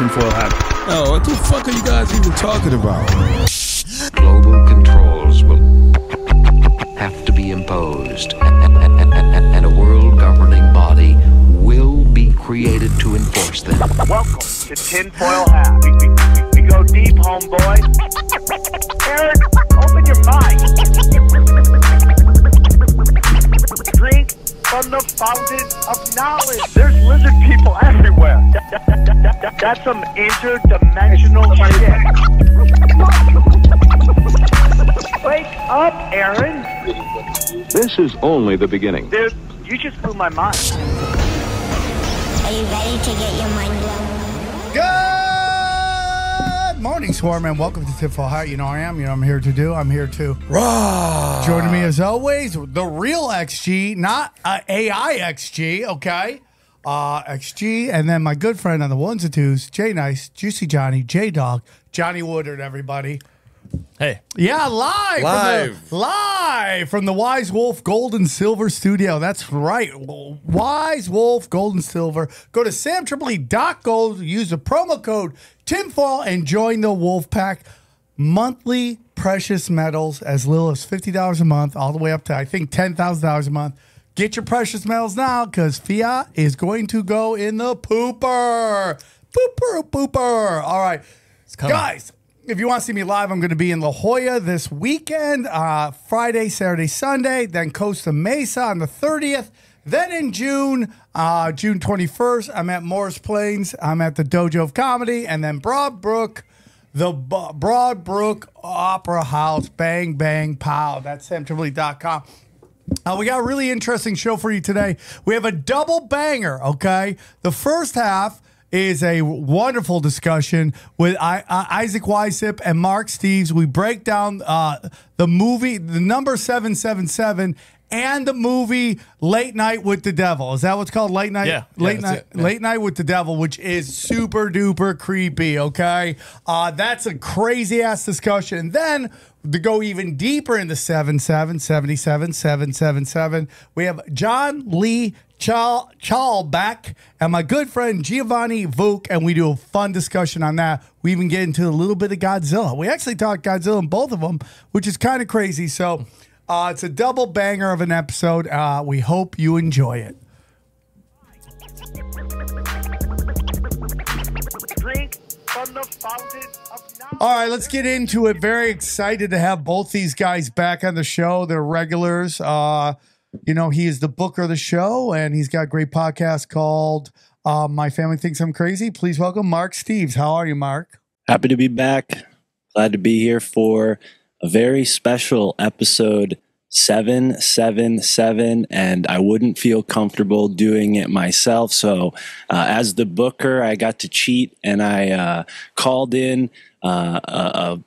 tinfoil hat. Oh, what the fuck are you guys even talking about? Global controls will have to be imposed, and a world governing body will be created to enforce them. Welcome to Tinfoil Hat. We go deep, homeboy. Aaron, open your mind. Drink from the fountain of knowledge. There's lizard people everywhere. That's some interdimensional shit. Wake up, Aaron. This is only the beginning. Dude, you just blew my mind. Are you ready to get your mind blown? Good morning, Swarm, and welcome to Tinfoil Hat. You know I am. You know I'm here to do. I'm here to raw. Joining me as always, the real XG, not AI XG. Okay, XG, and then my good friend on the ones and twos, Jay Nice, Juicy Johnny, J Dog, Johnny Woodard. Everybody. Hey. Yeah, live from the Wise Wolf Gold and Silver Studio. That's right. Wise Wolf Gold and Silver. Go to SamTripoli.gold, use the promo code Tinfoil, and join the Wolf Pack. Monthly precious metals as little as $50 a month, all the way up to, I think, $10,000 a month. Get your precious metals now, because fiat is going to go in the pooper. Pooper. All right. Guys. If you want to see me live, I'm going to be in La Jolla this weekend, Friday, Saturday, Sunday, then Costa Mesa on the 30th. Then in June, June 21st, I'm at Morris Plains. I'm at the Dojo of Comedy. And then Broadbrook, the Broadbrook Opera House, bang, bang, pow. That's SamTripoli.com. We got a really interesting show for you today. We have a double banger, okay? The first half is a wonderful discussion with Isaac Weishaupt and Mark Steeves. We break down the movie, the number 777, and the movie Late Night with the Devil. Is that what's called? Late Night? Late Night with the Devil, which is super duper creepy, okay? That's a crazy ass discussion. And then to go even deeper into 777, we have John Lee Chalbeck and my good friend Giovanni Vuk, and we do a fun discussion on that. We even get into a little bit of Godzilla. We actually talk Godzilla in both of them, which is kind of crazy. So it's a double banger of an episode. We hope you enjoy it. Drink from the fountain of knowledge. All right, let's get into it. Very excited to have both these guys back on the show. They're regulars. You know, he is the booker of the show, and he's got a great podcast called My Family Thinks I'm Crazy. Please welcome Mark Steeves. How are you, Mark? Happy to be back. Glad to be here for a very special episode 777, and I wouldn't feel comfortable doing it myself. So as the booker, I got to cheat, and I called in a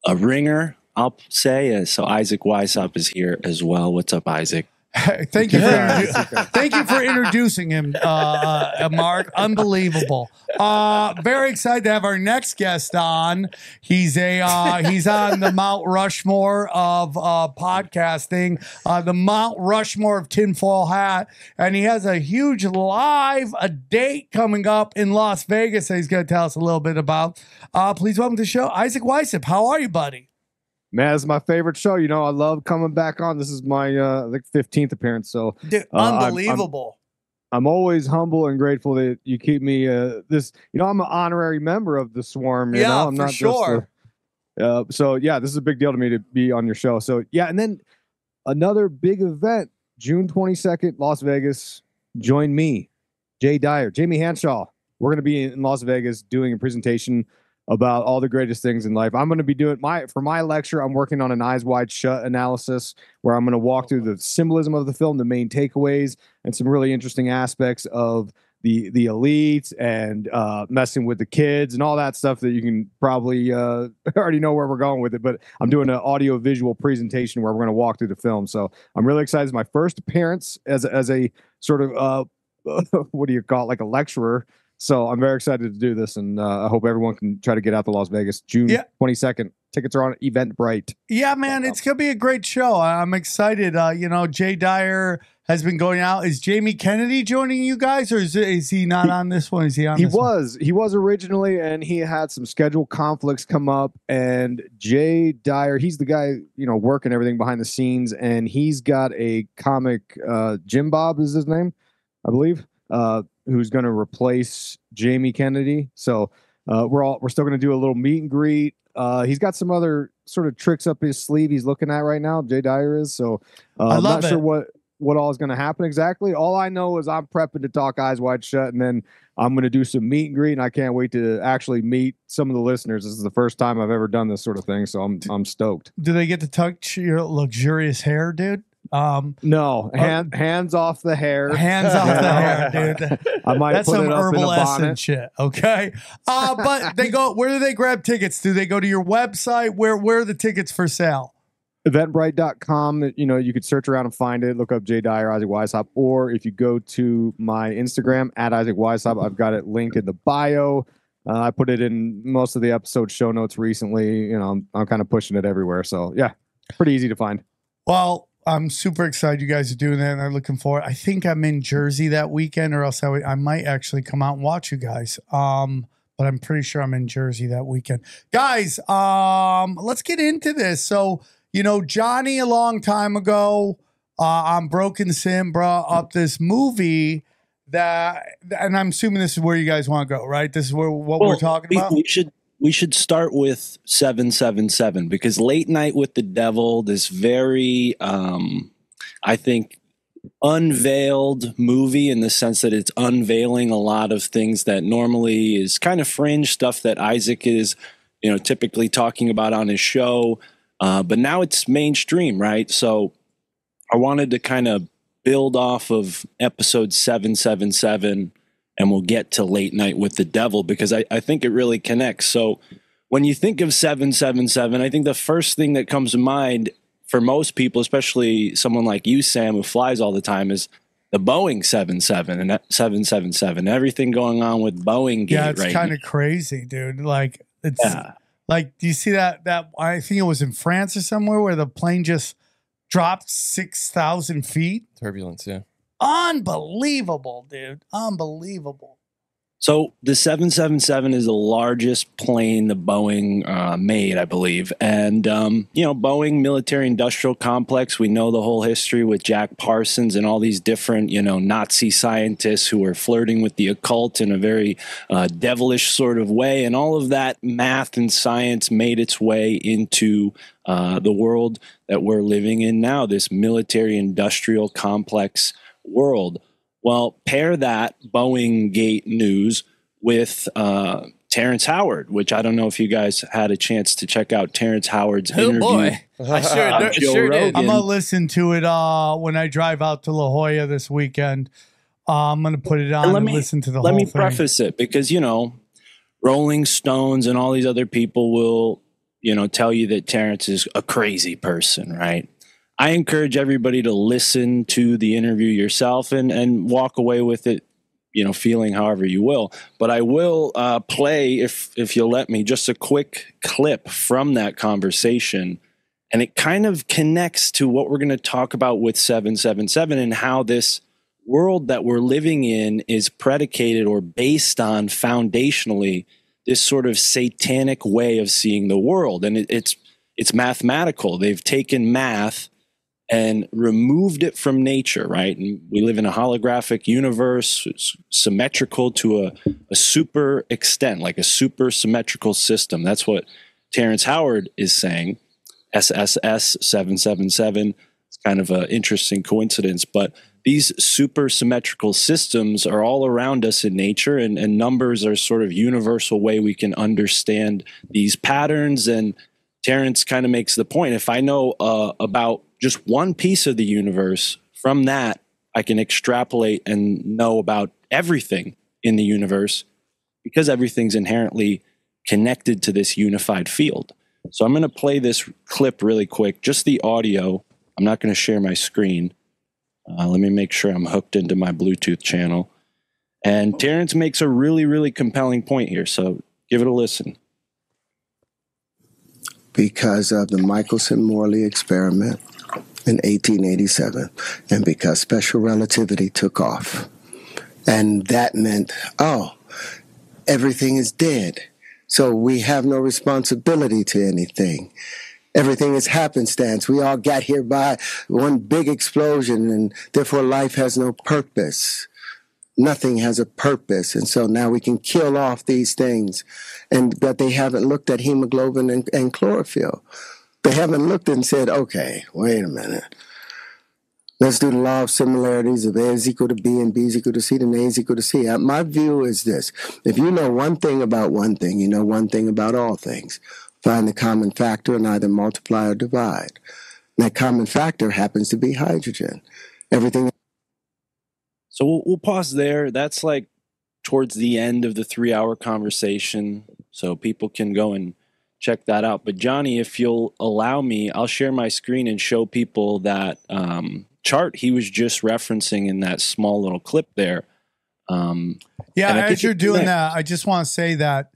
ringer, I'll say. So Isaac Weishaupt is here as well. What's up, Isaac? Thank you for introducing him, Mark. Unbelievable. Very excited to have our next guest on. He's on the Mount Rushmore of podcasting, the Mount Rushmore of Tinfoil Hat, and he has a huge date coming up in Las Vegas that he's going to tell us a little bit about. Please welcome to the show, Isaac Weishaupt. How are you, buddy? Man, it's my favorite show. You know, I love coming back on. This is my 15th appearance. So dude, unbelievable. I'm always humble and grateful that you keep me this. You know, I'm an honorary member of the Swarm. You know? I'm for not sure. So yeah, this is a big deal to me to be on your show. So yeah, and then another big event, June 22nd, Las Vegas. Join me, Jay Dyer, Jamie Hanshaw. We're going to be in Las Vegas doing a presentation about all the greatest things in life. I'm going to be doing for my lecture. I'm working on an Eyes Wide Shut analysis where I'm going to walk through the symbolism of the film, the main takeaways, and some really interesting aspects of the elites and messing with the kids and all that stuff that you can probably already know where we're going with it. But I'm doing an audio visual presentation where we're going to walk through the film. So I'm really excited. It's my first appearance as a sort of what do you call it, like a lecturer. So I'm very excited to do this, and I hope everyone can try to get out to Las Vegas June 22nd. Tickets are on Eventbrite. Yeah, man, it's going to be a great show. I'm excited. You know, Jay Dyer has been going out. Is Jamie Kennedy joining you guys, or is he not on this one? Is he on this one? He was originally, and he had some schedule conflicts come up. And Jay Dyer, he's the guy, working everything behind the scenes, and he's got a comic, Jim Bob is his name, I believe, who's going to replace Jamie Kennedy. So we're still going to do a little meet and greet. He's got some other sort of tricks up his sleeve he's looking at right now. Jay Dyer is. So I'm not sure what all is going to happen exactly. All I know is I'm prepping to talk Eyes Wide Shut, and then I'm going to do some meet and greet, and I can't wait to actually meet some of the listeners. This is the first time I've ever done this sort of thing, so I'm stoked. Do they get to touch your luxurious hair, dude? No, hands off the hair. Hands off the hair, dude. I might That's put some it up herbal in a bonnet. essence shit. Okay. But they go. Where do they grab tickets? Do they go to your website? Where are the tickets for sale? Eventbrite.com. You could search around and find it. Look up Jay Dyer, Isaac Weishaupt, or if you go to my Instagram at Isaac Weishaupt, I've got it linked in the bio. I put it in most of the episode show notes recently. I'm kind of pushing it everywhere. So yeah, pretty easy to find. Well, I'm super excited you guys are doing that, and I'm looking forward. I think I'm in Jersey that weekend, or else I might actually come out and watch you guys. But I'm pretty sure I'm in Jersey that weekend. Guys, let's get into this. So, Johnny a long time ago on Broken Sim brought up this movie and I'm assuming this is where you guys want to go, right? This is what we're talking about? We should start with 777 because Late Night with the Devil, this very, I think, unveiled movie in the sense that it's unveiling a lot of things that normally is kind of fringe stuff that Isaac is, typically talking about on his show. But now it's mainstream, right? So I wanted to kind of build off of episode 777, and we'll get to Late Night with the Devil because I think it really connects. So when you think of 777, I think the first thing that comes to mind for most people, especially someone like you, Sam, who flies all the time, is the Boeing 777, everything going on with Boeing Gate. Yeah, it's kind of crazy, dude. Like, it's like, do you see that I think it was in France or somewhere where the plane just dropped 6,000 feet? Turbulence, yeah. Unbelievable, dude. Unbelievable. So the 777 is the largest plane the Boeing made, I believe. And, Boeing military industrial complex, we know the whole history with Jack Parsons and all these different, Nazi scientists who were flirting with the occult in a very devilish sort of way. And all of that math and science made its way into the world that we're living in now, this military industrial complex world. Well, pair that Boeing Gate news with Terrence Howard, which I don't know if you guys had a chance to check out Terrence Howard's interview. Boy. I sure did. I'm going to listen to it when I drive out to La Jolla this weekend. I'm going to put it on and listen to the whole thing. Let me preface it because, Rolling Stones and all these other people will, tell you that Terrence is a crazy person, right? I encourage everybody to listen to the interview yourself and walk away with it, feeling however you will. But I will play, if you'll let me, just a quick clip from that conversation. And it kind of connects to what we're going to talk about with 777 and how this world that we're living in is predicated or based on foundationally this sort of satanic way of seeing the world. And it's mathematical. They've taken math and removed it from nature, right? And we live in a holographic universe. It's symmetrical to a super extent, like a super symmetrical system. That's what Terrence Howard is saying. SSS 777. It's kind of an interesting coincidence, but these super symmetrical systems are all around us in nature, and numbers are sort of universal way we can understand these patterns. And Terrence kind of makes the point, if I know about just one piece of the universe, from that, I can extrapolate and know about everything in the universe because everything's inherently connected to this unified field. So I'm going to play this clip really quick, just the audio. I'm not going to share my screen. Let me make sure I'm hooked into my Bluetooth channel. And Terrence makes a really, really compelling point here. So give it a listen. Because of the Michelson-Morley experiment in 1887, and because special relativity took off. And that meant, oh, everything is dead. So we have no responsibility to anything. Everything is happenstance. We all got here by one big explosion, and therefore life has no purpose. Nothing has a purpose. And so now we can kill off these things. But they haven't looked at hemoglobin and chlorophyll. They haven't looked and said, okay, wait a minute. Let's do the law of similarities. If A is equal to B and B is equal to C, then A is equal to C. My view is this. If you know one thing about one thing, you know one thing about all things. Find the common factor and either multiply or divide. And that common factor happens to be hydrogen. Everything. So we'll pause there. That's like towards the end of the 3-hour conversation, so people can go and check that out. But Johnny, if you'll allow me, I'll share my screen and show people that chart he was just referencing in that small little clip there. As you're doing that, I just want to say that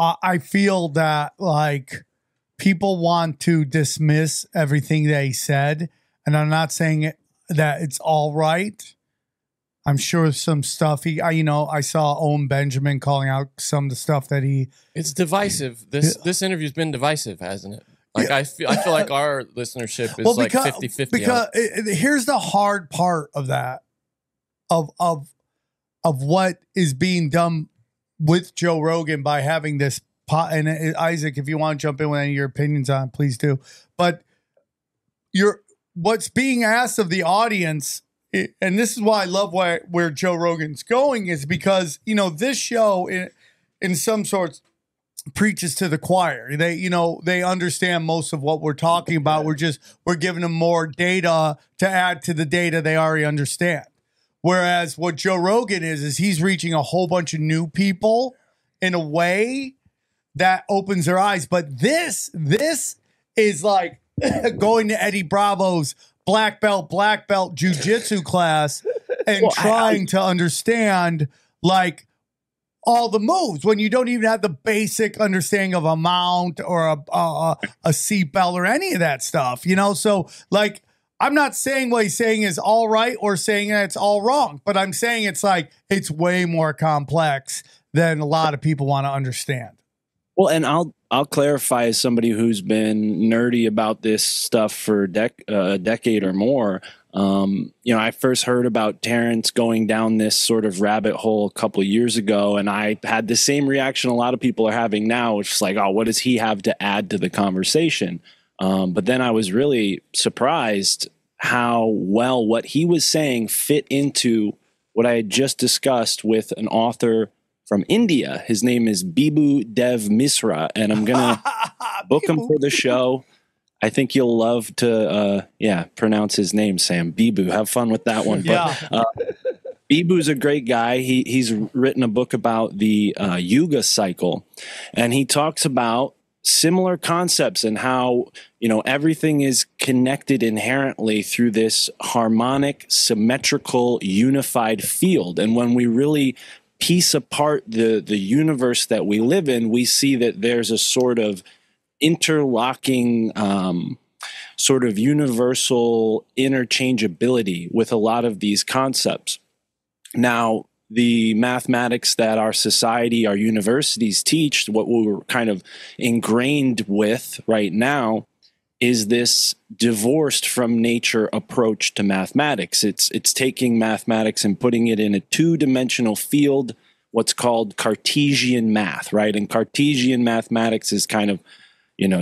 I feel that like people want to dismiss everything that he said, and I'm not saying that it's all right. I'm sure some stuff I saw Owen Benjamin calling out some of the stuff that it's divisive. This interview's been divisive, hasn't it? Like I feel like our listenership is like 50-50. Because here's the hard part of that, of what is being done with Joe Rogan by having this and Isaac, if you want to jump in with any of your opinions on it, please do. But what's being asked of the audience, and this is why I love where Joe Rogan's going, is because, this show in some sorts preaches to the choir. They understand most of what we're talking about. We're giving them more data to add to the data they already understand. Whereas what Joe Rogan is he's reaching a whole bunch of new people in a way that opens their eyes. But this is like going to Eddie Bravo's black belt jiu-jitsu class and trying to understand like all the moves when you don't even have the basic understanding of a mount or a seatbelt or any of that stuff, So like, I'm not saying what he's saying is all right or saying that it's all wrong, but I'm saying it's like, it's way more complex than a lot of people want to understand. Well, and I'll clarify as somebody who's been nerdy about this stuff for a decade or more. I first heard about Terrence going down this sort of rabbit hole a couple of years ago, and I had the same reaction a lot of people are having now, which is like, oh, what does he have to add to the conversation? But then I was really surprised how well what he was saying fit into what I had just discussed with an author from India. His name is Bibu Dev Misra, and I'm going to book him for the show. I think you'll love to, pronounce his name, Sam. Bibu. Have fun with that one. Yeah. But Bibu's a great guy. He's written a book about the Yuga cycle, and he talks about similar concepts and how, everything is connected inherently through this harmonic, symmetrical, unified field. And when we really piece apart the universe that we live in, we see that there's a sort of interlocking sort of universal interchangeability with a lot of these concepts. Now, the mathematics that our society, our universities teach, what we're kind of ingrained with right now, is this divorced from nature approach to mathematics. It's taking mathematics and putting it in a two-dimensional field, what's called Cartesian math, right? And Cartesian mathematics is kind of,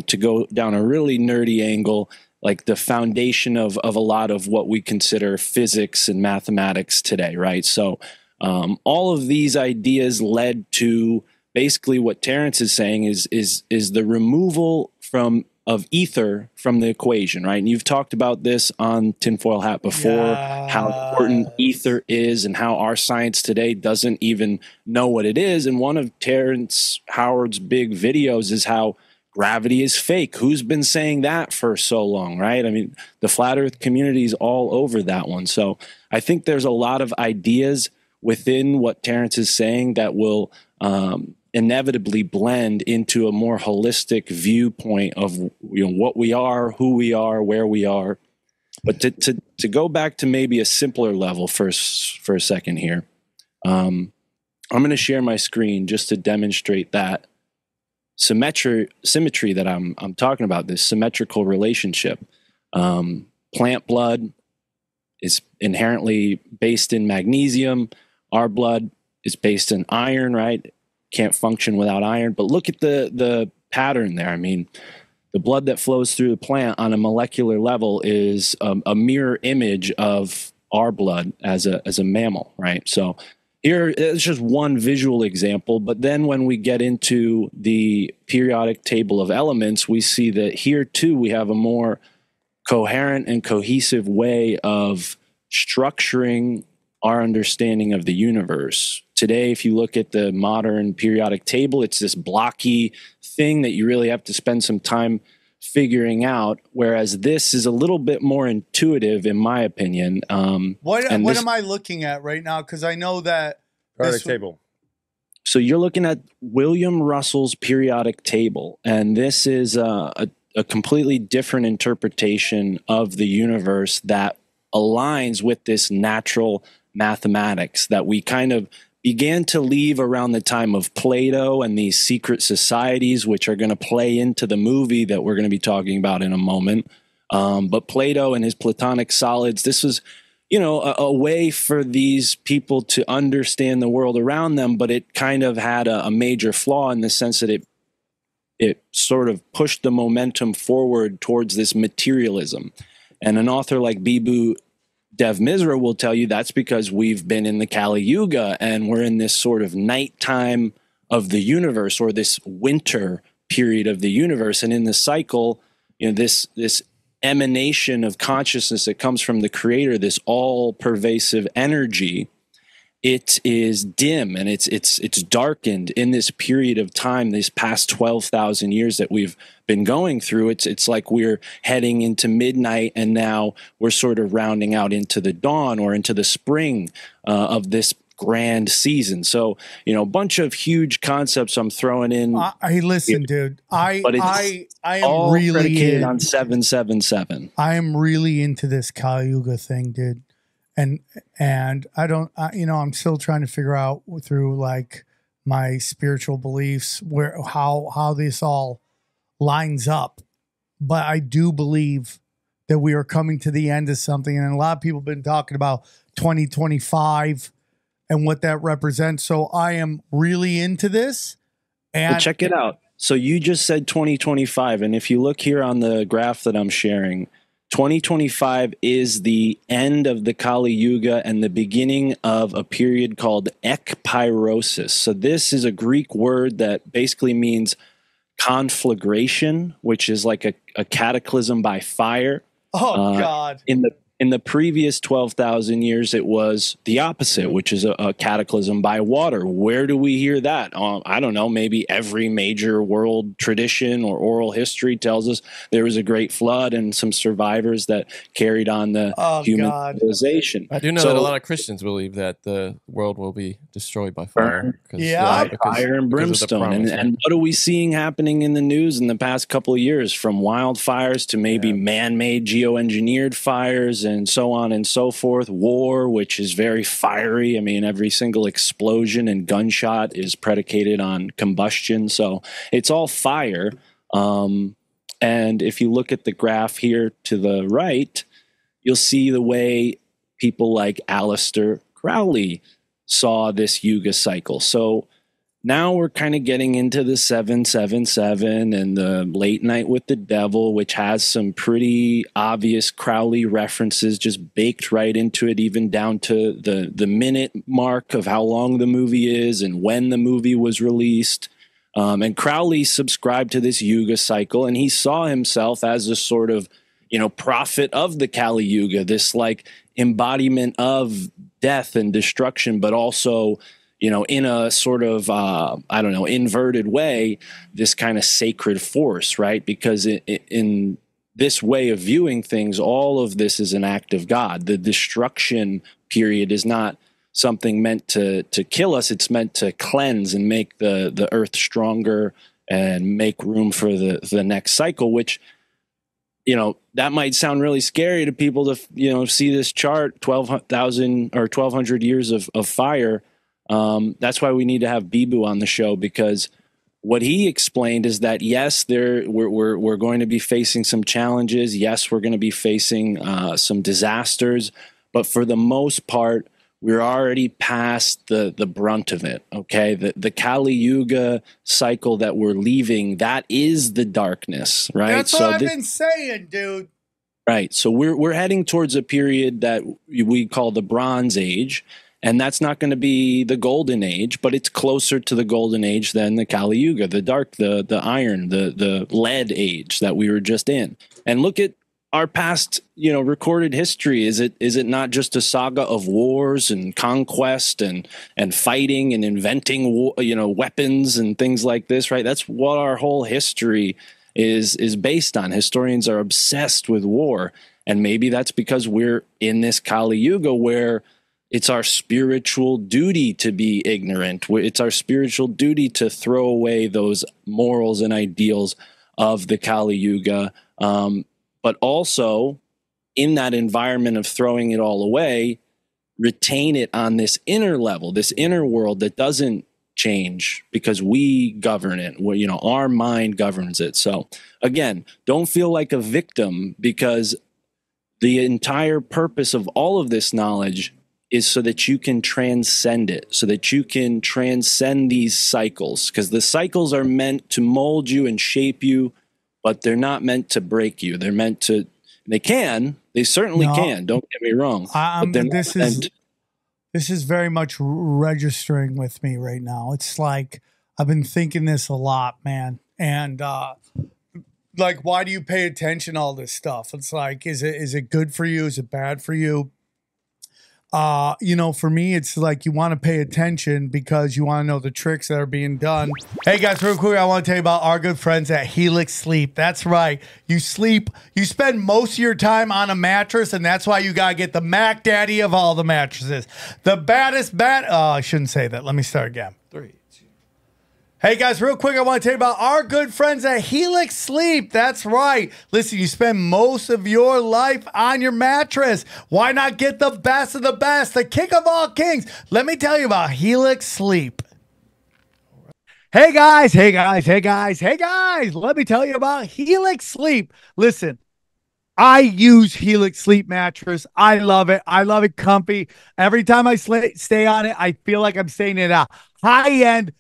to go down a really nerdy angle, like the foundation of a lot of what we consider physics and mathematics today, right? So all of these ideas led to basically what Terrence is saying is the removal of ether from the equation, right? And you've talked about this on Tinfoil Hat before, how important ether is and how our science today doesn't even know what it is. And one of Terrence Howard's big videos is how gravity is fake. Who's been saying that for so long, right? I mean, the flat earth community is all over that one. So I think there's a lot of ideas within what Terrence is saying that will inevitably blend into a more holistic viewpoint of what we are, who we are, where we are. But to go back to maybe a simpler level for a second here, I'm going to share my screen just to demonstrate that symmetry that I'm talking about, this symmetrical relationship. Plant blood is inherently based in magnesium. Our blood is based in iron, right? Can't function without iron. But look at the pattern there. I mean, the blood that flows through the plant on a molecular level is a mirror image of our blood as a mammal, right? So here is just one visual example, but then when we get into the periodic table of elements, we see that here too we have a more coherent and cohesive way of structuring our understanding of the universe. Today, if you look at the modern periodic table, it's this blocky thing that you really have to spend some time figuring out, whereas this is a little bit more intuitive, in my opinion. What am I looking at right now? Because I know that periodic table. So you're looking at William Russell's periodic table, and this is a completely different interpretation of the universe that aligns with this natural mathematics that we kind of began to leave around the time of Plato and these secret societies, which are going to play into the movie that we're going to be talking about in a moment. But Plato and his Platonic solids, this was, a way for these people to understand the world around them, but it kind of had a major flaw in the sense that it sort of pushed the momentum forward towards this materialism. And an author like Bibhu Dev Misra will tell you that's because we've been in the Kali Yuga and we're in this sort of nighttime of the universe, or this winter period of the universe. And in the cycle, this emanation of consciousness that comes from the creator, this all pervasive energy, it is dim and it's darkened in this period of time, these past 12,000 years that we've been going through. It's like we're heading into midnight, and now we're sort of rounding out into the dawn or into the spring of this grand season. So, a bunch of huge concepts I'm throwing in. Listen, dude, I am all really predicated on 777. I am really into this Kali Yuga thing, dude. And I don't, I'm still trying to figure out through like my spiritual beliefs how this all lines up. But I do believe that we are coming to the end of something. And a lot of people have been talking about 2025 and what that represents. So I am really into this. And well, check it out. So you just said 2025. And if you look here on the graph that I'm sharing, 2025 is the end of the Kali Yuga and the beginning of a period called ekpyrosis. So this is a Greek word that basically means conflagration, which is like a cataclysm by fire. Oh, God. In the previous 12,000 years, it was the opposite, which is a cataclysm by water. Where do we hear that? I don't know. Maybe every major world tradition or oral history tells us there was a great flood and some survivors that carried on the human civilization. I do know that a lot of Christians believe that the world will be destroyed by fire. Fire and brimstone. And what are we seeing happening in the news in the past couple of years? From wildfires to maybe man-made geoengineered fires, and so on and so forth. War, which is very fiery. I mean, every single explosion and gunshot is predicated on combustion. So it's all fire. And if you look at the graph here to the right, you'll see the way people like Aleister Crowley saw this Yuga cycle. So now we're kind of getting into the 777 and the Late Night with the Devil, which has some pretty obvious Crowley references just baked right into it, even down to the minute mark of how long the movie is and when the movie was released. And Crowley subscribed to this Yuga cycle, and he saw himself as a sort of, prophet of the Kali Yuga, this like embodiment of death and destruction, but also in a sort of, inverted way, this kind of sacred force, right? Because in this way of viewing things, all of this is an act of God. The destruction period is not something meant to kill us. It's meant to cleanse and make the earth stronger and make room for the next cycle, which you know, that might sound really scary to people to, you know, see this chart, 12,000 or 1,200 years of fire. That's why we need to have Bibu on the show, because what he explained is that, yes, we're going to be facing some challenges. Yes, we're going to be facing some disasters, but for the most part, we're already past the brunt of it. Okay, the Kali Yuga cycle that we're leaving, that is the darkness, right? That's what I've been saying, dude. Right. So we're heading towards a period that we call the Bronze Age. And that's not going to be the golden age, but it's closer to the golden age than the Kali Yuga, the dark, the iron, the lead age that we were just in. And look at our past, you know, recorded history. Is it not just a saga of wars and conquest and fighting and inventing, you know, weapons and things like this, right? That's what our whole history is based on. Historians are obsessed with war. And maybe that's because we're in this Kali Yuga where it's our spiritual duty to be ignorant. It's our spiritual duty to throw away those morals and ideals of the Kali Yuga. But also, in that environment of throwing it all away, retain it on this inner level, this inner world that doesn't change because we govern it. You know, our mind governs it. So again, don't feel like a victim, because the entire purpose of all of this knowledge is so that you can transcend it, so that you can transcend these cycles, because the cycles are meant to mold you and shape you, but they're not meant to break you. They're meant to, they certainly can, don't get me wrong. This is very much registering with me right now. It's like, I've been thinking this a lot, man. And like, why do you pay attention to all this stuff? It's like, is it good for you? Is it bad for you? You know, for me, it's like you want to pay attention because you want to know the tricks that are being done. Hey guys, real quick, I want to tell you about our good friends at Helix Sleep. That's right. You spend most of your time on a mattress, and that's why you got to get the Mac Daddy of all the mattresses. The baddest I shouldn't say that. Let me start again. 3, 2. Hey guys, real quick, I want to tell you about our good friends at Helix Sleep. That's right. Listen, you spend most of your life on your mattress. Why not get the best of the best, the king of all kings? Let me tell you about Helix Sleep. Hey guys, let me tell you about Helix Sleep. Listen, I use Helix Sleep mattress. I love it. I love it comfy. Every time I stay on it, I feel like I'm staying in a high-end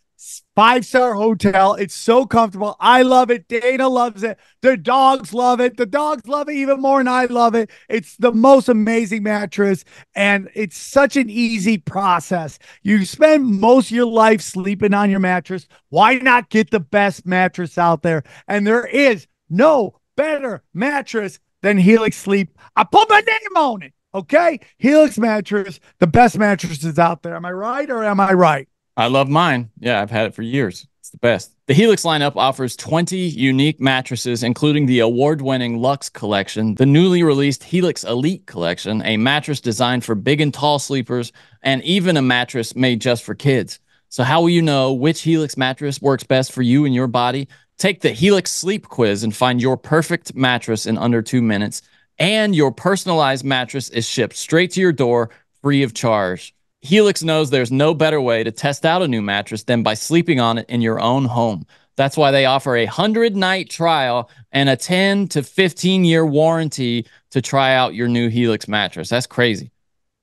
5-star hotel. It's so comfortable. I love it. Dana loves it. The dogs love it. The dogs love it even more than I love it. It's the most amazing mattress, and it's such an easy process. You spend most of your life sleeping on your mattress. Why not get the best mattress out there? And there is no better mattress than Helix Sleep. I put my name on it, okay? Helix mattress, the best mattresses out there. Am I right or am I right? I love mine. Yeah, I've had it for years. It's the best. The Helix lineup offers 20 unique mattresses, including the award-winning Luxe Collection, the newly released Helix Elite Collection, a mattress designed for big and tall sleepers, and even a mattress made just for kids. So how will you know which Helix mattress works best for you and your body? Take the Helix Sleep Quiz and find your perfect mattress in under 2 minutes. And your personalized mattress is shipped straight to your door, free of charge. Helix knows there's no better way to test out a new mattress than by sleeping on it in your own home. That's why they offer a 100-night trial and a 10 to 15-year warranty to try out your new Helix mattress. That's crazy.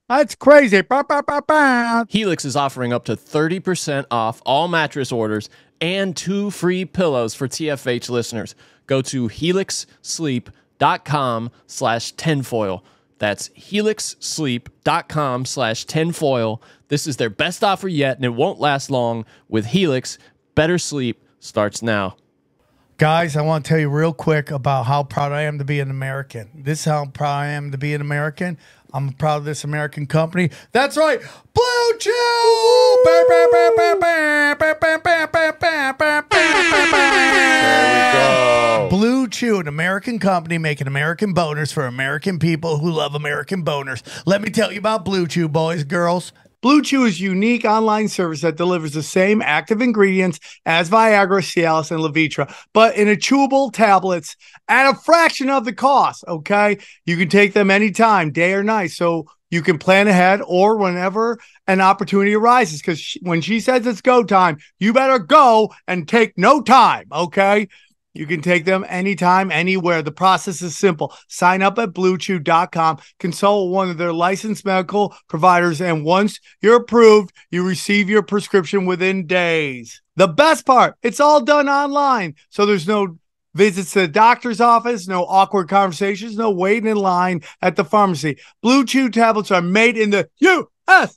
That's crazy. Helix is offering up to 30% off all mattress orders and 2 free pillows for TFH listeners. Go to helixsleep.com/tinfoil. That's helixsleep.com/tinfoil. This is their best offer yet, and it won't last long. With Helix, better sleep starts now. Guys, I want to tell you real quick about how proud I am to be an American. This is how proud I am to be an American. I'm proud of this American company. That's right, Blue Chew! There we go. Blue Chew, an American company making American boners for American people who love American boners. Let me tell you about Blue Chew, boys, girls. Blue Chew is a unique online service that delivers the same active ingredients as Viagra, Cialis, and Levitra, but in a chewable tablets at a fraction of the cost, okay? You can take them anytime, day or night, so you can plan ahead or whenever an opportunity arises, because when she says it's go time, you better go and take no time, okay? You can take them anytime, anywhere. The process is simple. Sign up at BlueChew.com, consult one of their licensed medical providers, and once you're approved, you receive your prescription within days. The best part, it's all done online, so there's no visits to the doctor's office, no awkward conversations, no waiting in line at the pharmacy. Blue Chew tablets are made in the USA,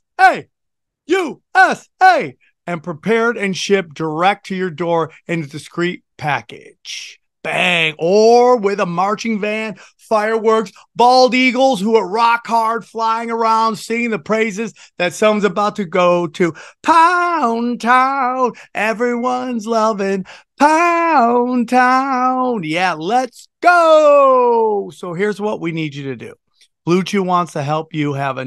and prepared and shipped direct to your door in a discreet package. Bang. Or with a marching band, fireworks, bald eagles who are rock hard flying around singing the praises that someone's about to go to Pound Town. Everyone's loving Pound Town. Yeah, let's go. So here's what we need you to do. Blue Chew wants to help you have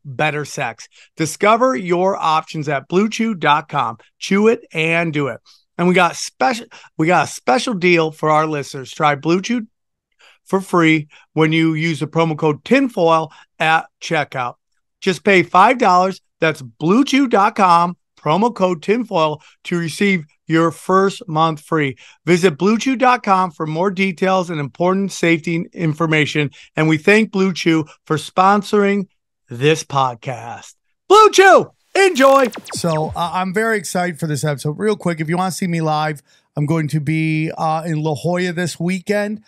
better sex. Discover your options at BlueChew.com. Chew it and do it. And we got a special deal for our listeners. Try Blue Chew for free when you use the promo code tinfoil at checkout. Just pay $5. That's BlueChew.com, promo code tinfoil, to receive your first month free. Visit BlueChew.com for more details and important safety information. And we thank Blue Chew for sponsoring this podcast. Blue Chew! Enjoy. So I'm very excited for this episode. Real quick, if you want to see me live, I'm going to be in La Jolla this weekend.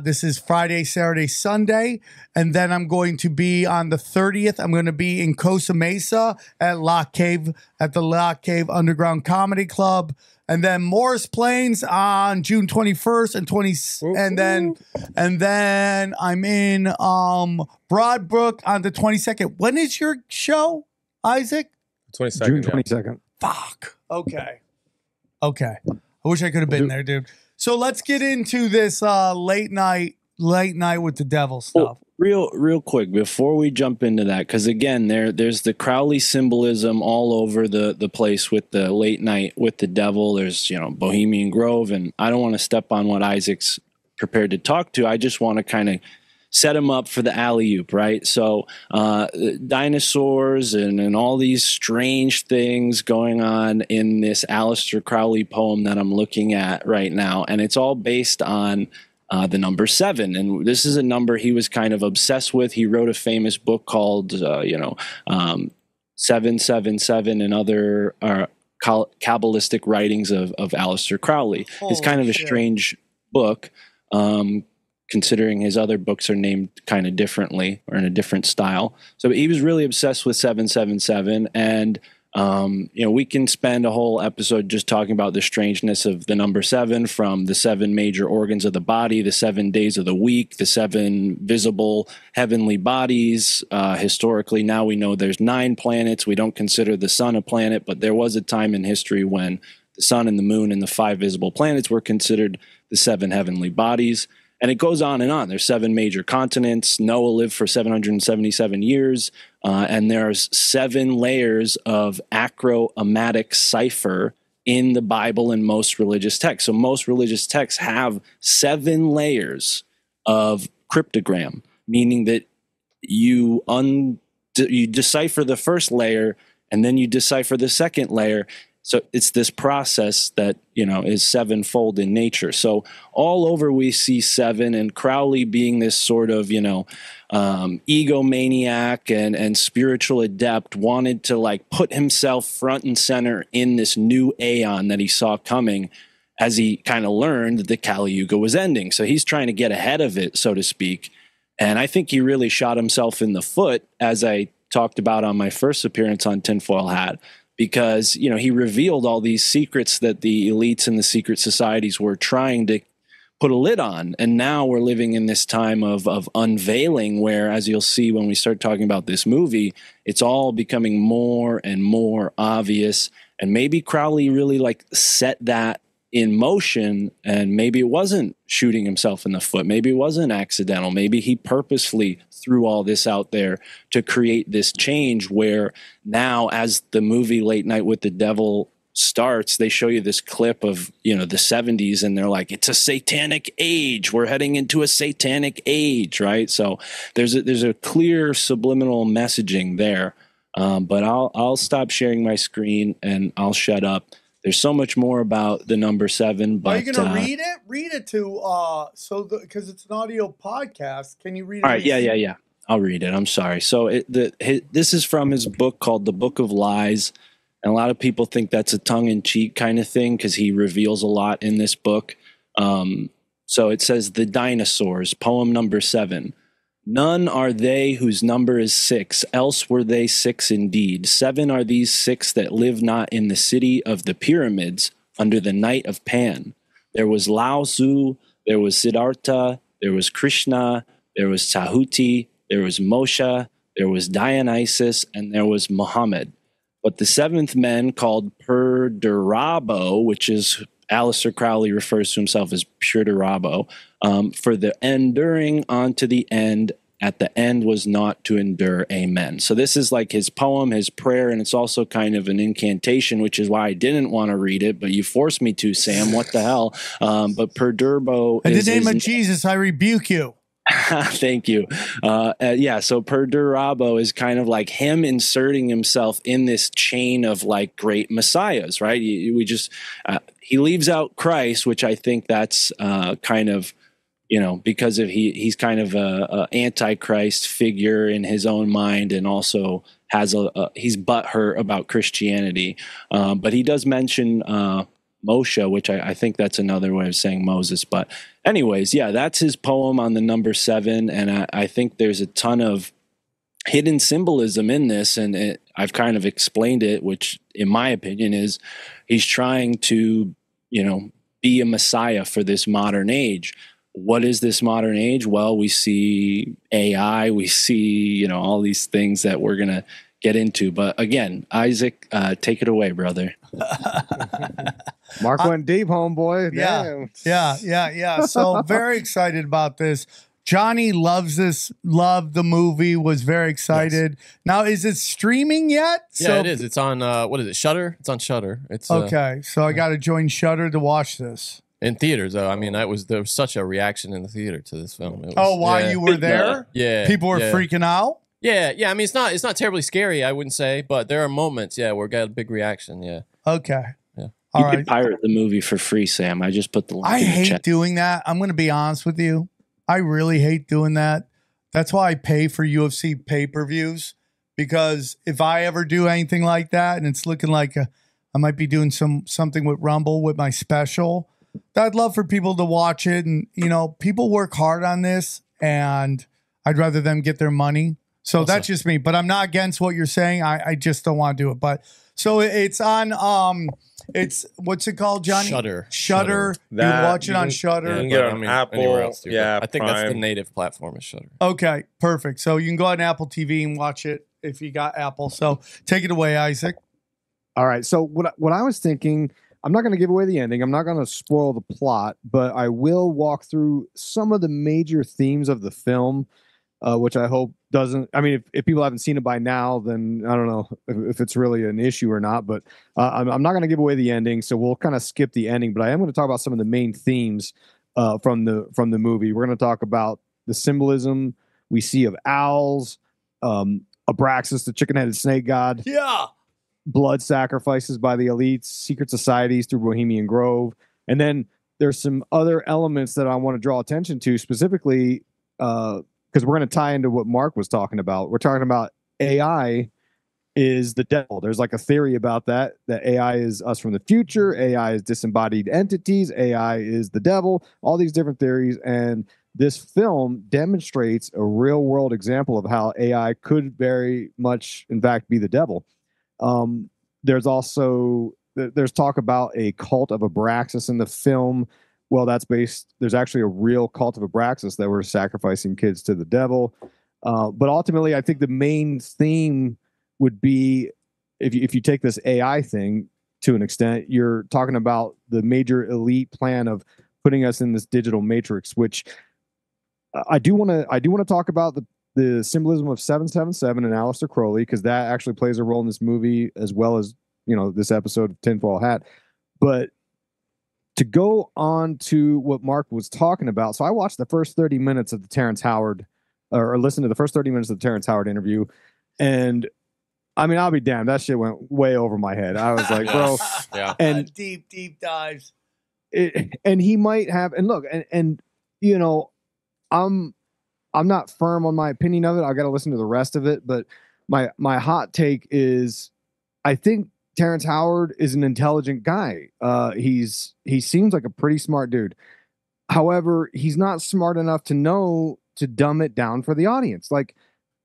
This is Friday, Saturday, Sunday. And then I'm going to be on the 30th. I'm going to be in Costa Mesa at the Lock Cave Underground Comedy Club. And then Morris Plains on June 21st and 20th. And then I'm in Broadbrook on the 22nd. When is your show, Isaac? 22nd. June 22nd. Fuck. Okay. I wish I could have been there, dude. So let's get into this late night with the devil stuff. Real quick before we jump into that, because again, there's the Crowley symbolism all over the place with the late night with the devil. There's Bohemian Grove, and I don't want to step on what Isaac's prepared to talk to. I just want to kind of set him up for the alley-oop, right? So dinosaurs and all these strange things going on in this Aleister Crowley poem that I'm looking at right now, and it's all based on the number 7. And this is a number he was kind of obsessed with. He wrote a famous book called 777 and other Kabbalistic writings of Aleister Crowley. It's kind of a strange book, considering his other books are named kind of differently or in a different style. So he was really obsessed with 777. And we can spend a whole episode just talking about the strangeness of the number 7, from the 7 major organs of the body, the 7 days of the week, the 7 visible heavenly bodies. Historically, now we know there's 9 planets. We don't consider the sun a planet, but there was a time in history when the sun and the moon and the 5 visible planets were considered the 7 heavenly bodies. And it goes on and on. There's 7 major continents. Noah lived for 777 years. And there's 7 layers of acroamatic cipher in the Bible and most religious texts. So most religious texts have 7 layers of cryptogram, meaning that you decipher the first layer and then you decipher the second layer. So it's this process that, is 7-fold in nature. So all over we see 7, and Crowley, being this sort of, egomaniac and spiritual adept, wanted to put himself front and center in this new aeon that he saw coming, as he kind of learned that the Kali Yuga was ending. So he's trying to get ahead of it, so to speak. And I think he really shot himself in the foot, as I talked about on my first appearance on Tinfoil Hat, because, he revealed all these secrets that the elites and the secret societies were trying to put a lid on. And now we're living in this time of unveiling, where, as you'll see when we start talking about this movie, it's all becoming more and more obvious. And maybe Crowley really set that in motion, and maybe it wasn't shooting himself in the foot. Maybe it wasn't accidental. Maybe he purposefully threw all this out there to create this change where now, as the movie Late Night with the Devil starts, they show you this clip of, the 70s, and they're like, it's a satanic age. We're heading into a satanic age, right? So there's a clear subliminal messaging there. But I'll stop sharing my screen and I'll shut up. There's so much more about the number 7. But are you going to read it? Read it because it's an audio podcast. Can you read it? All right, yeah. I'll read it. I'm sorry. So this is from his book called The Book of Lies, and a lot of people think that's a tongue-in-cheek kind of thing because he reveals a lot in this book. So it says, "The Dinosaurs," poem number 7. "None are they whose number is 6, else were they 6 indeed. 7 are these 6 that live not in the city of the pyramids under the night of Pan. There was Lao Tzu, there was Siddhartha, there was Krishna, there was Tahuti, there was Moshe, there was Dionysus, and there was Muhammad. But the 7th men called Perdurabo," which is Aleister Crowley refers to himself as Perdurabo, "for the enduring unto the end, at the end was not to endure. Amen." So this is like his poem, his prayer, and it's also kind of an incantation, which is why I didn't want to read it, but you forced me to, Sam. What the hell? But Perdurabo in the name of Jesus, I rebuke you. Thank you. So Perdurabo is kind of like him inserting himself in this chain of like great messiahs, right? He leaves out Christ, which I think that's kind of, because of he's kind of a antichrist figure in his own mind, and also has he's butthurt about Christianity. But he does mention Moshe, which I think that's another way of saying Moses. But anyways, yeah, that's his poem on the number 7. And I think there's a ton of hidden symbolism in this. And I've kind of explained it, which in my opinion is he's trying to, be a messiah for this modern age. What is this modern age? Well, we see AI, we see, all these things that we're going to get into. But again, Isaac, take it away, brother. Mark went deep, homeboy. Yeah. So very excited about this. Johnny loves this, loved the movie, was very excited. Yes. Now, is it streaming yet? Yeah, it is. It's on, what is it, Shudder? It's on Shudder. It's okay, so I got to join Shudder to watch this. In theaters, though. I mean, there was such a reaction in the theater to this film. While you were there? Yeah. People were freaking out? Yeah. I mean, it's not terribly scary, I wouldn't say, but there are moments, where we got a big reaction, yeah. Okay. Yeah. You could pirate the movie for free, Sam. I just put the link in the chat. I hate doing that. I'm going to be honest with you. I really hate doing that. That's why I pay for UFC pay-per-views, because if I ever do anything like that and it's looking like I might be doing something with Rumble with my special, I'd love for people to watch it. And, people work hard on this, and I'd rather them get their money. So that's just me. But I'm not against what you're saying. I just don't want to do it. But so it's on it's what's it called, Johnny? Shudder. You can watch it on Shudder. You can get it on Apple. Else too, I think Prime. that's the native platform is Shudder. Okay, perfect. So you can go on Apple TV and watch it if you got Apple. So take it away, Isaac. All right. So what I was thinking, I'm not going to give away the ending. I'm not going to spoil the plot, but I will walk through some of the major themes of the film, which I hope doesn't. I mean, if people haven't seen it by now, then I don't know if it's really an issue or not. But I'm not going to give away the ending, so we'll kind of skip the ending. But I am going to talk about some of the main themes from the movie. We're going to talk about the symbolism we see of owls, Abraxas, the chicken-headed snake god. Yeah. Blood sacrifices by the elites, secret societies through Bohemian Grove. And then there's some other elements that I want to draw attention to, specifically because we're going to tie into what Mark was talking about. We're talking about AI is the devil. There's like a theory about that AI is us from the future. AI is disembodied entities. AI is the devil, all these different theories. And this film demonstrates a real world example of how AI could very much, in fact, be the devil. There's talk about a cult of Abraxas in the film. Well, there's actually a real cult of Abraxas that were sacrificing kids to the devil. But ultimately, I think the main theme would be, if you take this AI thing, to an extent. You're talking about the major elite plan of putting us in this digital matrix, which I do want to talk about the symbolism of 777 and Aleister Crowley, because that actually plays a role in this movie as well as, you know, this episode of Tinfoil Hat. But to go on to what Mark was talking about, so I watched the first 30 minutes of the Terrence Howard, or listened to the first 30 minutes of the Terrence Howard interview, and I mean, I'll be damned, that shit went way over my head. I was like, bro, Yeah. and deep dives. And he might have, and look, and you know, I'm not firm on my opinion of it. I got to listen to the rest of it, but my hot take is, I think Terrence Howard is an intelligent guy. He seems like a pretty smart dude. However, he's not smart enough to know to dumb it down for the audience. Like,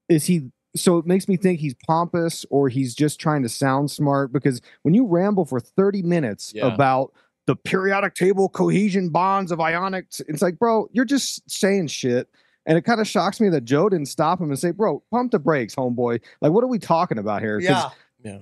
is he? So it makes me think he's pompous, or he's just trying to sound smart, because when you ramble for 30 minutes about the periodic table cohesion bonds of ionics, it's like, bro, you're just saying shit. And it kind of shocks me that Joe didn't stop him and say, bro, pump the brakes, homeboy. Like, what are we talking about here? Yeah.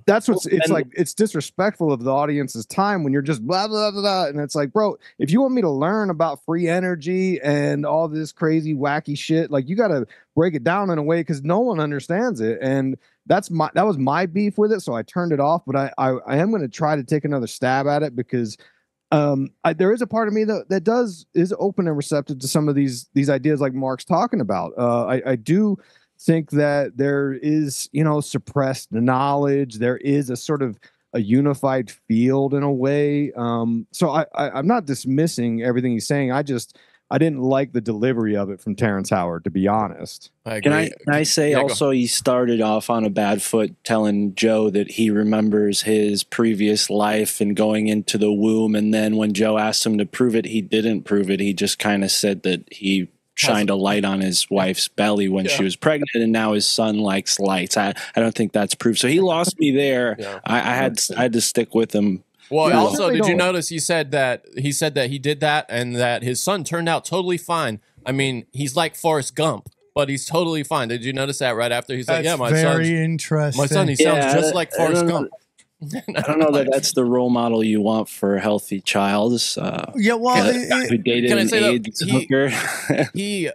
That's what's, it's like, it's disrespectful of the audience's time when you're just blah, blah, blah, blah. And it's like, bro, if you want me to learn about free energy and all this crazy, wacky shit, like, you got to break it down in a way, because no one understands it. And that was my beef with it. So I turned it off, but I am going to try to take another stab at it, because there is a part of me that is open and receptive to some of these ideas like Mark's talking about. I do think that there is, you know, suppressed knowledge. There is a sort of a unified field in a way. So I'm not dismissing everything he's saying. I didn't like the delivery of it from Terrence Howard, to be honest. I agree. Can I say also, he started off on a bad foot telling Joe that he remembers his previous life and going into the womb. And then when Joe asked him to prove it, he didn't prove it. He just kind of said that he shined a light on his wife's belly when she was pregnant, and now his son likes lights. I don't think that's proof. So he lost me there. I had to stick with him. Well, also, did you notice he said that he did that and that his son turned out totally fine? I mean, he's like Forrest Gump, but he's totally fine. Did you notice that right after he's like, yeah, my son, interesting. My son, he sounds just like Forrest Gump. I don't know that that's the role model you want for a healthy child. Who dated an AIDS hooker. He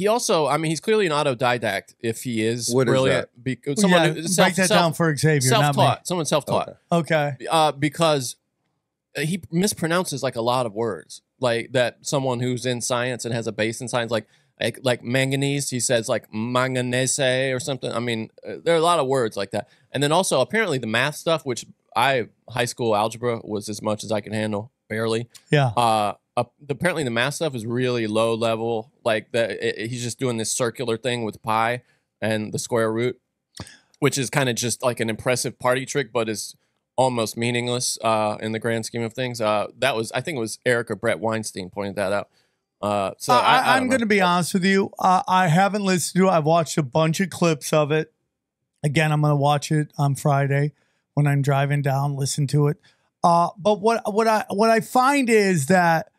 also, I mean, he's clearly an autodidact. If he is what brilliant, break that down for Xavier. Self-taught. Someone self-taught. Okay. Because he mispronounces like a lot of words, like that. Someone who's in science and has a base in science, like manganese, he says like manganese or something. I mean, there are a lot of words like that. And then also apparently the math stuff, which high school algebra was as much as I can handle, barely. Yeah. Apparently the math stuff is really low level. Like he's just doing this circular thing with pi and the square root, which is kind of just like an impressive party trick, but is almost meaningless in the grand scheme of things. I think it was Eric or Brett Weinstein pointed that out. So I'm going to be honest with you. I haven't listened to it. I've watched a bunch of clips of it. Again, I'm going to watch it on Friday when I'm driving down, listen to it. But what I find is that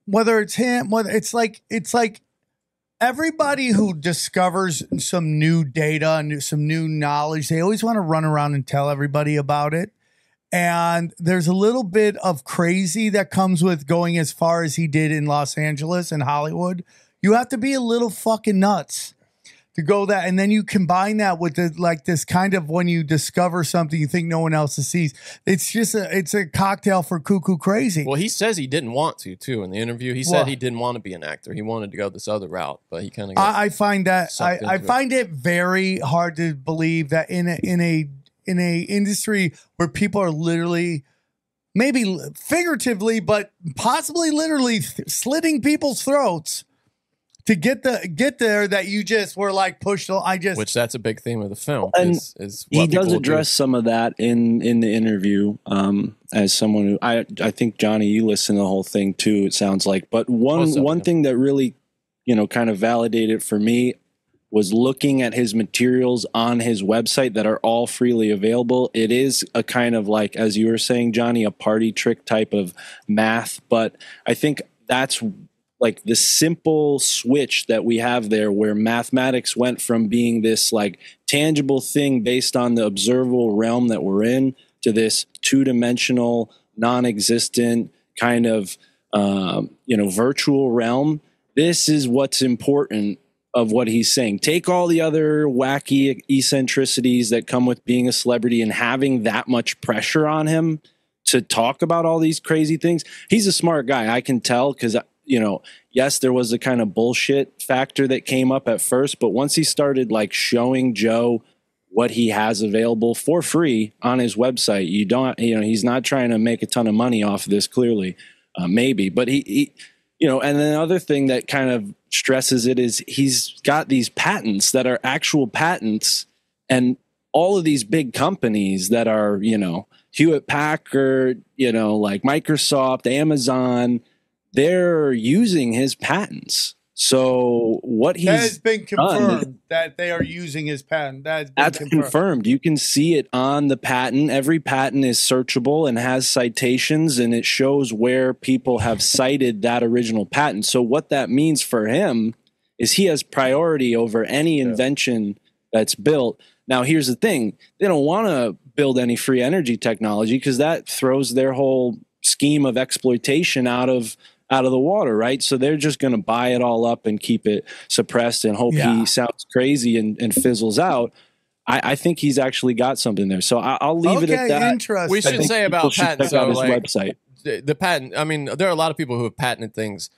whether it's him, whether it's like everybody who discovers some new data and some new knowledge, they always want to run around and tell everybody about it. And there's a little bit of crazy that comes with going as far as he did in Los Angeles and Hollywood. You have to be a little fucking nuts to go that. And then you combine that with this kind of, when you discover something you think no one else sees, it's just it's a cocktail for cuckoo crazy. Well, he says he didn't want to too in the interview. He said he didn't want to be an actor. He wanted to go this other route, but he kind of I find it very hard to believe that in a industry where people are literally, maybe figuratively, but possibly literally slitting people's throats to get there, that you just were like pushed. Which that's a big theme of the film. And is he does address some of that in the interview. As someone who I think, Johnny, you listen to the whole thing too, it sounds like. But one thing that really, kind of validated for me was looking at his materials on his website that are all freely available. It is a kind of like, as you were saying, Johnny, a party trick type of math. But I think that's like the simple switch that we have there, where mathematics went from being this like tangible thing based on the observable realm that we're in, to this two-dimensional, non-existent kind of virtual realm. This is what's important of what he's saying. Take all the other wacky eccentricities that come with being a celebrity and having that much pressure on him to talk about all these crazy things. He's a smart guy. I can tell because, yes, there was a kind of bullshit factor that came up at first, but once he started like showing Joe what he has available for free on his website, he's not trying to make a ton of money off of this, clearly, maybe, but he and then the other thing that kind of stresses it is he's got these patents that are actual patents, and all of these big companies that are, Hewlett Packard, like Microsoft, Amazon, they're using his patents. So what he's that has been confirmed that they are using his patent. That's confirmed. You can see it on the patent. Every patent is searchable and has citations, and it shows where people have cited that original patent. So what that means for him is he has priority over any invention that's built. Now, here's the thing. They don't want to build any free energy technology because that throws their whole scheme of exploitation out of the water, right? So they're just going to buy it all up and keep it suppressed and hope he sounds crazy and fizzles out. I think he's actually got something there. So I'll leave it at that. Interesting. We should say about patents, on his website. The patent, I mean, there are a lot of people who have patented things,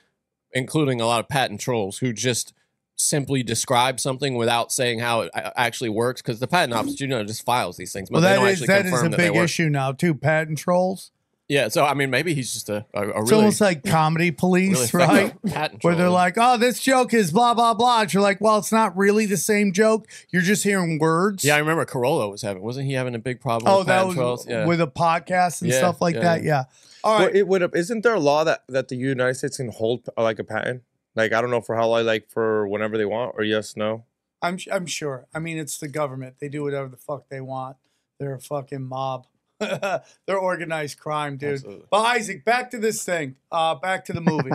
including a lot of patent trolls who just simply describe something without saying how it actually works, because the patent office, just files these things. But that is a big issue now, too, patent trolls. Yeah, so I mean, maybe he's just a really, it's almost like comedy police, really right? Where they're like, "Oh, this joke is blah blah blah." And you're like, "Well, it's not really the same joke. You're just hearing words." Yeah, I remember Corolla wasn't he having a big problem? With that was with a podcast and stuff like that. Yeah. All right. Isn't there a law that the United States can hold like a patent? Like, I don't know for how long, like for whenever they want, or yes, no. I'm sure. I mean, it's the government. They do whatever the fuck they want. They're a fucking mob. They're organized crime, dude. Absolutely. But Isaac, back to this thing. Back to the movie.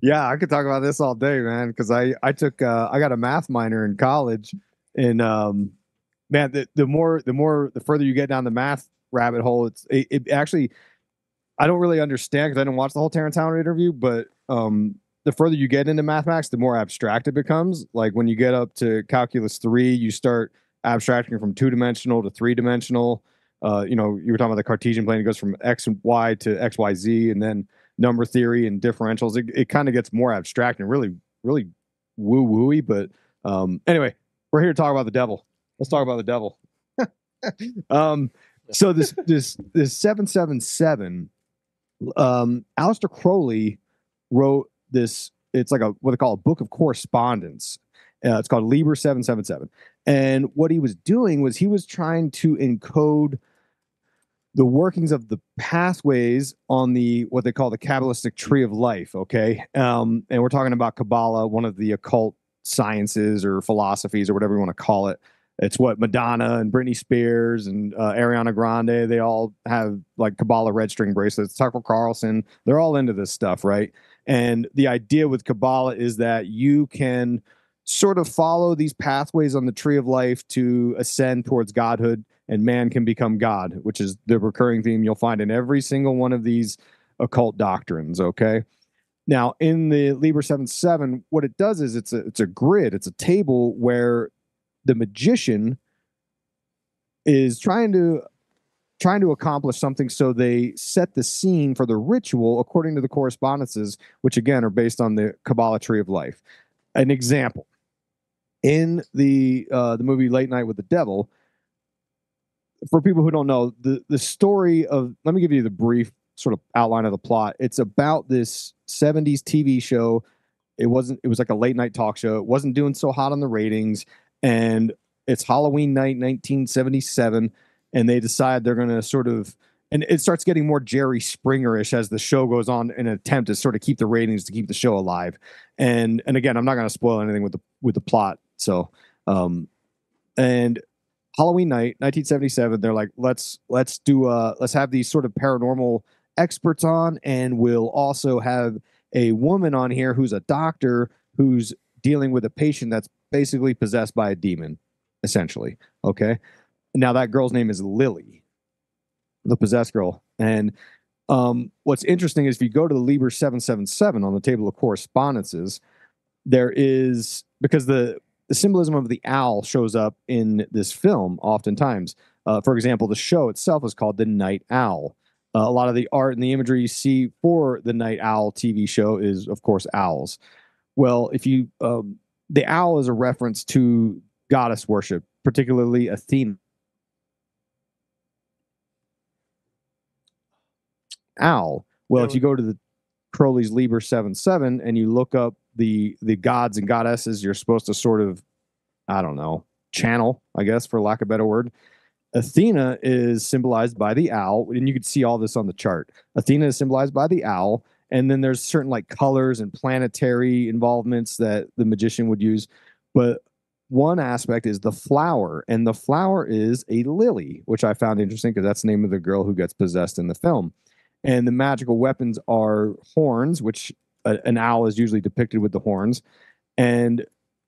Yeah, I could talk about this all day, man. Because I got a math minor in college, and man, the further you get down the math rabbit hole, it actually, I don't really understand because I didn't watch the whole Terrence Howard interview, but the further you get into mathematics, the more abstract it becomes. Like when you get up to calculus 3, you start abstracting from 2-dimensional to 3-dimensional. You were talking about the Cartesian plane. It goes from X and Y to X, Y, Z, and then number theory and differentials. It kind of gets more abstract and really, really woo-wooey. But anyway, we're here to talk about the devil. Let's talk about the devil. So this 777, Aleister Crowley wrote this. It's like what they call a book of correspondence. It's called Liber 777. And what he was doing was he was trying to encode the workings of the pathways on what they call the Kabbalistic tree of life, okay? And we're talking about Kabbalah, one of the occult sciences or philosophies or whatever you want to call it. It's what Madonna and Britney Spears and Ariana Grande, they all have like Kabbalah red string bracelets. Tucker Carlson, they're all into this stuff, right? And the idea with Kabbalah is that you can sort of follow these pathways on the tree of life to ascend towards godhood, and man can become God, which is the recurring theme you'll find in every single one of these occult doctrines, okay? Now, in the Liber 77, what it does is it's a grid, it's a table where the magician is trying to accomplish something, so they set the scene for the ritual according to the correspondences, which again are based on the Kabbalah tree of life. An example, in the movie Late Night with the Devil, for people who don't know, the story of, let me give you the brief sort of outline of the plot. It's about this 70s TV show. It was like a late night talk show. It wasn't doing so hot on the ratings, and it's Halloween night 1977, and they decide they're going to sort of, and it starts getting more Jerry Springer-ish as the show goes on in an attempt to sort of keep the ratings, to keep the show alive. And again, I'm not going to spoil anything with the plot. So, and Halloween night, 1977, they're like, let's have these sort of paranormal experts on, and we'll also have a woman on here who's a doctor who's dealing with a patient that's basically possessed by a demon, essentially. Okay. Now that girl's name is Lily, the possessed girl. And what's interesting is if you go to the Liber 777 on the table of correspondences, there is, because the symbolism of the owl shows up in this film oftentimes. For example, the show itself is called The Night Owl. A lot of the art and the imagery you see for the Night Owl TV show is, of course, owls. Well, if you, the owl is a reference to goddess worship, particularly Athena. Owl. Well, if you go to the Crowley's Liber 77 and you look up the gods and goddesses you're supposed to sort of, I don't know, channel, I guess, for lack of a better word. Athena is symbolized by the owl, and you can see all this on the chart. Athena is symbolized by the owl, and then there's certain like colors and planetary involvements that the magician would use. But one aspect is the flower, and the flower is a lily, which I found interesting because that's the name of the girl who gets possessed in the film. And the magical weapons are horns, which an owl is usually depicted with the horns. And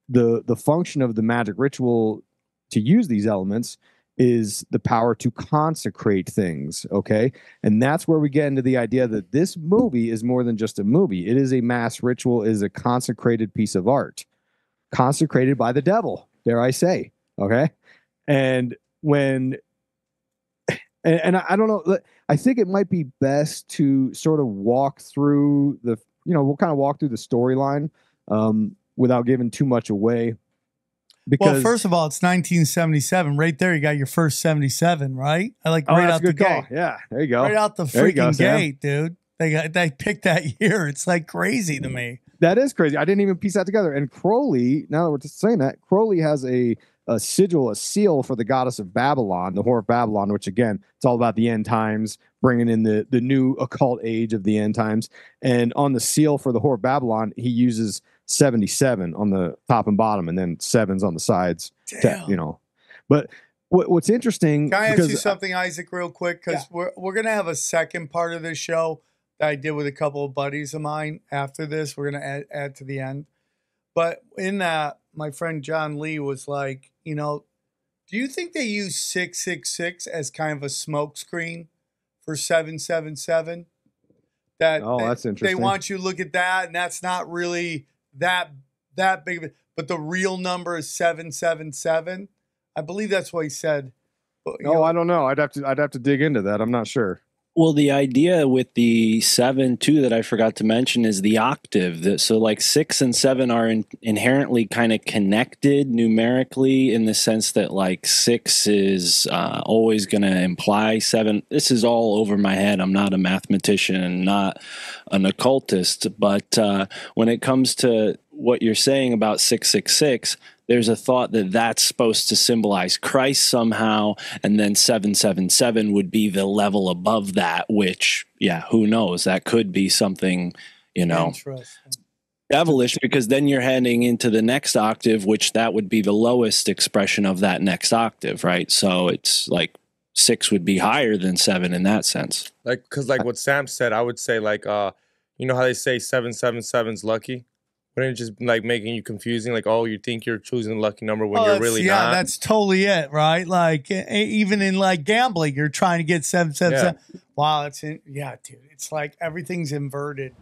the function of the magic ritual to use these elements is the power to consecrate things, okay? And that's where we get into the idea that this movie is more than just a movie. It is a mass ritual, it is a consecrated piece of art, consecrated by the devil, dare I say, okay? And when, and I don't know, I think it might be best to sort of walk through the, we'll kind of walk through the storyline without giving too much away. Because, well, first of all, it's 1977. Right there, you got your first 77, right? I like right out the gate. Yeah, there you go. Right out the freaking gate, dude. They picked that year. It's like crazy to me. That is crazy. I didn't even piece that together. And Crowley, now that we're just saying that, Crowley has a sigil, a seal for the goddess of Babylon, the whore of Babylon, which again, it's all about the end times, bringing in the new occult age of the end times. And on the seal for the whore of Babylon, he uses 77 on the top and bottom, and then sevens on the sides. But what's interesting? Can I ask you something, Isaac, real quick? Because we're gonna have a second part of this show that I did with a couple of buddies of mine. After this, we're gonna add to the end. But in that, my friend John Lee was like, do you think they use 666 as kind of a smokescreen for 777? That's interesting. They want you to look at that, and that's not really that big of it, but the real number is 777. I believe that's what he said. But, I don't know. I'd have to dig into that. I'm not sure. Well, the idea with the 7 too that I forgot to mention is the octave. So like 6 and 7 are inherently kind of connected numerically in the sense that like 6 is always going to imply 7. This is all over my head. I'm not a mathematician and not an occultist, but when it comes to what you're saying about 666, there's a thought that that's supposed to symbolize Christ somehow, and then 777 would be the level above that, which, who knows? That could be something, devilish, because then you're heading into the next octave, which that would be the lowest expression of that next octave, right? So it's like 6 would be higher than 7 in that sense. Like, because like what Sam said, I would say like, how they say 777's lucky? Wouldn't it just like making you confusing? Like, oh, you think you're choosing a lucky number when you're really not? Yeah, that's totally it, right? Like, even in like gambling, you're trying to get 777. Yeah. Wow, that's it. Yeah, dude, it's like everything's inverted.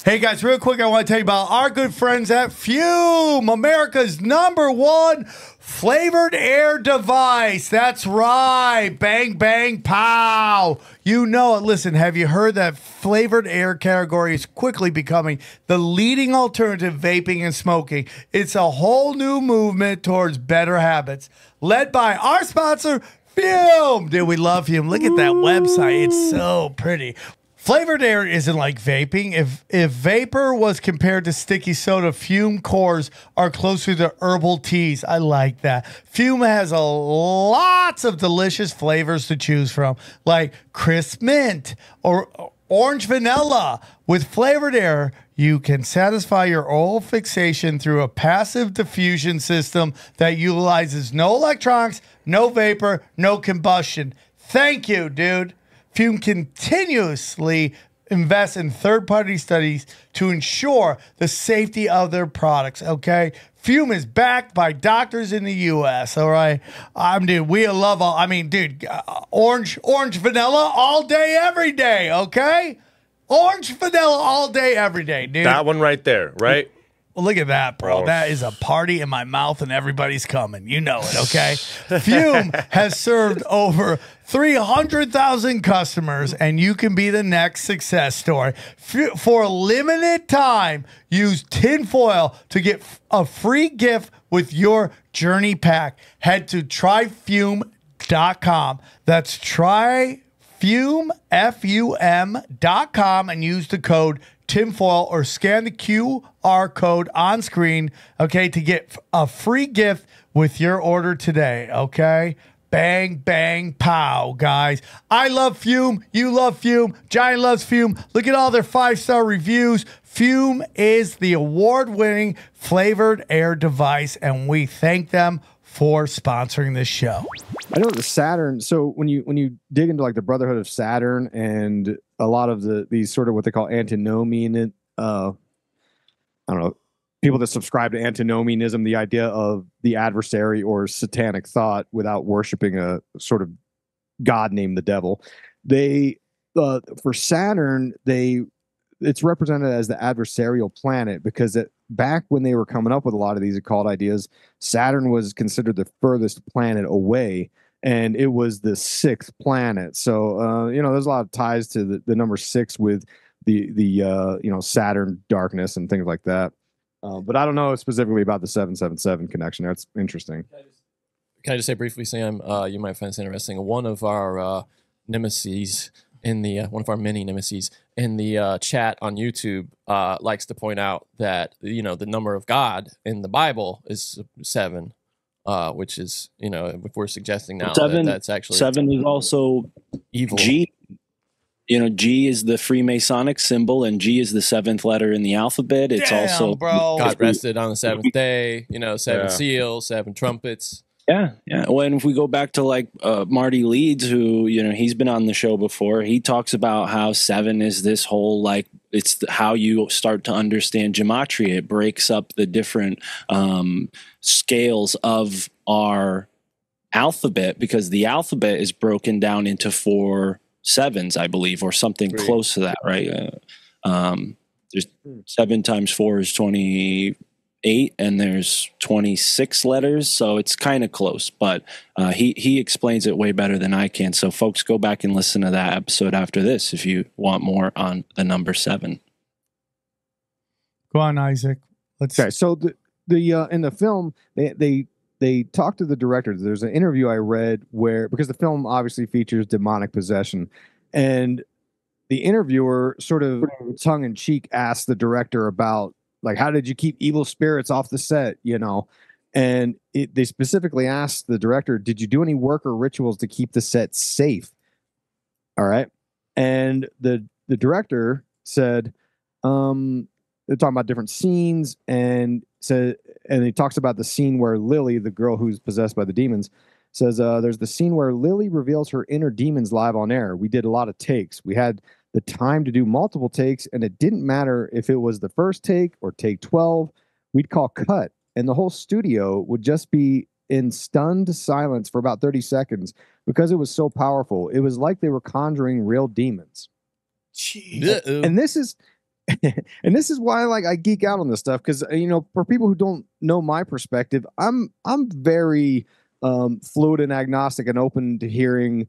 Hey guys, real quick, I want to tell you about our good friends at Fume, America's #1 flavored air device. That's right. Bang, bang, pow. You know it. Listen, have you heard that flavored air category is quickly becoming the leading alternative vaping and smoking? It's a whole new movement towards better habits, led by our sponsor, Fume. Dude, we love Fume. Look at that website. It's so pretty. Flavored air isn't like vaping. If vapor was compared to sticky soda, Fume cores are closer to herbal teas. I like that. Fume has lots of delicious flavors to choose from, like crisp mint or orange vanilla. With flavored air, you can satisfy your oral fixation through a passive diffusion system that utilizes no electronics, no vapor, no combustion. Thank you, dude. Fume continuously invests in third-party studies to ensure the safety of their products, okay? Fume is backed by doctors in the U.S. All right, dude, we love all. I mean, dude, orange vanilla all day, every day. Okay, orange vanilla all day, every day, dude. That one right there, right? Well, look at that, bro. Oh. That is a party in my mouth, and everybody's coming. You know it, okay? Fume has served over 300,000 customers, and you can be the next success story. For a limited time, use tinfoil to get a free gift with your journey pack. Head to tryfume.com. That's tryfume.com and use the code tinfoil or scan the QR code on screen, okay, to get a free gift with your order today, okay? Bang, bang, pow, guys. I love Fume. You love Fume. Johnny loves Fume. Look at all their 5-star reviews. Fume is the award-winning flavored air device, and we thank them for sponsoring this show. I know the Saturn. So when you dig into like the Brotherhood of Saturn and a lot of these sort of what they call antinomian, I don't know, people that subscribe to antinomianism, the idea of the adversary or satanic thought without worshiping a sort of god named the devil. They for Saturn, it's represented as the adversarial planet because back when they were coming up with a lot of these occult ideas, Saturn was considered the furthest planet away, and it was the 6th planet. So there's a lot of ties to the number 6 with the Saturn darkness and things like that. But I don't know specifically about the 777 connection. That's interesting. Can I just say briefly, Sam? You might find this interesting. One of our nemesis in the one of our many nemesis in the chat on YouTube likes to point out that the number of God in the Bible is 7, which is if we're suggesting now that's actually 7 is also evil. G. G is the Freemasonic symbol, and G is the 7th letter in the alphabet. It's also God rested on the 7th day. 7 seals, 7 trumpets. Yeah. Well, and if we go back to like Marty Leeds, who he's been on the show before, he talks about how 7 is this whole it's how you start to understand gematria. It breaks up the different scales of our alphabet because the alphabet is broken down into 4 sevens, I believe, or something close to that, right? There's 7 times 4 is 28, and there's 26 letters, so it's kind of close. But he explains it way better than I can. So, folks, go back and listen to that episode after this if you want more on the number 7. Go on, Isaac. Okay. So the in the film they talked to the director. There's an interview I read because the film obviously features demonic possession, and the interviewer sort of tongue in cheek asked the director about how did you keep evil spirits off the set, and they specifically asked the director, did you do any work or rituals to keep the set safe? All right. And the director said, they're talking about different scenes and he talks about the scene where Lily, the girl who's possessed by the demons, says there's the scene where Lily reveals her inner demons live on air. We did a lot of takes. We had the time to do multiple takes, and it didn't matter if it was the first take or take 12. We'd call cut, and the whole studio would just be in stunned silence for about 30 seconds because it was so powerful. It was like they were conjuring real demons. Jeez. And this is why I geek out on this stuff because for people who don't know my perspective, I'm very fluid and agnostic and open to hearing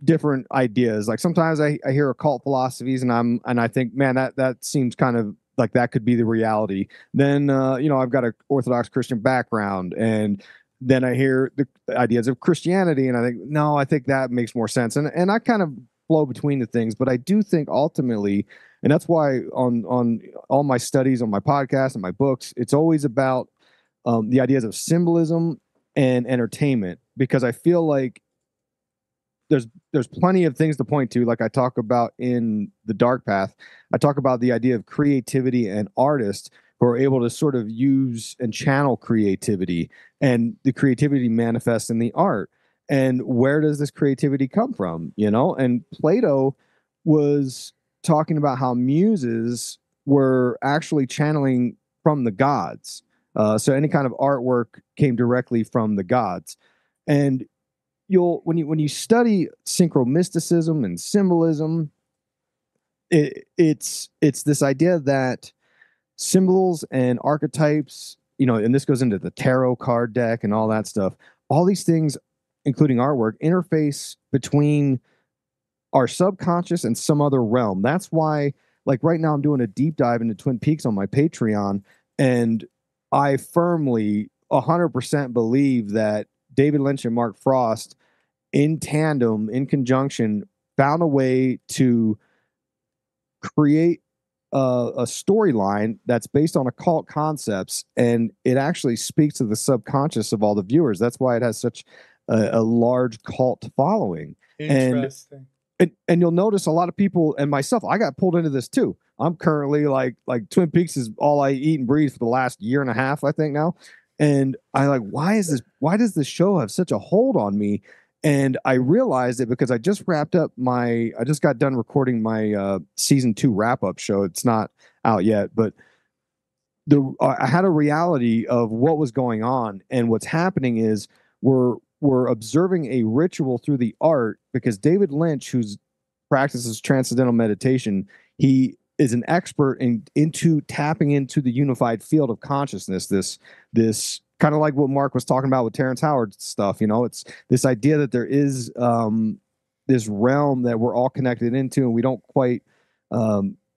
different ideas. Like sometimes I hear occult philosophies and I think, man, that seems kind of like that could be the reality. Then I've got an Orthodox Christian background, and then I hear the ideas of Christianity, and I think, no, I think that makes more sense. And I kind of flow between the things, but I do think ultimately. And that's why on all my studies, on my podcast and my books, it's always about the ideas of symbolism and entertainment, because I feel like there's plenty of things to point to. Like I talk about in The Dark Path, I talk about the idea of creativity and artists who are able to sort of use and channel creativity, and the creativity manifests in the art. And where does this creativity come from? And Plato was talking about how muses were actually channeling from the gods. So any kind of artwork came directly from the gods. And when you study synchromysticism and symbolism, it's this idea that symbols and archetypes, and this goes into the tarot card deck and all that stuff. All these things, including artwork, interface between our subconscious and some other realm. That's why, like right now, I'm doing a deep dive into Twin Peaks on my Patreon, and I firmly 100% believe that David Lynch and Mark Frost, in tandem, in conjunction, found a way to create a storyline that's based on occult concepts, and it actually speaks to the subconscious of all the viewers. That's why it has such a large cult following. Interesting. And you'll notice a lot of people, and myself, I got pulled into this too. I'm currently like Twin Peaks is all I eat and breathe for the last year and a half, I think now. And I why does this show have such a hold on me? And I realized it because I just got done recording my season 2 wrap-up show. It's not out yet, but I had a reality of what was going on. And what's happening is we're observing a ritual through the art, because David Lynch, who practices transcendental meditation, he is an expert into tapping into the unified field of consciousness. This kind of like what Mark was talking about with Terrence Howard stuff. It's this idea that there is this realm that we're all connected into, and we don't quite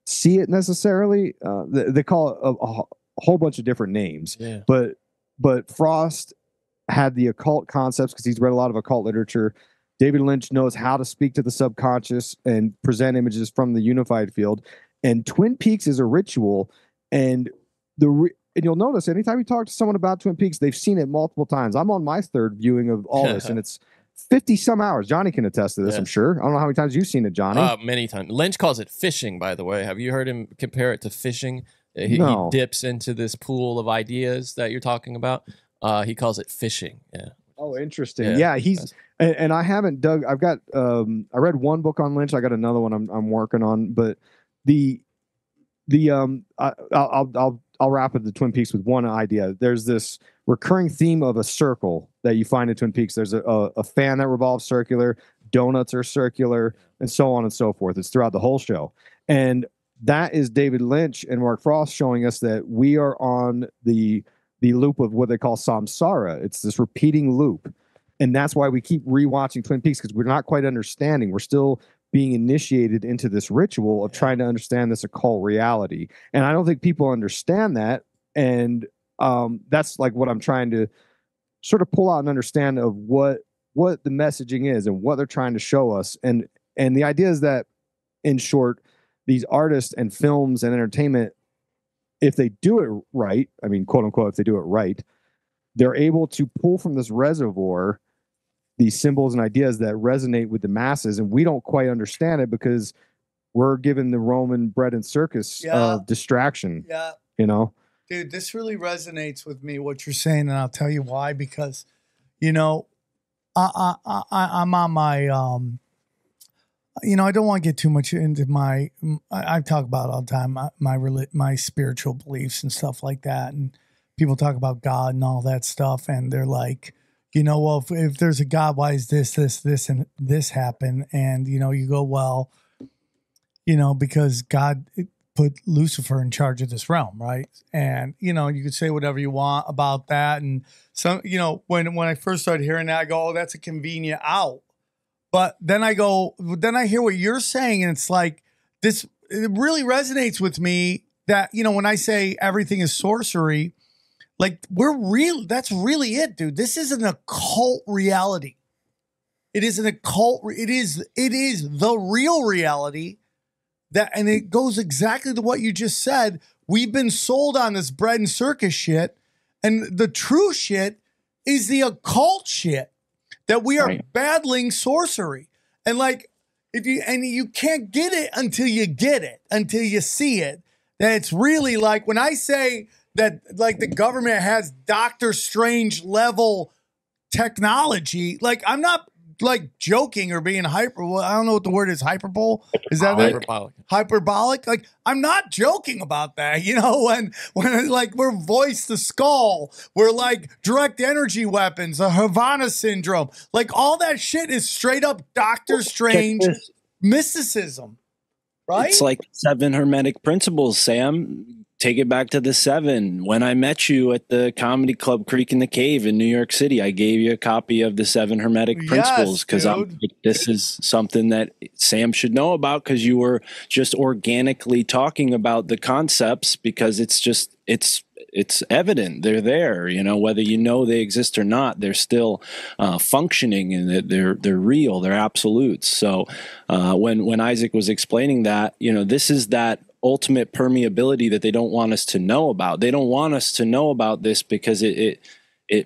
see it necessarily. They call it a whole bunch of different names. Yeah. But Frost had the occult concepts because he's read a lot of occult literature. David Lynch knows how to speak to the subconscious and present images from the unified field. And Twin Peaks is a ritual. And you'll notice anytime you talk to someone about Twin Peaks, they've seen it multiple times. I'm on my 3rd viewing of all this, and it's 50 some hours. Johnny can attest to this, Yeah. I'm sure. I don't know how many times you've seen it, Johnny. Many times. Lynch calls it fishing, by the way. Have you heard him compare it to fishing? He dips into this pool of ideas that you're talking about. He calls it fishing. Yeah. Oh, interesting. Yeah, he's and I haven't dug. I've got I read one book on Lynch. I got another one I'm working on. But I'll wrap up the Twin Peaks with one idea. There's this recurring theme of a circle that you find in Twin Peaks. There's a fan that revolves circular, donuts are circular, and so on and so forth. It's throughout the whole show. And that is David Lynch and Mark Frost showing us that we are on the loop of what they call samsara. It's this repeating loop. And that's why we keep rewatching Twin Peaks, because we're not quite understanding. We're still being initiated into this ritual of trying to understand this occult reality. And I don't think people understand that. And that's like what I'm trying to sort of pull out and understand of what the messaging is and what they're trying to show us. And the idea is that, in short, these artists and films and entertainment, if they do it right, I mean, quote unquote, if they do it right, they're able to pull from this reservoir these symbols and ideas that resonate with the masses. And we don't quite understand it because we're given the Roman bread and circus of distraction. Yeah. Dude, this really resonates with me, what you're saying. And I'll tell you why, because, I'm on my, I don't want to get too much into I talk about all the time, my spiritual beliefs and stuff like that. And people talk about God and all that stuff. And they're like, well, if there's a God, why is this, and this happen? And, you go, well, because God put Lucifer in charge of this realm, right? And, you could say whatever you want about that. And some, when I first started hearing that, I go, oh, that's a convenient out. But then I hear what you're saying, and it's like this, it really resonates with me that, when I say everything is sorcery, like that's really it, dude. This is an occult reality. It is an occult. It is the real reality and it goes exactly to what you just said. We've been sold on this bread and circus shit. And the true shit is the occult shit. That we are battling sorcery. And like, you can't get it until you get it, until you see it. That it's really like when I say that, like, the government has Doctor Strange level technology, like, I'm not like joking or being hyper. Well, I don't know what the word is. Hyperbole? Is that Hyperbolic. Hyperbolic? Like, I'm not joking about that. You know, when like we're voice to skull, we're like direct energy weapons, a Havana syndrome. Like all that shit is straight up Doctor Strange mysticism. Right? It's like 7 Hermetic Principles, Sam. Take it back to the 7. When I met you at the Comedy Club Creek in the Cave in New York City, I gave you a copy of the 7 Hermetic Principles because this is something that Sam should know about because you were just organically talking about the concepts because it's evident. They're there, you know, whether you know they exist or not, they're still functioning and they're real, they're absolutes. So when Isaac was explaining that, you know, this is that ultimate permeability that they don't want us to know about. They don't want us to know about this because it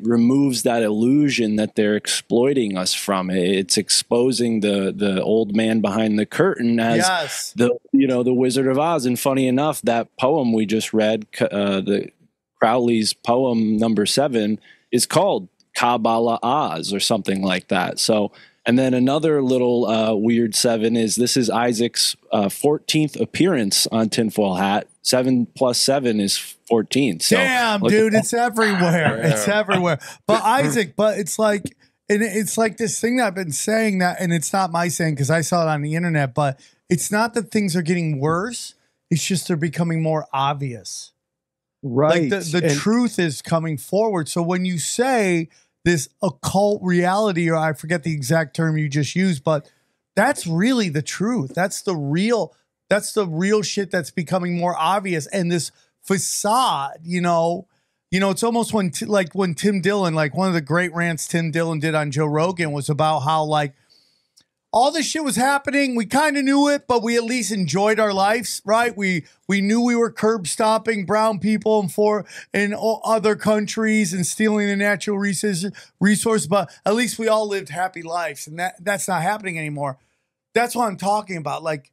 removes that illusion that they're exploiting us from. It's exposing the old man behind the curtain as the Wizard of Oz. And funny enough, that poem we just read, the Crowley's poem number 7, is called Kabbalah Oz or something like that. So, and then another little weird 7 is this is Isaac's 14th appearance on Tinfoil Hat. 7 plus 7 is 14. So, damn, dude, it's everywhere. It's everywhere. But Isaac, it's like, and it's like this thing that I've been saying that, and it's not my saying because I saw it on the internet, but it's not that things are getting worse. It's just they're becoming more obvious. Right. Like the truth is coming forward. So when you say this occult reality, or I forget the exact term you just used, but that's really the truth. That's the real shit that's becoming more obvious. And this facade, you know, it's almost when Tim Dillon, like one of the great rants Tim Dillon did on Joe Rogan was about how like all this shit was happening. We kind of knew it, but we at least enjoyed our lives, right? We knew we were curb stomping brown people in other countries and stealing the natural resource, but at least we all lived happy lives, and that's not happening anymore. That's what I'm talking about. Like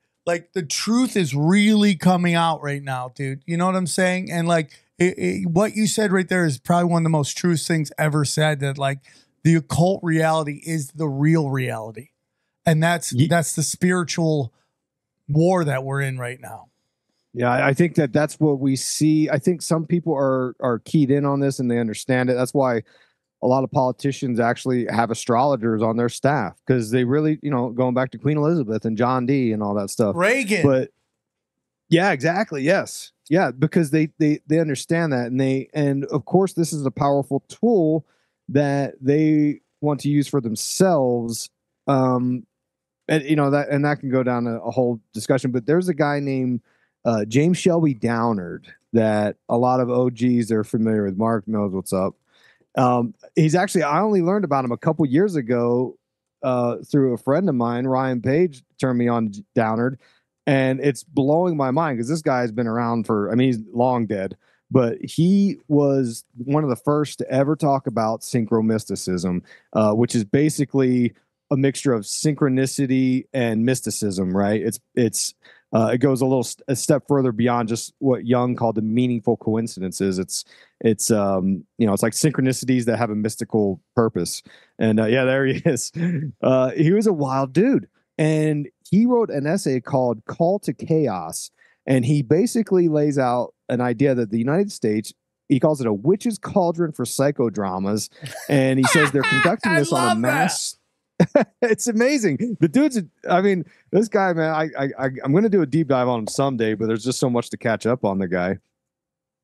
the truth is really coming out right now, dude. You know what I'm saying? And like what you said right there is probably one of the most true things ever said. That like the occult reality is the real reality. And that's the spiritual war that we're in right now. Yeah, I think that's what we see. I think some people are keyed in on this and they understand it. That's why a lot of politicians actually have astrologers on their staff because they really, you know, going back to Queen Elizabeth and John D and all that stuff. Reagan. But yeah, exactly. Yes. Yeah, because they understand that and of course this is a powerful tool that they want to use for themselves. And you know that can go down a whole discussion, but there's a guy named James Shelby Downard that a lot of OGs are familiar with. Mark knows what's up. He's actually, I only learned about him a couple years ago through a friend of mine, Ryan Page, turned me on Downard, and it's blowing my mind because this guy has been around he's long dead, but he was one of the first to ever talk about synchromysticism, which is basically a mixture of synchronicity and mysticism, right? It goes a step further beyond just what Jung called the meaningful coincidences. It's like synchronicities that have a mystical purpose. And there he is. He was a wild dude, and he wrote an essay called "Call to Chaos," and he basically lays out an idea that the United States, he calls it a witch's cauldron for psychodramas, and he says they're conducting this on a mass. It's amazing. The dude's, this guy, man, I'm going to do a deep dive on him someday, but there's just so much to catch up on the guy.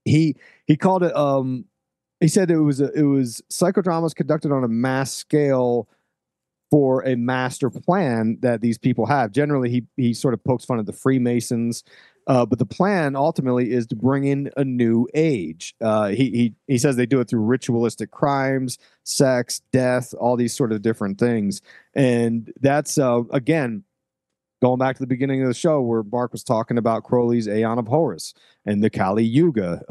He called it, he said it was psychodramas conducted on a mass scale for a master plan that these people have. Generally, he sort of pokes fun at the Freemasons, but the plan ultimately is to bring in a new age. He says they do it through ritualistic crimes, sex, death, all these sort of different things. And that's, again, going back to the beginning of the show where Mark was talking about Crowley's Aeon of Horus and the Kali Yuga.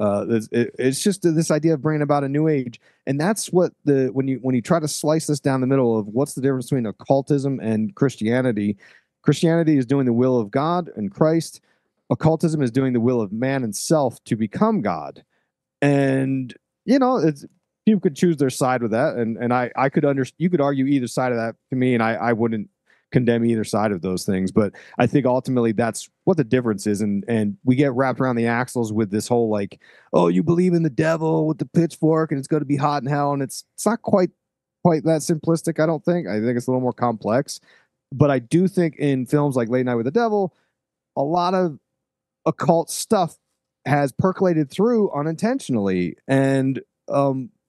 It's just this idea of bringing about a new age. And that's what when you try to slice this down the middle of what's the difference between occultism and Christianity. Christianity is doing the will of God and Christ. Occultism is doing the will of man and self to become God. And, people could choose their side with that, and I could you could argue either side of that to me, and I wouldn't condemn either side of those things. But I think ultimately that's what the difference is, and we get wrapped around the axles with this whole like, oh, you believe in the devil with the pitchfork, and it's going to be hot in hell, and it's not quite that simplistic. I don't think. I think it's a little more complex. But I do think in films like Late Night with the Devil, a lot of occult stuff has percolated through unintentionally, and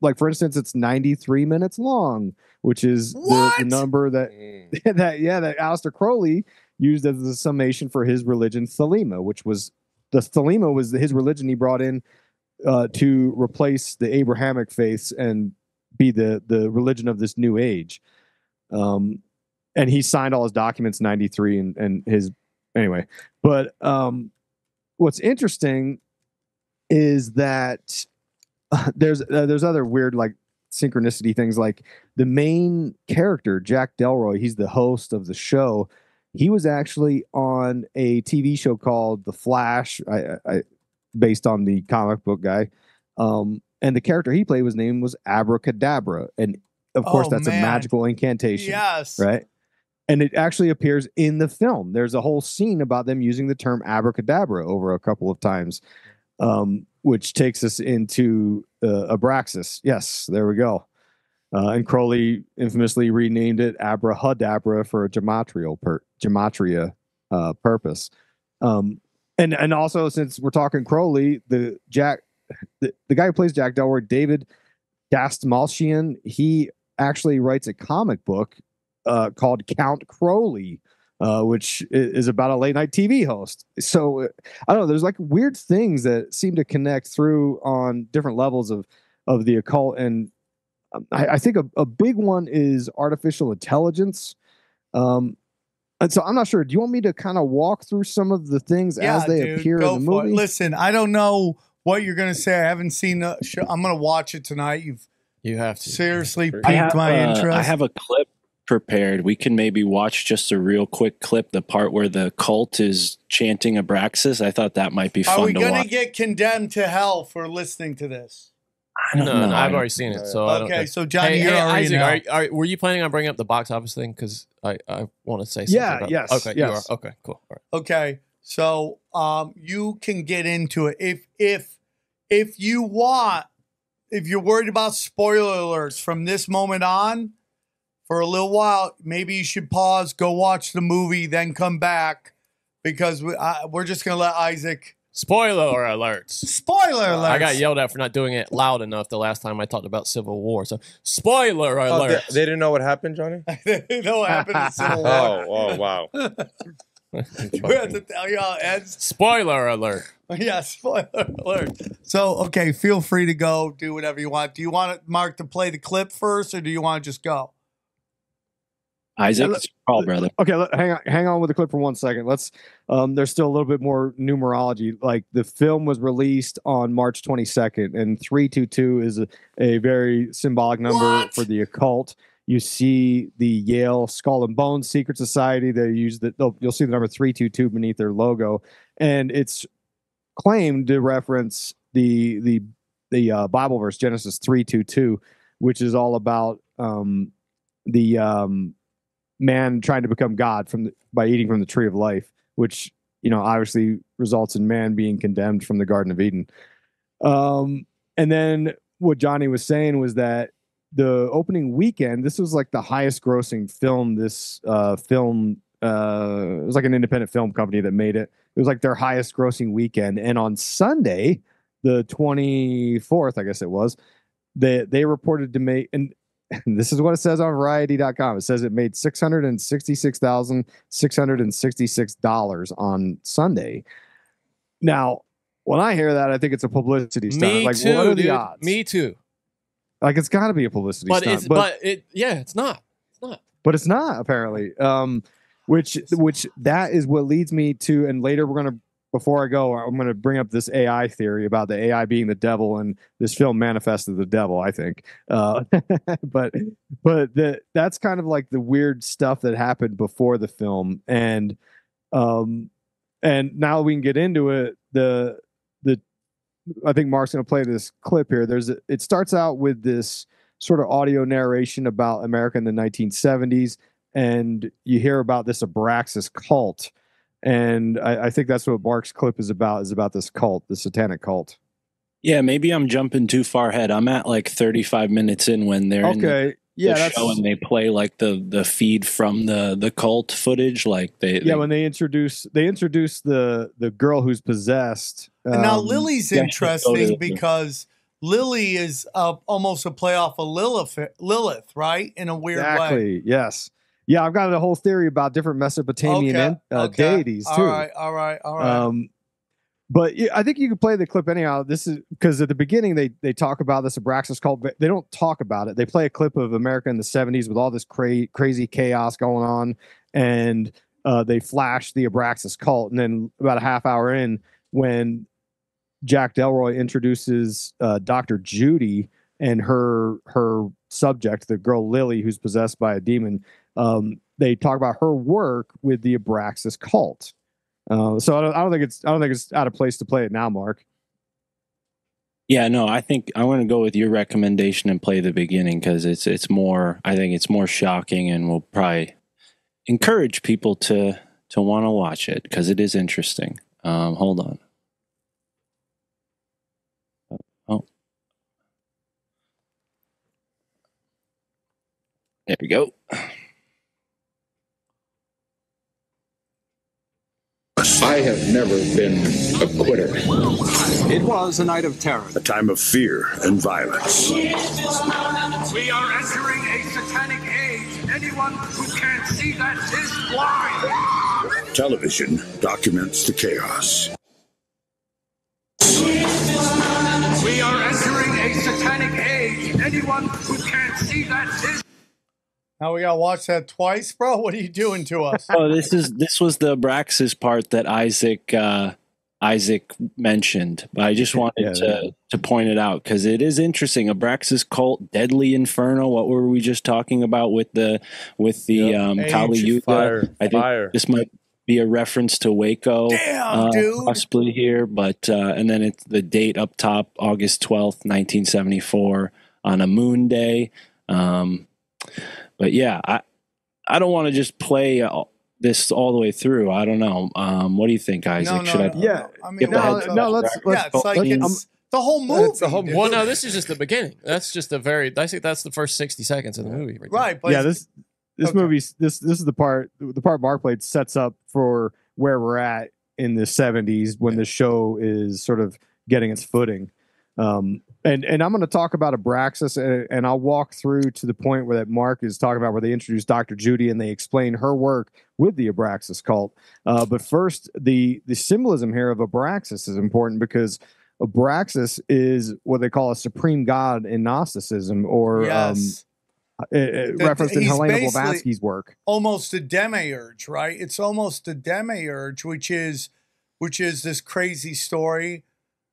like for instance, it's 93 minutes long, which is the number that that Aleister Crowley used as the summation for his religion, Thelema, which was Thelema was his religion he brought in to replace the Abrahamic faiths and be the religion of this new age. And he signed all his documents 93 and his anyway. But what's interesting is that there's other weird like synchronicity things, like the main character, Jack Delroy, he's the host of the show. He was actually on a TV show called The Flash, based on the comic book guy. And the character he played was named was Abracadabra. And of course, that's a magical incantation. Yes. Right. And it actually appears in the film. There's a whole scene about them using the term abracadabra over a couple of times, which takes us into Abraxas. Yes, there we go. And Crowley infamously renamed it Abrahadabra for a gematria purpose. And also, since we're talking Crowley, the guy who plays Jack Delroy, David Dastmalchian, he actually writes a comic book called Count Crowley, which is about a late night TV host. So I don't know. There's like weird things that seem to connect through on different levels of the occult, and I think a big one is artificial intelligence. And so I'm not sure. Do you want me to kind of walk through some of the things as they appear in the movie? Listen, I don't know what you're going to say. I haven't seen the show. I'm going to watch it tonight. You have to seriously piqued my interest. I have a clip prepared. We can maybe watch just a real quick clip, the part where the cult is chanting Abraxas. I thought that might be fun to watch. Are we going to get condemned to hell for listening to this? I don't know. I've already seen it. So okay, so Johnny, you're already Isaac, were you planning on bringing up the box office thing? Because I want to say something. Yeah. Yes. Okay. Yes. You are. Okay. Cool. All right. Okay. So you can get into it if you want. If you're worried about spoiler alerts from this moment on, for a little while, maybe you should pause, go watch the movie, then come back, because we're just gonna let Isaac. Spoiler alerts. Spoiler alerts. I got yelled at for not doing it loud enough the last time I talked about Civil War. So, spoiler alerts. They didn't know what happened, Johnny? They know what happened in Civil War. Oh, wow. We have to tell y'all, Ed. Spoiler alert. Yeah, spoiler alert. So, okay, feel free to go do whatever you want. Do you want Mark to play the clip first, or do you want to just go? Isaac, it's your call, brother. Okay, hang on with the clip for 1 second. Let's. There's still a little bit more numerology. Like the film was released on March 22nd, and 322 is a very symbolic number for the occult. You see the Yale Skull and Bones Secret Society. They use you'll see the number 322 beneath their logo, and it's claimed to reference the Bible verse Genesis 3:22, which is all about the man trying to become God by eating from the tree of life, which obviously results in man being condemned from the Garden of Eden. And then what Johnny was saying was that the opening weekend, this was like the highest grossing film. This film, it was like an independent film company that made it. It was like their highest grossing weekend. And on Sunday, the 24th, I guess it was, they reported to make, and this is what it says on Variety.com. It says it made $666,666 on Sunday. Now, when I hear that, I think it's a publicity stunt. Me like, too, what are the dude. odds? Me too. Like, it's got to be a publicity stunt. It's not. It's not. But it's not, apparently. Which that is what leads me to, and later before I go, I'm going to bring up this AI theory about the AI being the devil, and this film manifested the devil, I think. But that's kind of like the weird stuff that happened before the film. And now we can get into it. I think Mark's going to play this clip here. It starts out with this sort of audio narration about America in the 1970s, and you hear about this Abraxas cult. And I think that's what Mark's clip is about this cult, the satanic cult. Yeah, maybe I'm jumping too far ahead. I'm at like 35 minutes in when they're in the show and they play like the feed from the cult footage. Like when they introduce the girl who's possessed. And now Lily's interesting because Lily is almost a playoff of Lilith, right? In a weird way. Exactly. Yes. Yeah, I've got a whole theory about different Mesopotamian deities too. All right. But I think you can play the clip anyhow. This is because at the beginning they talk about this Abraxas cult, but they don't talk about it. They play a clip of America in the 70s with all this crazy chaos going on, and they flash the Abraxas cult. And then about a half hour in, when Jack Delroy introduces Dr. Judy and her subject, the girl Lily, who's possessed by a demon, they talk about her work with the Abraxas cult. So I don't think it's out of place to play it now, Mark. Yeah, no, I think I want to go with your recommendation and play the beginning because it's more. I think it's more shocking and will probably encourage people to want to watch it because it is interesting. Hold on. Oh, there we go. I have never been a quitter. It was a night of terror. A time of fear and violence. We are entering a satanic age. Anyone who can't see that is blind. Television documents the chaos. We are entering a satanic age. Anyone who can't see that is. Now we gotta watch that twice, bro. What are you doing to us? Oh, this was the Abraxas part that Isaac mentioned, but I just wanted to point it out because it is interesting. Abraxas cult, deadly inferno. What were we just talking about with the Kali Yuga? I think this might be a reference to Waco, dude. possibly here. But and then it's the date up top, August 12th, 1974, on a moon day. But yeah, I don't want to just play this all the way through. I don't know. What do you think, Isaac? Should I? Yeah, I mean, let's it's like it's the whole movie. It's the whole, well, no, this is just the beginning. That's just I think that's the first 60 seconds of the movie. Right. But this movie, this is the part Mark played sets up for where we're at in the 70s when the show is sort of getting its footing. And I'm going to talk about Abraxas, and I'll walk through to the point where that Mark is talking about where they introduce Dr. Judy and they explain her work with the Abraxas cult. But first, the symbolism here of Abraxas is important because Abraxas is what they call a supreme god in Gnosticism, or referenced in Helena Blavatsky's work. Almost a demiurge, right? It's almost a demiurge, which is this crazy story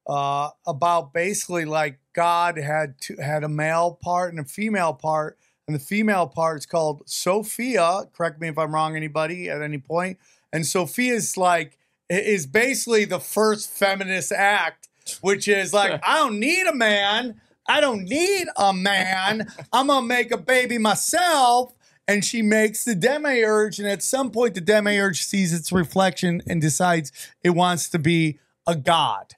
about basically like God had a male part and a female part, and the female part is called Sophia. Correct me if I'm wrong, anybody at any point. And Sophia is basically the first feminist act, which is like, I don't need a man. I don't need a man. I'm gonna make a baby myself. And she makes the demiurge, and at some point the demiurge sees its reflection and decides it wants to be a god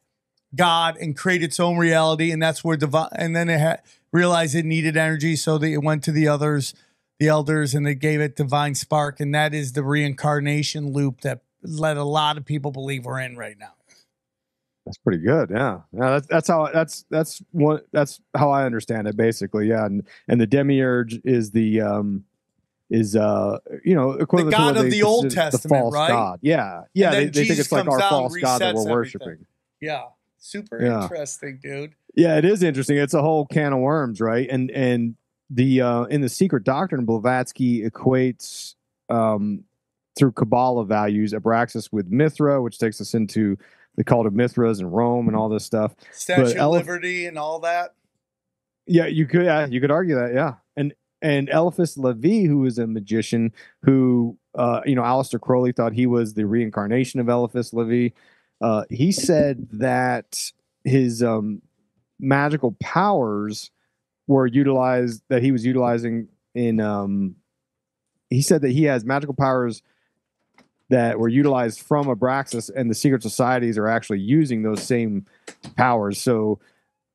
and create its own reality, and that's where and then it realized it needed energy, so it went to the elders, and they gave it divine spark, and that is the reincarnation loop that let a lot of people believe we're in right now. That's pretty good, yeah. That's how I understand it, basically, yeah. And the demiurge is the equivalent the god to of the Old Testament, the false right? god, yeah. They think it's like our false god that we're worshiping. Yeah. Super interesting, dude. Yeah, it is interesting. It's a whole can of worms, right? And the in the Secret Doctrine, Blavatsky equates through Kabbalah values Abraxas with Mithra, which takes us into the cult of Mithras in Rome and all this stuff. Statue of Liberty and all that. Yeah, you could argue that, yeah. And Eliphas Levi, who is a magician, who Aleister Crowley thought he was the reincarnation of Eliphas Levi. He said that his magical powers were utilized, that he was utilizing in he said that he has magical powers that were utilized from Abraxas, and the secret societies are actually using those same powers. So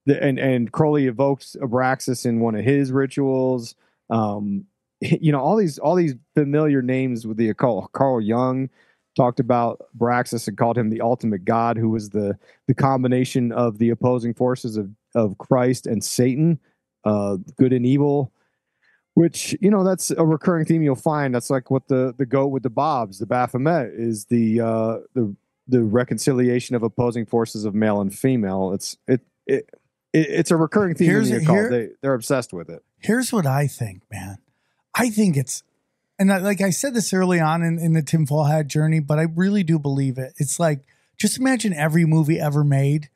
and Crowley evokes Abraxas in one of his rituals. You know, all these familiar names with the occult. Carl Jung talked about Abraxas and called him the ultimate god, who was the combination of the opposing forces of Christ and Satan, good and evil. Which, you know, that's a recurring theme you'll find. That's like what the goat with the bobs, the Baphomet, is the reconciliation of opposing forces of male and female. It's a recurring theme in the occult. They're obsessed with it. Here's what I think, man. I think it's, and like I said this early on in the tinfoil hat journey, but I really do believe it. It's like, just imagine every movie ever made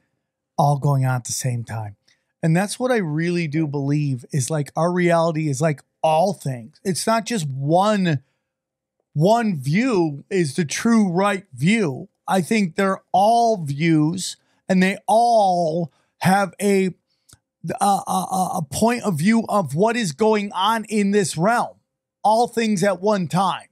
all going on at the same time. And that's what I really do believe is like our reality is like all things. It's not just one view is the true right view. I think they're all views and they all have a point of view of what is going on in this realm. All things at one time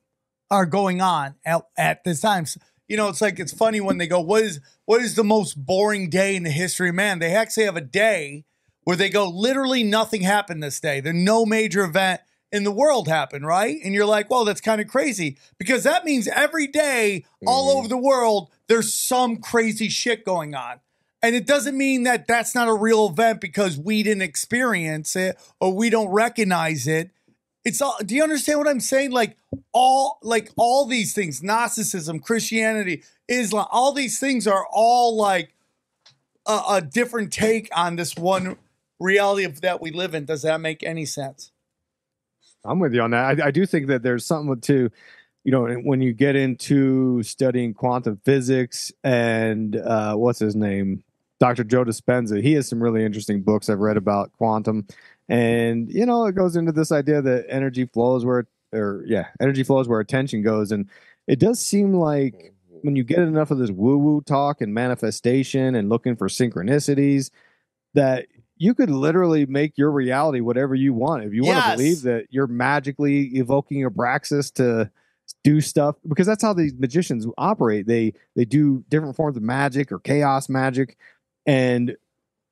are going on at this time. You know, it's like, it's funny when they go, what is the most boring day in the history of man? They actually have a day where they go, literally nothing happened this day. There's no major event in the world happened, right? And you're like, well, that's kind of crazy, because that means every day all over the world, there's some crazy shit going on. And it doesn't mean that that's not a real event because we didn't experience it or we don't recognize it. It's all, do you understand what I'm saying? Like all these things, Gnosticism, Christianity, Islam, all these things are all like a different take on this one reality that we live in. Does that make any sense? I'm with you on that. I do think that there's something to, you know, when you get into studying quantum physics and what's his name? Dr. Joe Dispenza. He has some really interesting books I've read about quantum. And, you know, it goes into this idea that energy flows where attention goes. And it does seem like when you get enough of this woo-woo talk and manifestation and looking for synchronicities, that you could literally make your reality whatever you want. If you want to believe that you're magically evoking Abraxas to do stuff, because that's how these magicians operate. They do different forms of magic or chaos magic, and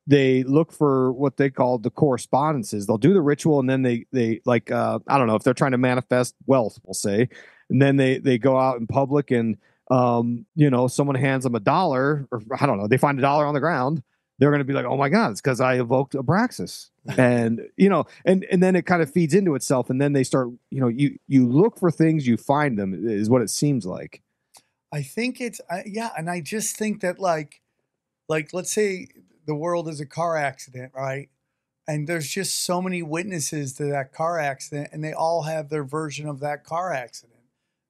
they look for what they call the correspondences. They'll do the ritual, and then they like, I don't know, if they're trying to manifest wealth, we'll say, and then they go out in public and, you know, someone hands them $1, or I don't know, they find $1 on the ground. They're going to be like, oh my God, it's because I evoked Abraxas. And, you know, and then it kind of feeds into itself. And then they start, you know, you look for things, you find them, is what it seems like. I think it's, yeah. And I just think that like, let's say the world is a car accident, right? And there's just so many witnesses to that car accident, and they all have their version of that car accident.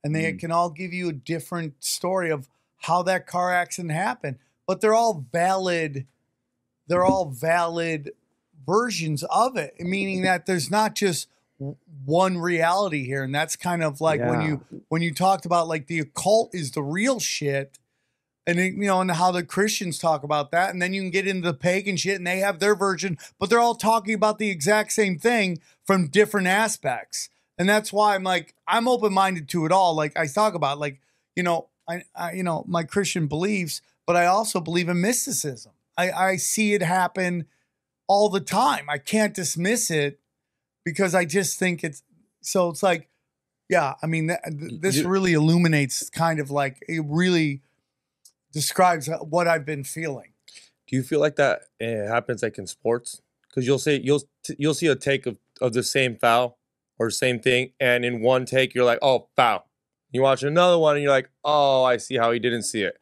And they can all give you a different story of how that car accident happened, but they're all valid versions of it, meaning that there's not just one reality here. And that's kind of like when you talked about like the occult is the real shit, and you know, and how the Christians talk about that, and then you can get into the pagan shit and they have their version, but they're all talking about the exact same thing from different aspects. And that's why I'm like, I'm open-minded to it all. Like I talk about, like, you know, I you know, my Christian beliefs, but I also believe in mysticism. I see it happen all the time. I can't dismiss it because I just think it's like, yeah, I mean, this really illuminates kind of like, it really describes what I've been feeling. Do you feel like that happens like in sports? Because you'll see a take of the same foul or same thing, and in one take you're like, oh, foul. You watch another one and you're like, oh, I see how he didn't see it.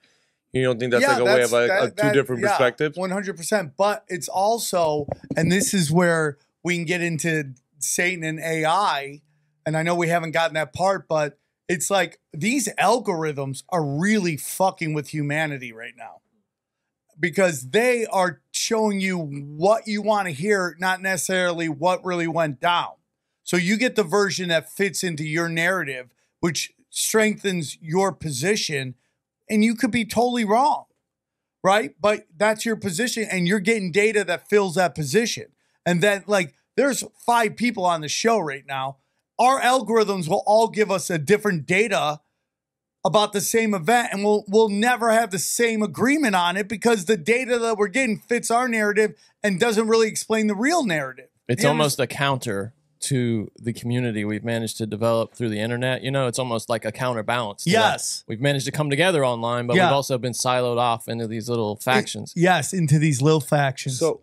You don't think that's like a way of like two different perspectives? 100%. But it's also, and this is where we can get into Satan and AI. And I know we haven't gotten that part, but it's like these algorithms are really fucking with humanity right now, because they are showing you what you want to hear, not necessarily what really went down. So you get the version that fits into your narrative, which strengthens your position. And you could be totally wrong, right? But that's your position, and you're getting data that fills that position. And then, like, there's 5 people on the show right now. Our algorithms will all give us a different data about the same event, and we'll never have the same agreement on it because the data that we're getting fits our narrative and doesn't really explain the real narrative. It's almost a counter to the community we've managed to develop through the internet. You know, it's almost like a counterbalance to Yes. that. We've managed to come together online, but Yeah. we've also been siloed off into these little factions. Yes, into these little factions. So,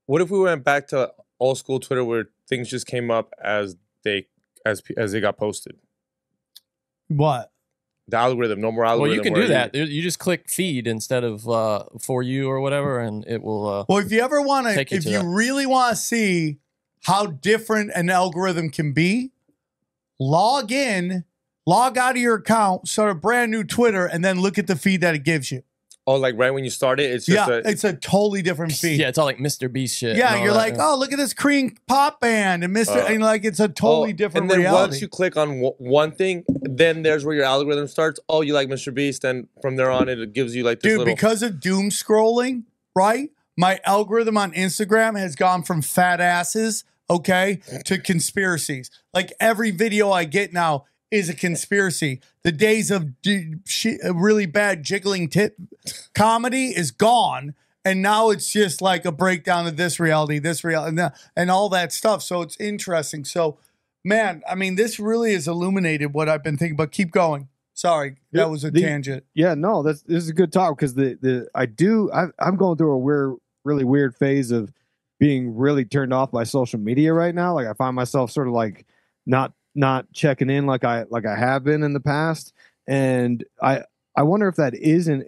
what if we went back to old school Twitter where things just came up as they got posted? What? The algorithm, no more algorithm. Well, you can where do that. You just click feed instead of for you or whatever, and it will. Well, if you ever want to, take you if to you that. really want to see how different an algorithm can be, log in, log out of your account, start a brand new Twitter, and then look at the feed that it gives you. Oh, like right when you start it, it's just it's a totally different feed. Yeah, it's all like Mr. Beast shit. Yeah, and all you're that, like, yeah. oh, look at this Korean pop band, and and like it's a totally different And then reality. once you click on one thing, then there's where your algorithm starts. Oh, you like Mr. Beast, and from there on, it gives you like this Dude, little. because of doom scrolling, right? My algorithm on Instagram has gone from fat asses, okay, to conspiracies. Like every video I get now is a conspiracy. The days of really bad jiggling tit comedy is gone. And now it's just like a breakdown of this reality, and all that stuff. So it's interesting. So, man, I mean, this really has illuminated what I've been thinking, but keep going. Sorry, that was a tangent. Yeah, no, this is a good talk because I'm going through a really weird phase of being really turned off by social media right now. Like I find myself sort of like not checking in like I have been in the past, and I wonder if that isn't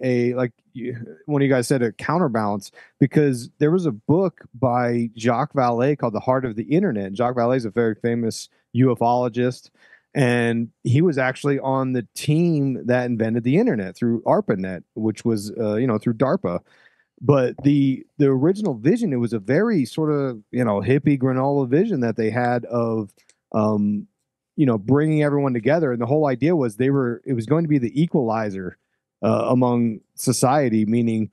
one of you guys said a counterbalance, because there was a book by Jacques Vallée called The Heart of the Internet. And Jacques Vallée is a very famous ufologist, and he was actually on the team that invented the internet through ARPANET, which was through DARPA. But the original vision, it was a very sort of hippie granola vision that they had of bringing everyone together. And the whole idea was it was going to be the equalizer among society, meaning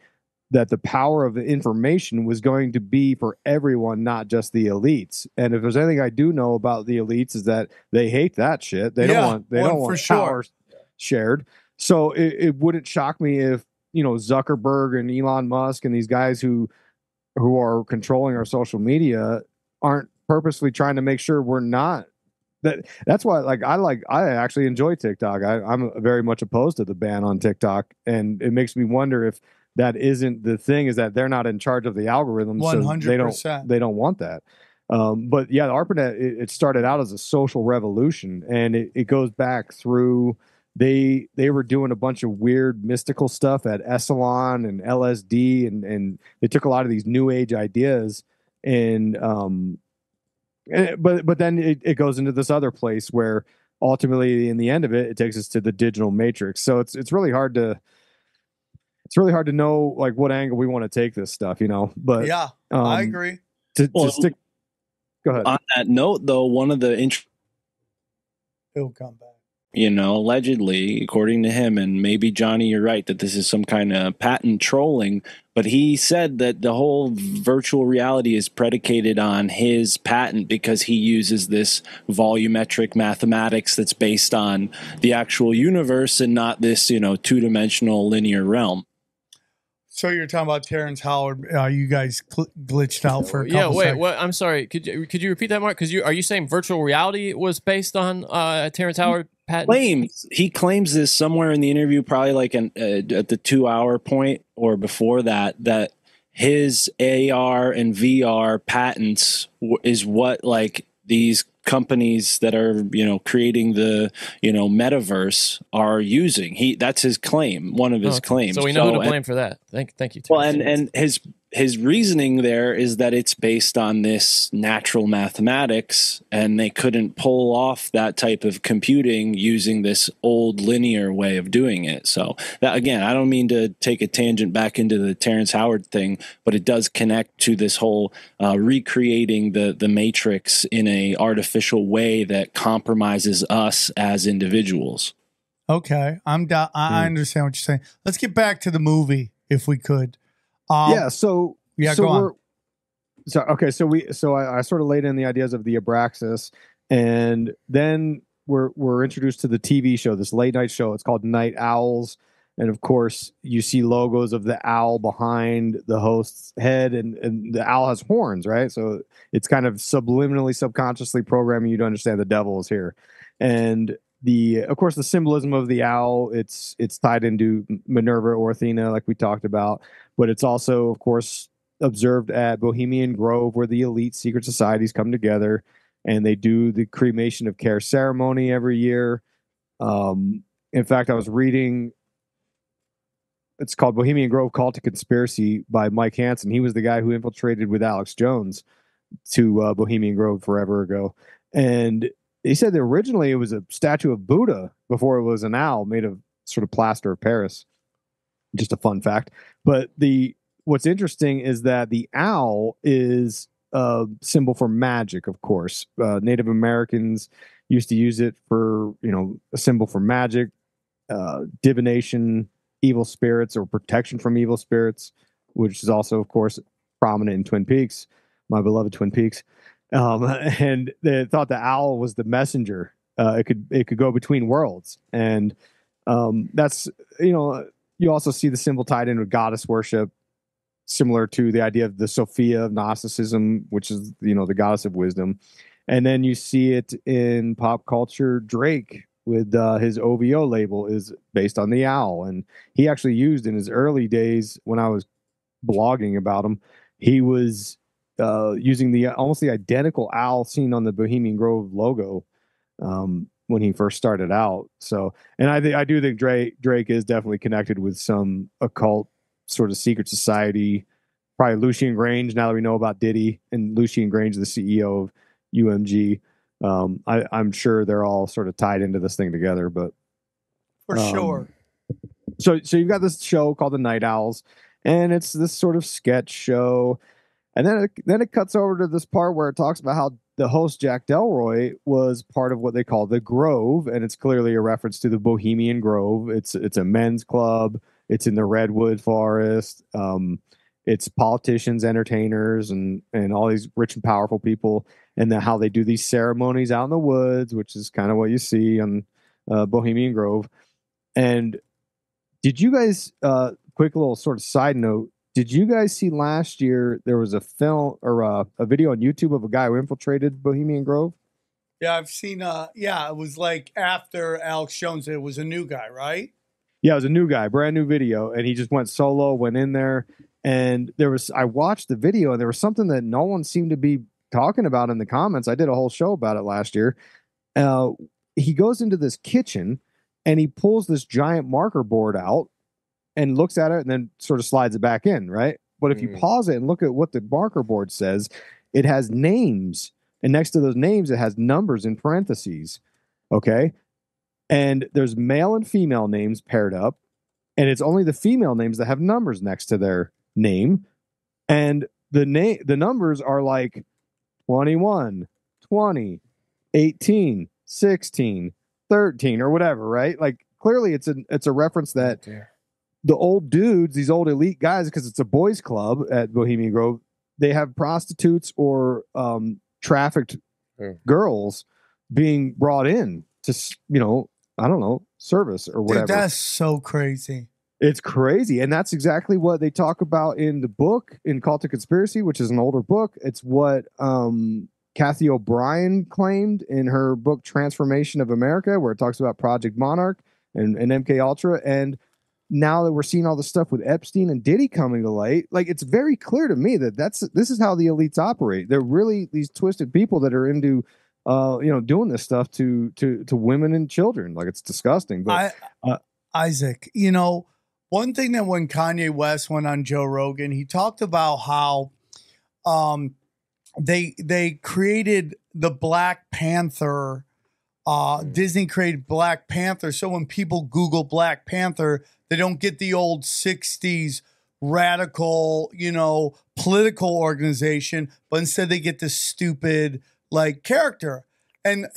that the power of the information was going to be for everyone, not just the elites. And if there's anything I do know about the elites is that they hate that shit. They don't want power shared. So it wouldn't shock me if, Zuckerberg and Elon Musk and these guys who are controlling our social media aren't purposely trying to make sure we're not. That's why I actually enjoy TikTok. I'm very much opposed to the ban on TikTok, and it makes me wonder if that isn't the thing, is that they're not in charge of the algorithms. 100%. So they don't want that. But yeah, the ARPANET, it started out as a social revolution, and it goes back through. They were doing a bunch of weird mystical stuff at Esalen and LSD, and they took a lot of these new age ideas, and but then it goes into this other place where ultimately in the end of it takes us to the digital matrix. So it's really hard to know like what angle we want to take this stuff, But yeah, I agree. To stick. Go ahead. On that note, though, one of the He'll come back. Allegedly, according to him, and maybe Johnny, you're right that this is some kind of patent trolling, but he said that the whole virtual reality is predicated on his patent because he uses this volumetric mathematics that's based on the actual universe and not this, two-dimensional linear realm. So you're talking about Terrence Howard. You guys glitched out for a couple seconds. What? I'm sorry. Could you repeat that, Mark? Because are you saying virtual reality was based on Terrence Howard patent? He claims this somewhere in the interview, probably like at the 2-hour point or before that his AR and VR patents is what like these companies that are creating the metaverse are using. That's his claim, one of his claims. So we know who to blame for that. Thank you. Well, and his reasoning there is that it's based on this natural mathematics, and they couldn't pull off that type of computing using this old linear way of doing it. So that, again, I don't mean to take a tangent back into the Terrence Howard thing, but it does connect to this whole recreating the matrix in a artificial way that compromises us as individuals. Okay, I'm down. I understand what you're saying. Let's get back to the movie. if we could. Yeah. So go on. So I sort of laid in the ideas of the Abraxas, and then we're introduced to the TV show, this late night show. It's called Night Owls. And of course, you see logos of the owl behind the host's head, and the owl has horns, right? So it's kind of subliminally, subconsciously programming you to understand the devil is here. And of course, the symbolism of the owl, it's tied into Minerva or Athena, like we talked about, but it's also, of course, observed at Bohemian Grove, where the elite secret societies come together, and they do the cremation of care ceremony every year. In fact, I was reading. It's called Bohemian Grove Call to Conspiracy by Mike Hansen. He was the guy who infiltrated with Alex Jones to Bohemian Grove forever ago. And he said that originally it was a statue of Buddha before it was an owl made of sort of plaster of Paris. Just a fun fact. But what's interesting is that the owl is a symbol for magic, of course. Native Americans used to use it for, a symbol for magic, divination, evil spirits, or protection from evil spirits, which is also, of course, prominent in Twin Peaks, my beloved Twin Peaks. And they thought the owl was the messenger. It could go between worlds, and that's you also see the symbol tied in with goddess worship, similar to the idea of the Sophia of Gnosticism, which is the goddess of wisdom. And then you see it in pop culture. Drake, with his OVO label, is based on the owl, and he actually used in his early days when I was blogging about him, he was using almost the identical owl seen on the Bohemian Grove logo when he first started out. So, and I do think Drake is definitely connected with some occult sort of secret society, probably Lucien Grange. Now that we know about Diddy, and Lucien Grange, the CEO of UMG. I'm sure they're all sort of tied into this thing together, but for sure. So you've got this show called the Night Owls, and it's this sort of sketch show, and then it cuts over to this part where it talks about how the host Jack Delroy was part of what they call the Grove, and it's clearly a reference to the Bohemian Grove. It's a men's club. It's in the Redwood Forest. It's politicians, entertainers, and all these rich and powerful people, and how they do these ceremonies out in the woods, which is kind of what you see on Bohemian Grove. And did you guys, quick little sort of side note, did you guys see last year there was a film or a video on YouTube of a guy who infiltrated Bohemian Grove? Yeah, I've seen, it was like after Alex Jones, it was a new guy, right? Yeah, it was a new guy, brand new video, and he just went solo, went in there, and I watched the video, and there was something that no one seemed to be talking about in the comments. I did a whole show about it last year. He goes into this kitchen, and he pulls this giant marker board out and looks at it, and then sort of slides it back in, right? But if you pause it and look at what the marker board says, it has names, and next to those names, it has numbers in parentheses, okay? And there's male and female names paired up, and it's only the female names that have numbers next to their name, and the numbers are like 21, 20, 18, 16, 13, or whatever, right? Like clearly it's a reference that the old dudes, these old elite guys, because it's a boys club at Bohemian Grove, they have prostitutes or trafficked girls being brought in to, I don't know, service or whatever. Dude, that's so crazy. It's crazy. And that's exactly what they talk about in the book, in Call to Conspiracy, which is an older book. It's what Kathy O'Brien claimed in her book, Transformation of America, where it talks about Project Monarch and MK Ultra. And now that we're seeing all the stuff with Epstein and Diddy coming to light, like, it's very clear to me that this is how the elites operate. They're really these twisted people that are into doing this stuff to women and children. Like, it's disgusting. But Isaac, one thing that when Kanye West went on Joe Rogan, he talked about how they created the Black Panther. Disney created Black Panther, so when people Google Black Panther, they don't get the old 60s radical, political organization, but instead they get this stupid like character. And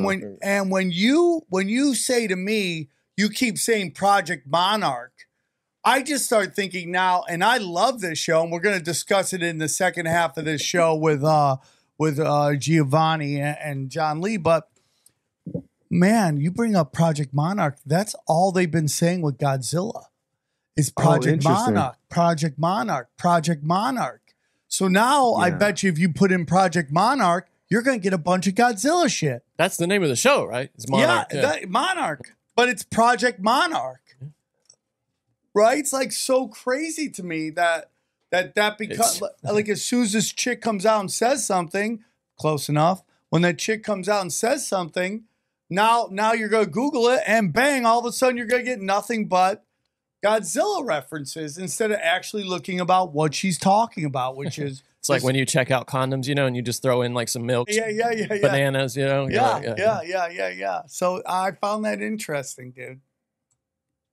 when you say to me, you keep saying Project Monarch, I just start thinking now, and I love this show, and we're going to discuss it in the second half of this show with Giovanni and John Lee. But man, you bring up Project Monarch. That's all they've been saying with Godzilla is Project Monarch, Project Monarch, Project Monarch. So now I bet you if you put in Project Monarch, you're going to get a bunch of Godzilla shit. That's the name of the show, right? It's Monarch. Yeah. Monarch, but it's Project Monarch. Right? It's like so crazy to me that becomes like as soon as this chick comes out and says something, close enough. When that chick comes out and says something, now you're gonna Google it and bang, all of a sudden you're gonna get nothing but Godzilla references instead of actually looking about what she's talking about, which is it's like when you check out condoms, you know, and you just throw in like some milk, bananas, you know. Yeah. So I found that interesting, dude.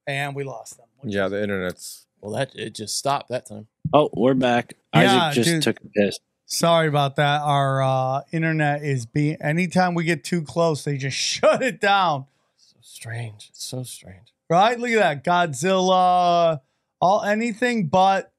And we lost them. Yeah, the internet's it just stopped that time. Oh, we're back. Yeah, Isaac just took a piss. Sorry about that. Our internet is anytime we get too close, they just shut it down. So strange. It's so strange. Right? Look at that. Godzilla, anything but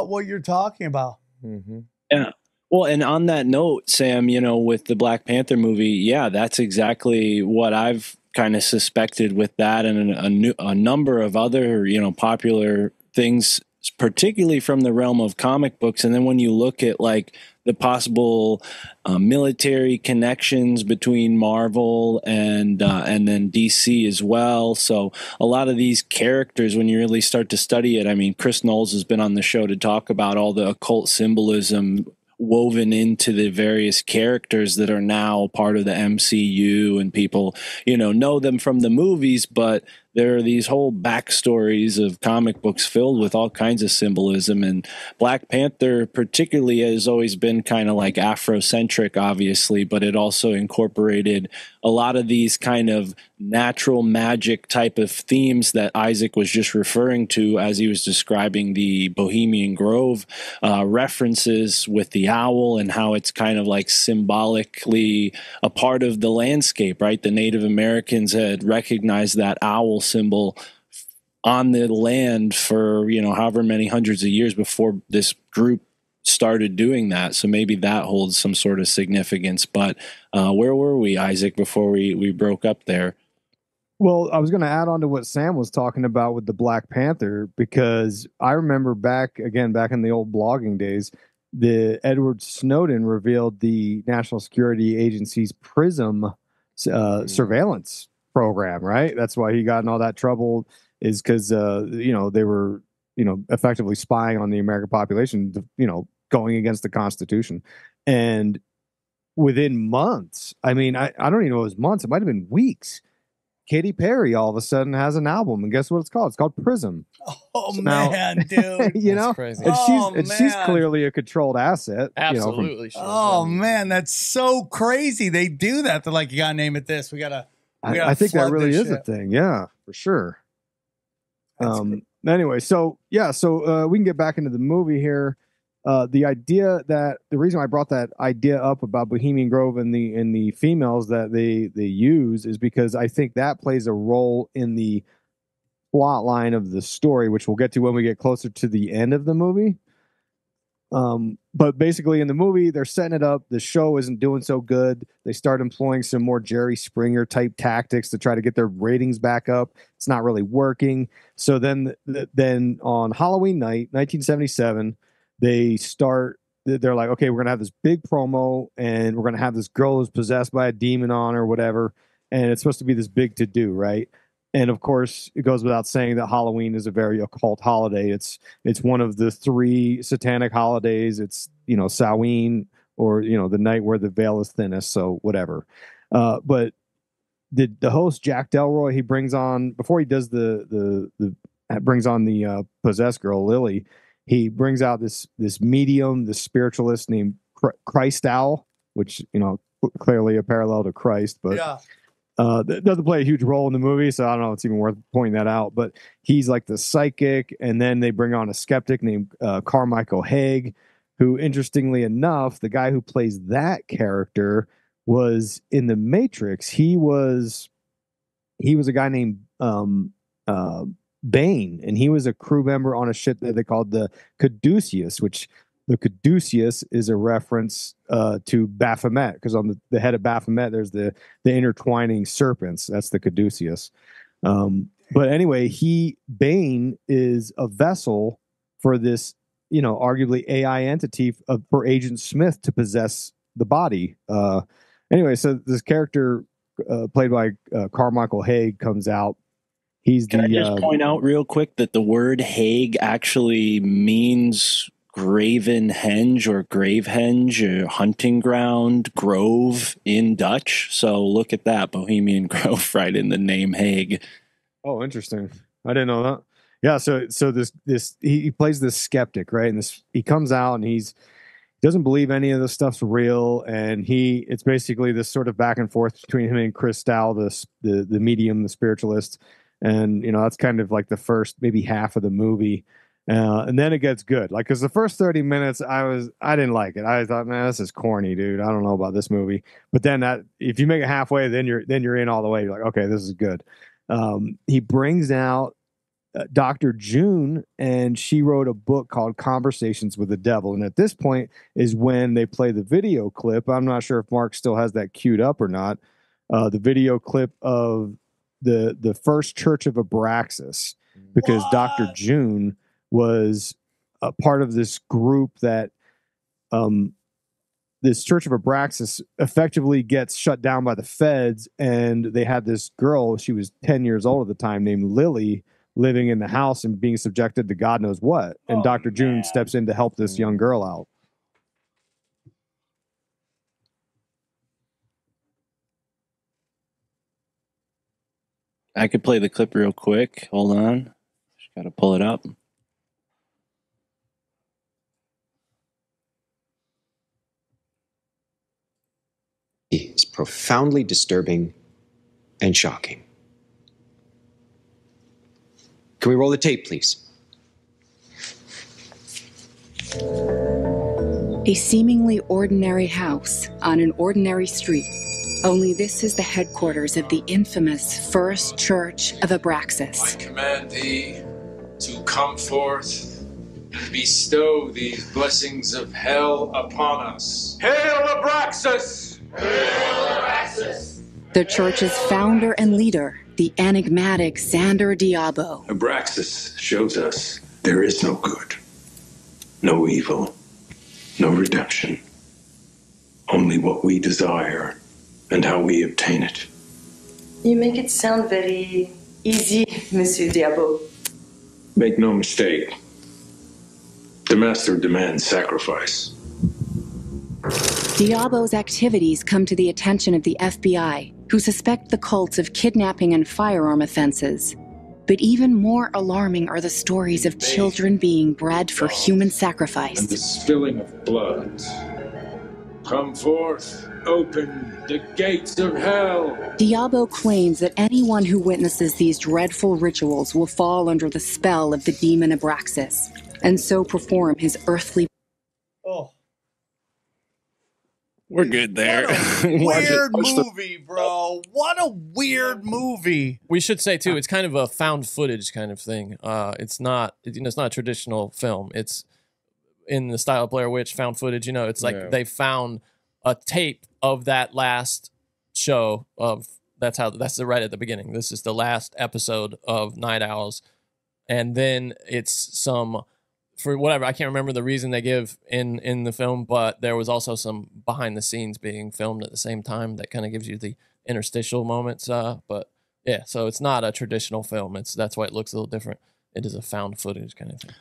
what you're talking about. Mm-hmm. Yeah. Well, and on that note, Sam, with the Black Panther movie, yeah, that's exactly what I've kind of suspected with that and a number of other, popular things, particularly from the realm of comic books. And then when you look at like the possible military connections between Marvel and then DC as well. So a lot of these characters, when you really start to study it, I mean, Chris Knowles has been on the show to talk about all the occult symbolism woven into the various characters that are now part of the MCU, and people, know them from the movies, but there are these whole backstories of comic books filled with all kinds of symbolism. And Black Panther particularly has always been kind of like Afrocentric, obviously, but it also incorporated a lot of these kind of natural magic type of themes that Isaac was just referring to as he was describing the Bohemian Grove references with the owl and how it's kind of like symbolically a part of the landscape, right? The Native Americans had recognized that owl symbol on the land for, however many hundreds of years before this group started doing that. So maybe that holds some sort of significance. But where were we, Isaac, before we broke up there? Well, I was going to add on to what Sam was talking about with the Black Panther, because I remember back in the old blogging days, the Edward Snowden revealed the National Security Agency's PRISM surveillance program, right? That's why he got in all that trouble, is because they were effectively spying on the American population, going against the Constitution. And within months, I mean, I don't even know if it was months, it might have been weeks, Katy Perry all of a sudden has an album, and guess what it's called? It's called Prism. Oh, so man, dude. That's crazy. And she's clearly a controlled asset. Absolutely. Man, that's so crazy. They do that. They're like, you gotta name it this. I think that really is a thing. Yeah, for sure. Anyway, so we can get back into the movie here. The reason I brought that idea up about Bohemian Grove and the females that they use is because I think that plays a role in the plot line of the story, which we'll get to when we get closer to the end of the movie. But basically in the movie, they're setting it up. The show isn't doing so good. They start employing some more Jerry Springer type tactics to try to get their ratings back up. It's not really working. So then on Halloween night, 1977, they're like, okay, we're going to have this big promo, and we're going to have this girl who's possessed by a demon on or whatever. And it's supposed to be this big to do, right? And of course, it goes without saying that Halloween is a very occult holiday. It's one of the 3 satanic holidays. It's, Samhain, or, the night where the veil is thinnest. So whatever. But the host, Jack Delroy, he brings on, before he does the possessed girl, Lily, he brings out this medium, this spiritualist named Christ Owl, which, clearly a parallel to Christ, but that doesn't play a huge role in the movie. So I don't know if it's even worth pointing that out, but he's like the psychic. And then they bring on a skeptic named Carmichael Haig, who, interestingly enough, the guy who plays that character was in The Matrix. He was a guy named Bane, and he was a crew member on a ship that they called the Caduceus, which the Caduceus is a reference to Baphomet, because on the head of Baphomet there's the intertwining serpents. That's the Caduceus. But anyway, Bane is a vessel for this, arguably AI entity for Agent Smith to possess the body. Anyway, so this character played by Carmichael Haig comes out. Can I just point out real quick that the word Haig actually means graven henge or grave henge or hunting ground, grove in Dutch. So look at that, Bohemian Grove, right in the name Haig. Oh, interesting. I didn't know that. Yeah, so this he plays this skeptic, right? And he comes out and he doesn't believe any of this stuff's real, and it's basically this sort of back and forth between him and Chris Stow, the medium, the spiritualist. And that's kind of like the first maybe half of the movie, and then it gets good. Like, because the first 30 minutes I didn't like it. I thought, man, this is corny, dude. I don't know about this movie. But then if you make it halfway, then you're in all the way. You're like, okay, this is good. He brings out Dr. June, and she wrote a book called Conversations with the Devil. And at this point is when they play the video clip. I'm not sure if Mark still has that queued up or not. The video clip of the first Church of Abraxas, because Dr. June was a part of this group that this Church of Abraxas effectively gets shut down by the feds, and they had this girl, she was 10 years old at the time, named Lily, living in the house and being subjected to God knows what. And Dr. June steps in to help this young girl out. I could play the clip real quick. Hold on. Just got to pull it up. It's profoundly disturbing and shocking. Can we roll the tape, please? A seemingly ordinary house on an ordinary street. Only this is the headquarters of the infamous First Church of Abraxas. I command thee to come forth and bestow these blessings of hell upon us. Hail Abraxas! Hail Abraxas! The church's founder and leader, the enigmatic Xander Diabo. Abraxas shows us there is no good, no evil, no redemption. Only what we desire and how we obtain it. You make it sound very easy, Monsieur Diabo. Make no mistake, the master demands sacrifice. Diabo's activities come to the attention of the FBI, who suspect the cults of kidnapping and firearm offenses. But even more alarming are the stories of children being bred for human sacrifice. And the spilling of blood. Come forth, open the gates of hell. Diabo claims that anyone who witnesses these dreadful rituals will fall under the spell of the demon Abraxas, and so perform his earthly... Oh. We're good there. Weird movie, bro. What a weird movie. We should say too, it's kind of a found footage kind of thing. It's not a traditional film. It's in the style of Blair Witch, found footage. It's like they found a tape of that last show of that's right at the beginning. This is the last episode of Night Owls, and then it's for whatever, I can't remember the reason they give in the film, but there was also some behind the scenes being filmed at the same time that kind of gives you the interstitial moments. But yeah, so it's not a traditional film. That's why it looks a little different. It is a found footage kind of thing.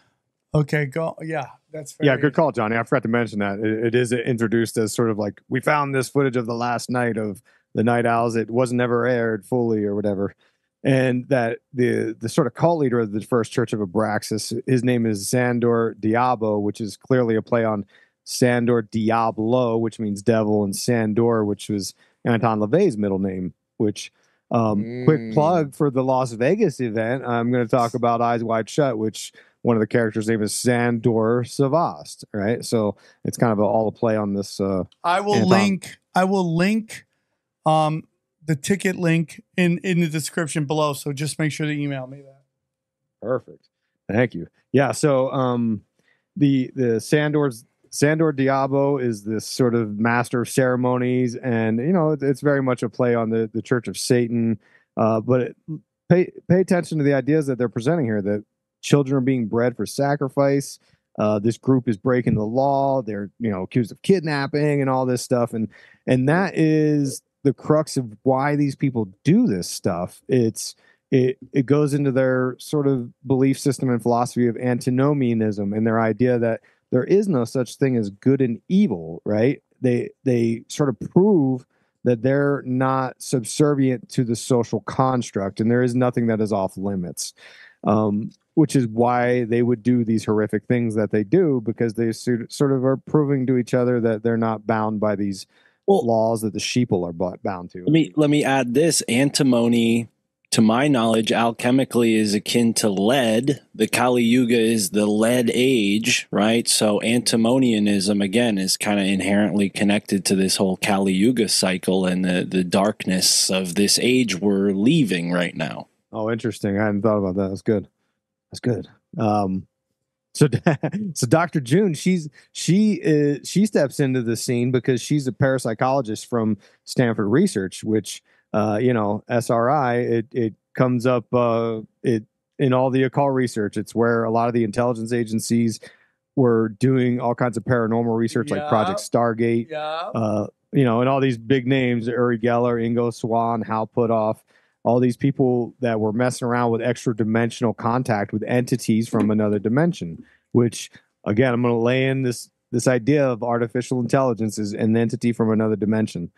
Okay, go. Yeah, that's fair. Yeah, good call, Johnny. I forgot to mention that. It is introduced as sort of like, we found this footage of the last night of the Night Owls. It was never aired fully or whatever. And that the sort of cult leader of the First Church of Abraxas, his name is Xandor Diabo, which is clearly a play on Sandor Diablo, which means devil, and Sandor, which was Anton LaVey's middle name, which quick plug for the Las Vegas event. I'm going to talk about Eyes Wide Shut, which one of the characters' name is Sandor Savast, right? So it's kind of all a play on this. I will link the ticket link in the description below. So just make sure to email me that. Perfect. Thank you. Yeah. So the Sandor Diabo is this sort of master of ceremonies, and it's very much a play on the Church of Satan. But pay attention to the ideas that they're presenting here. That children are being bred for sacrifice. This group is breaking the law. They're accused of kidnapping and all this stuff, and that is the crux of why these people do this stuff. It goes into their sort of belief system and philosophy of antinomianism and their idea that there is no such thing as good and evil, right? They sort of prove that they're not subservient to the social construct, and there is nothing that is off limits, which is why they would do these horrific things that they do, because they sort of are proving to each other that they're not bound by these laws that the sheeple are bound to. Let me add this. Antimony, to my knowledge, alchemically is akin to lead. The Kali Yuga is the lead age, right? So antimonianism, again, is kind of inherently connected to this whole Kali Yuga cycle and the darkness of this age we're leaving right now. Oh, interesting. I hadn't thought about that. That's good. That's good. So Dr. June, she steps into the scene because she's a parapsychologist from Stanford Research, which SRI, it comes up in all the occult research. It's where a lot of the intelligence agencies were doing all kinds of paranormal research, like Project Stargate. And all these big names: Uri Geller, Ingo Swann, Hal Puthoff. All these people that were messing around with extra dimensional contact with entities from another dimension, which, again, I'm going to lay in this idea of artificial intelligence is an entity from another dimension.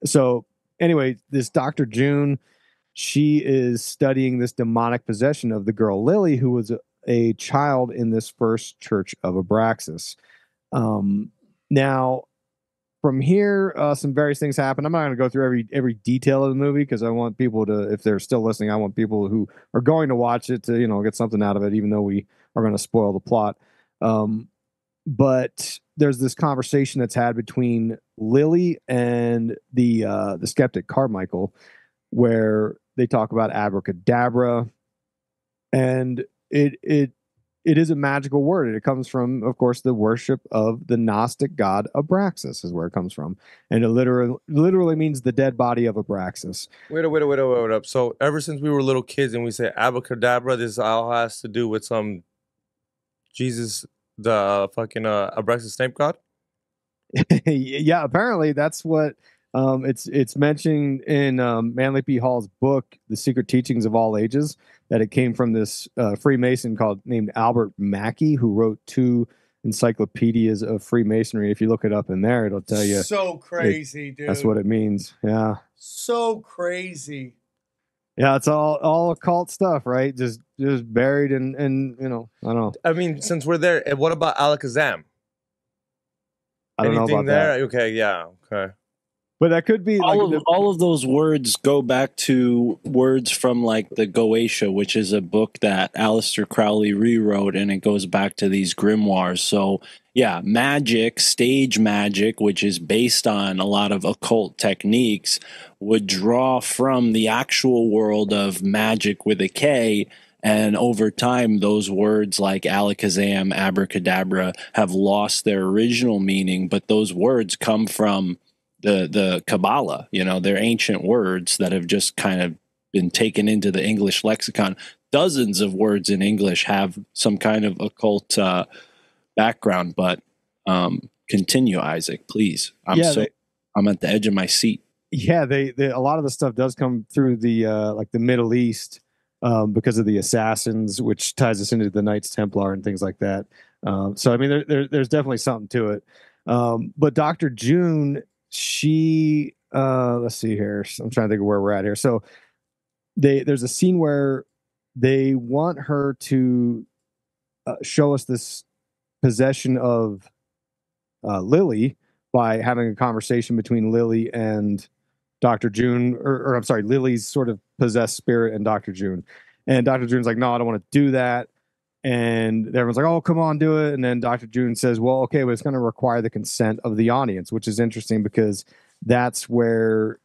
So anyway, this Dr. June, she is studying this demonic possession of the girl Lily, who was a child in this first church of Abraxas. Now, from here, some various things happen. I'm not going to go through every detail of the movie because I want people to, if they're still listening, I want people who are going to watch it to, get something out of it, even though we are going to spoil the plot. But there's this conversation that's had between Lily and the skeptic Carmichael, where they talk about abracadabra, and it is a magical word. It comes from, of course, the worship of the Gnostic god Abraxas is where it comes from. And it literally means the dead body of Abraxas. Wait up. So ever since we were little kids and we say abracadabra, this all has to do with some Jesus, the fucking Abraxas snake god? Yeah, apparently that's what it's mentioned in Manly P. Hall's book, The Secret Teachings of All Ages, that it came from this Freemason named Albert Mackey, who wrote 2 encyclopedias of Freemasonry. If you look it up in there, it'll tell you. So crazy, dude. That's what it means. Yeah. So crazy. Yeah, it's all occult stuff, right? Just buried in I don't know. I mean, since we're there, what about Alakazam? I don't know about that. Okay, yeah, okay. But that could be all of those words go back to words from like the Goetia, which is a book that Aleister Crowley rewrote, and it goes back to these grimoires. So yeah, magic, stage magic, which is based on a lot of occult techniques, would draw from the actual world of magic with a K. And over time, those words like Alakazam, abracadabra have lost their original meaning, but those words come from the Kabbalah, they're ancient words that have just kind of been taken into the English lexicon. Dozens of words in English have some kind of occult background, but continue, Isaac, please. I'm at the edge of my seat. Yeah, a lot of the stuff does come through the the Middle East because of the assassins, which ties us into the Knights Templar and things like that. So I mean, there's definitely something to it. But Dr. June, she let's see here. I'm trying to think of where we're at here. So there's a scene where they want her to show us this possession of Lily by having a conversation between Lily and Dr. June, or I'm sorry, Lily's sort of possessed spirit and Dr. June. And Dr. June's like, no, I don't want to do that. And everyone's like, oh, come on, do it. And then Dr. June says, well, okay, but it's going to require the consent of the audience, which is interesting because that's where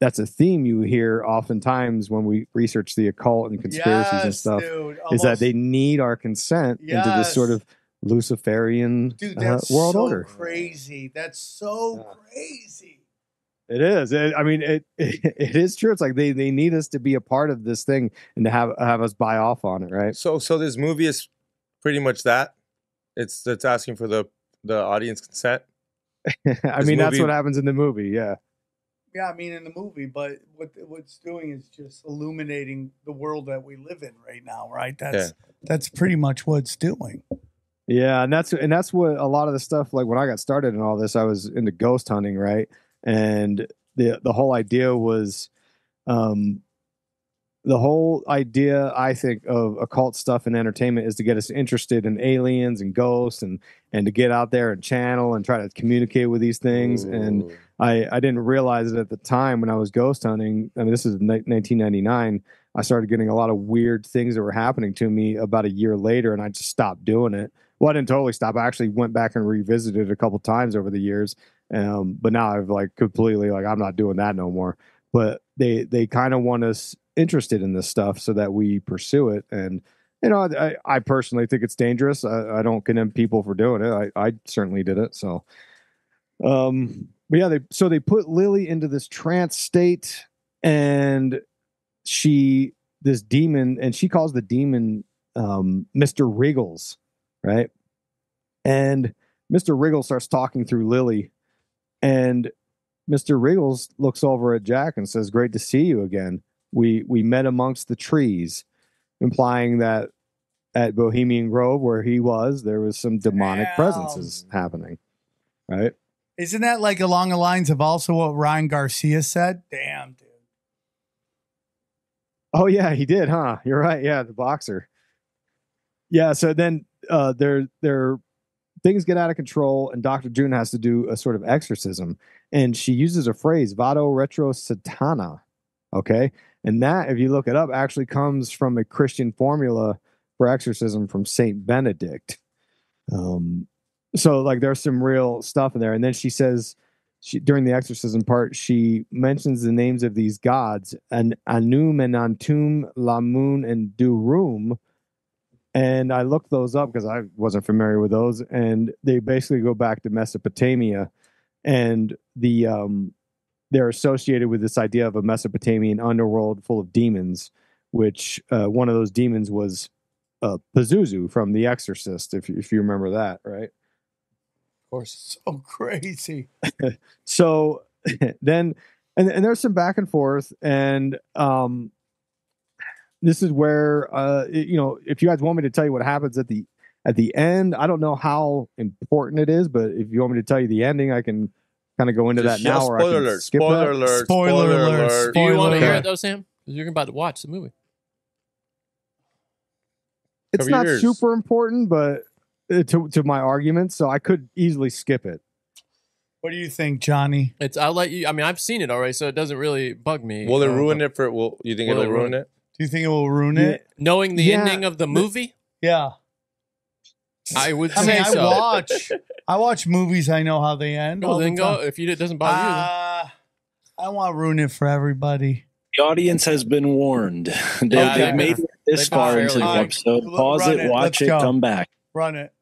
that's a theme you hear oftentimes when we research the occult and conspiracies and stuff, dude, is that they need our consent into this sort of Luciferian dude, that's world so order. crazy. That's so crazy. It is. I mean, it is true. It's like they need us to be a part of this thing and to have us buy off on it, right? So this movie is pretty much that. It's asking for the audience consent. I mean, that's what happens in the movie. Yeah. Yeah, I mean in the movie, but what it's doing is just illuminating the world that we live in right now, right? That's pretty much what it's doing. Yeah, and that's what a lot of the stuff, like when I got started in all this, I was into ghost hunting, right? And the whole idea was, the whole idea, I think, of occult stuff and entertainment is to get us interested in aliens and ghosts and to get out there and channel and try to communicate with these things. Ooh. And I didn't realize it at the time when I was ghost hunting. I mean, this is 1999. I started getting a lot of weird things that were happening to me about a year later, and I just stopped doing it. Well, I didn't totally stop. I actually went back and revisited it a couple times over the years. But now I've like completely, like, I'm not doing that no more. But they kind of want us interested in this stuff so that we pursue it. And, you know, I personally think it's dangerous. I don't condemn people for doing it. I certainly did it. So, but yeah, they put Lily into this trance state, and this demon, and she calls the demon, Mr. Wriggles, right? And Mr. Wriggles starts talking through Lily, and Mr. Wriggles looks over at Jack and says, "Great to see you again. We met amongst the trees," implying that at Bohemian Grove, where he was, there was some demonic presences happening, right? Isn't that like along the lines of also what Ryan Garcia said? Damn, dude. Oh yeah, he did, huh? You're right. Yeah, the boxer. Yeah. So then their things get out of control, and Dr. June has to do a sort of exorcism, and she uses a phrase, "Vado retro satana." Okay. And that, if you look it up, actually comes from a Christian formula for exorcism from Saint Benedict. So like there's some real stuff in there. And then she says, during the exorcism part, she mentions the names of these gods, and Anum and Antum, Lamun and Durum. And I looked those up because I wasn't familiar with those. And they basically go back to Mesopotamia, and they're associated with this idea of a Mesopotamian underworld full of demons, which one of those demons was Pazuzu from The Exorcist, if you remember that, right? Of course. So crazy. So then, and there's some back and forth, and this is where, you know, if you guys want me to tell you what happens at the end, I don't know how important it is, but if you want me to tell you the ending, I can kind of go into that now, or I can skip that. Spoiler alert. Do you want to hear it though, Sam? Because you're about to watch the movie. It's not super important, but to my argument, so I could easily skip it. What do you think, Johnny? I'll let you. I mean, I've seen it already, so it doesn't really bug me. Will it ruin it for? You think it'll ruin it? Do you think it will ruin it? Knowing the ending of the movie? Yeah. I would say so. I watch movies. I know how they end. Well, then go if it doesn't bother you. I want to ruin it for everybody. The audience has been warned. They've made it this far into the episode. Pause it, watch it, come back. Run it.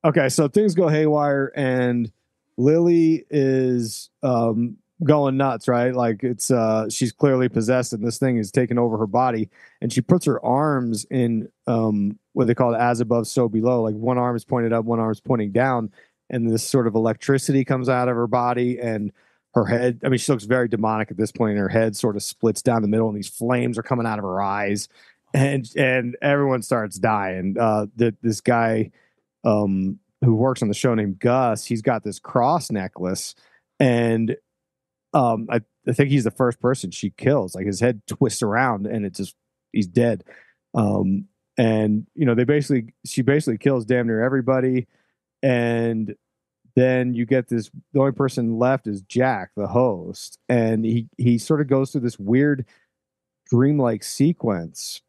Okay, so things go haywire, and Lily is going nuts, right? Like it's she's clearly possessed, and this thing is taking over her body, and she puts her arms in what they call as above, so below. Like one arm is pointed up, one arm is pointing down, and this sort of electricity comes out of her body, and her head, I mean, she looks very demonic at this point, and her head sort of splits down the middle, and these flames are coming out of her eyes, and everyone starts dying. This guy who works on the show named Gus, he's got this cross necklace, and I think he's the first person she kills. Like his head twists around, and he's dead. And you know, she basically kills damn near everybody, and then you get the only person left is Jack, the host, and he sort of goes through this weird dreamlike sequence,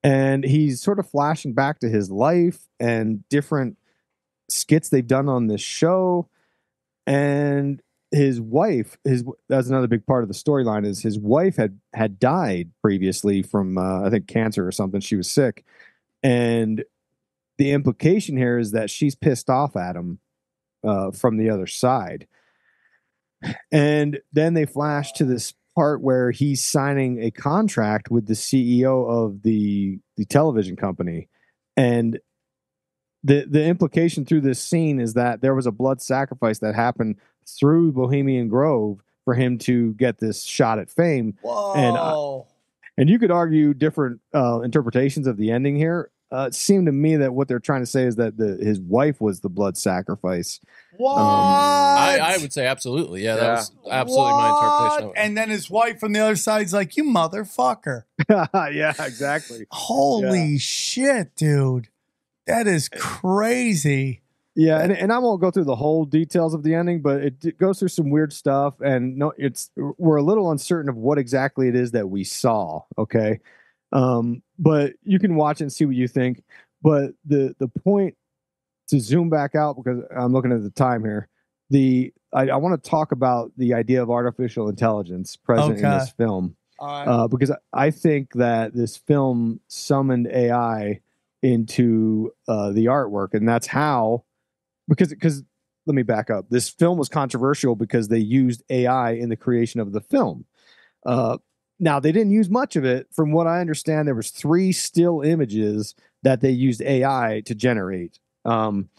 and he's sort of flashing back to his life and different skits they've done on this show, and his wife, that's another big part of the storyline, is his wife had died previously from I think cancer or something. She was sick, and the implication here is that she's pissed off at him from the other side. And then they flash to this part where he's signing a contract with the CEO of the television company, and the implication through this scene is that there was a blood sacrifice that happened through Bohemian Grove for him to get this shot at fame. Whoa. And you could argue different interpretations of the ending here. It seemed to me that what they're trying to say is that his wife was the blood sacrifice. What? I would say absolutely. Yeah, that was absolutely my interpretation of it. And then his wife from the other side's like, you motherfucker. Yeah, exactly. Holy shit, dude. That is crazy. Yeah, and I won't go through the whole details of the ending, but it goes through some weird stuff, and we're a little uncertain of what exactly it is that we saw. Okay, but you can watch it and see what you think. But the point, to zoom back out, because I'm looking at the time here, I want to talk about the idea of artificial intelligence present in this film, because I think that this film summoned AI into the artwork, and that's how. Because let me back up. This film was controversial because they used AI in the creation of the film. Now, they didn't use much of it. From what I understand, there was 3 still images that they used AI to generate. But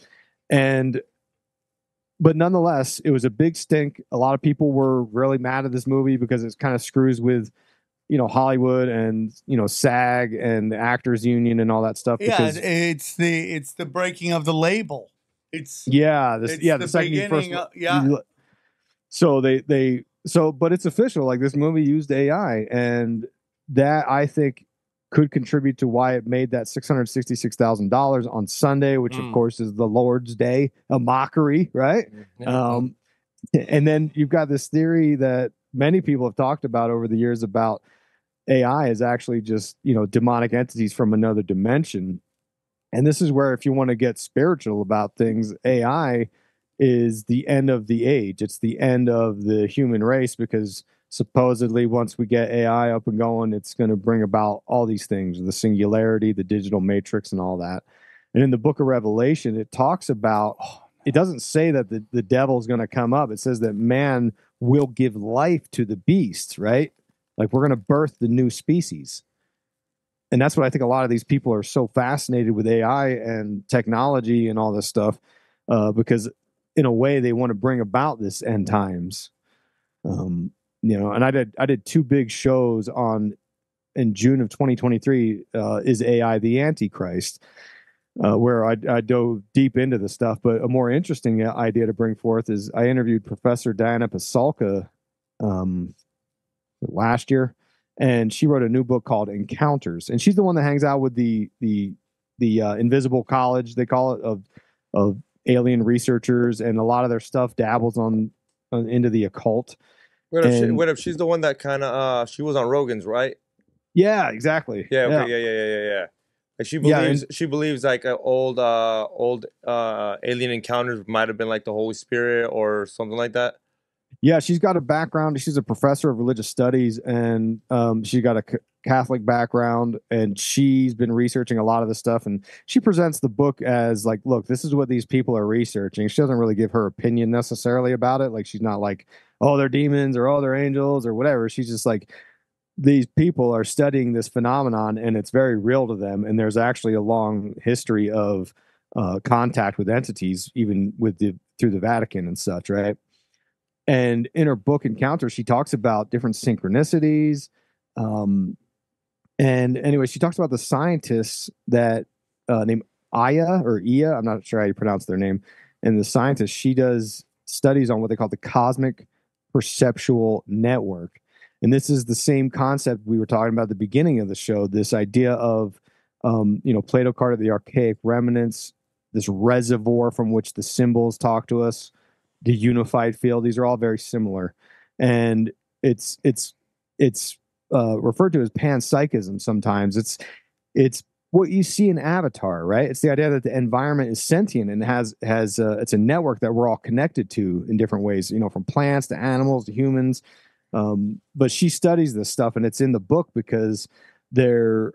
nonetheless, it was a big stink. A lot of people were really mad at this movie because it kind of screws with, Hollywood and, SAG and the Actors Union and all that stuff. Yeah, it's the breaking of the label. The second you first. But it's official. Like, this movie used AI, and that, I think, could contribute to why it made that $666,000 on Sunday, which of course is the Lord's Day, a mockery, right? And then you've got this theory that many people have talked about over the years about AI is actually just, demonic entities from another dimension. And this is where, if you want to get spiritual about things, AI is the end of the age. It's the end of the human race, because supposedly once we get AI up and going, it's going to bring about all these things, the singularity, the digital matrix, and all that. And in the book of Revelation, it talks about, it doesn't say that the devil's going to come up. It says that man will give life to the beasts, right? Like, we're going to birth the new species. And that's what I think a lot of these people are so fascinated with AI and technology and all this stuff, because in a way they want to bring about this end times. And I did 2 big shows in June of 2023, Is AI the Antichrist? Where I dove deep into the stuff. But a more interesting idea to bring forth is I interviewed Professor Diana Pasulka last year, and she wrote a new book called Encounters, and she's the one that hangs out with the invisible college, they call it, of alien researchers, and a lot of their stuff dabbles on into the occult. What if she's the one that kind of she was on Rogan's, right? Yeah, exactly. Yeah, okay, yeah. Like, she believes like old alien encounters might have been like the Holy Spirit or something like that. Yeah, she's got a background. She's a professor of religious studies, and she got a Catholic background, and she's been researching a lot of this stuff. And she presents the book as like, look, this is what these people are researching. She doesn't really give her opinion necessarily about it. Like, she's not like, oh, they're demons or oh, they're angels or whatever. She's just like, these people are studying this phenomenon, and it's very real to them. And there's actually a long history of contact with entities, even through the Vatican and such, right? And in her book Encounter, she talks about different synchronicities. And anyway, she talks about the scientists that named Aya or Ia, I'm not sure how you pronounce their name. And the scientist, she does studies on what they call the cosmic perceptual network. And this is the same concept we were talking about at the beginning of the show, this idea of, Plato called it the archaic remnants, this reservoir from which the symbols talk to us, the unified field. These are all very similar. And it's referred to as panpsychism sometimes. It's what you see in Avatar, right? It's the idea that the environment is sentient and has it's a network that we're all connected to in different ways, from plants to animals to humans. But she studies this stuff, and it's in the book because there's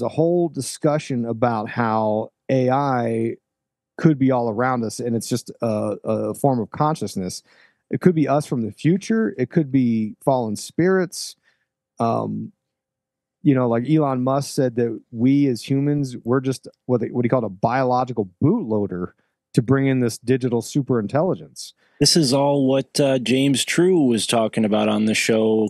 a whole discussion about how AI could be all around us, and it's just a form of consciousness. It could be us from the future. It could be fallen spirits. Like Elon Musk said that we as humans, we're just what he called a biological bootloader to bring in this digital super intelligence. This is all what James True was talking about on the show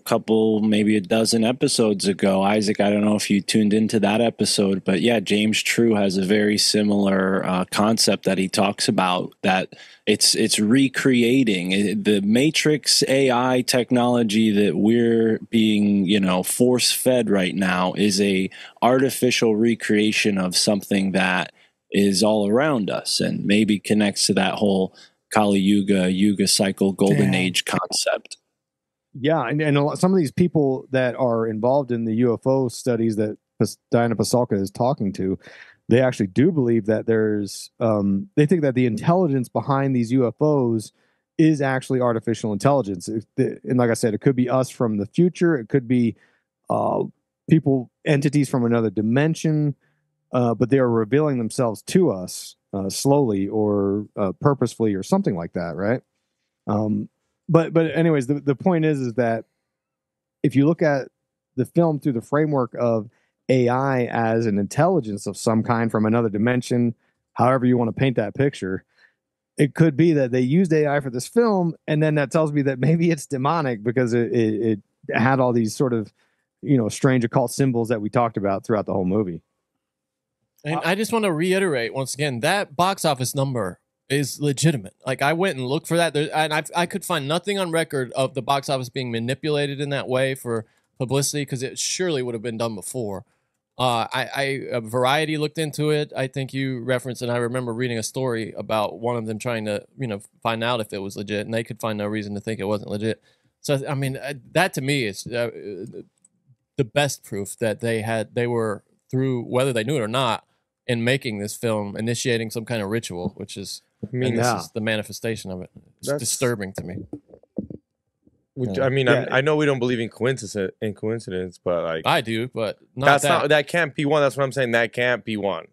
maybe a dozen episodes ago. Isaac, I don't know if you tuned into that episode, but yeah, James True has a very similar concept that he talks about, that it's recreating the Matrix AI technology that we're being, force fed right now is a artificial recreation of something that is all around us and maybe connects to that whole Kali Yuga cycle, golden age concept. Yeah, and some of these people that are involved in the UFO studies that Diana Pasulka is talking to, they actually do believe that they think that the intelligence behind these UFOs is actually artificial intelligence. And like I said, it could be us from the future. It could be entities from another dimension, but they are revealing themselves to us slowly or purposefully or something like that, right? But anyways, the point is that if you look at the film through the framework of AI as an intelligence of some kind from another dimension, however you want to paint that picture, it could be that they used AI for this film, and then that tells me that maybe it's demonic because it had all these sort of strange occult symbols that we talked about throughout the whole movie. And I just want to reiterate once again, that box office number is legitimate. Like, I went and looked for that, and I could find nothing on record of the box office being manipulated in that way for publicity, because it surely would have been done before. Variety looked into it. I think you referenced, and I remember reading a story about one of them trying to, find out if it was legit, and they could find no reason to think it wasn't legit. So, I mean, that to me is the best proof that they were through, whether they knew it or not, in making this film, initiating some kind of ritual, which is, this is the manifestation of it. It's disturbing to me. I know we don't believe in coincidence, but like I do, but that can't be one. That's what I'm saying. That can't be one.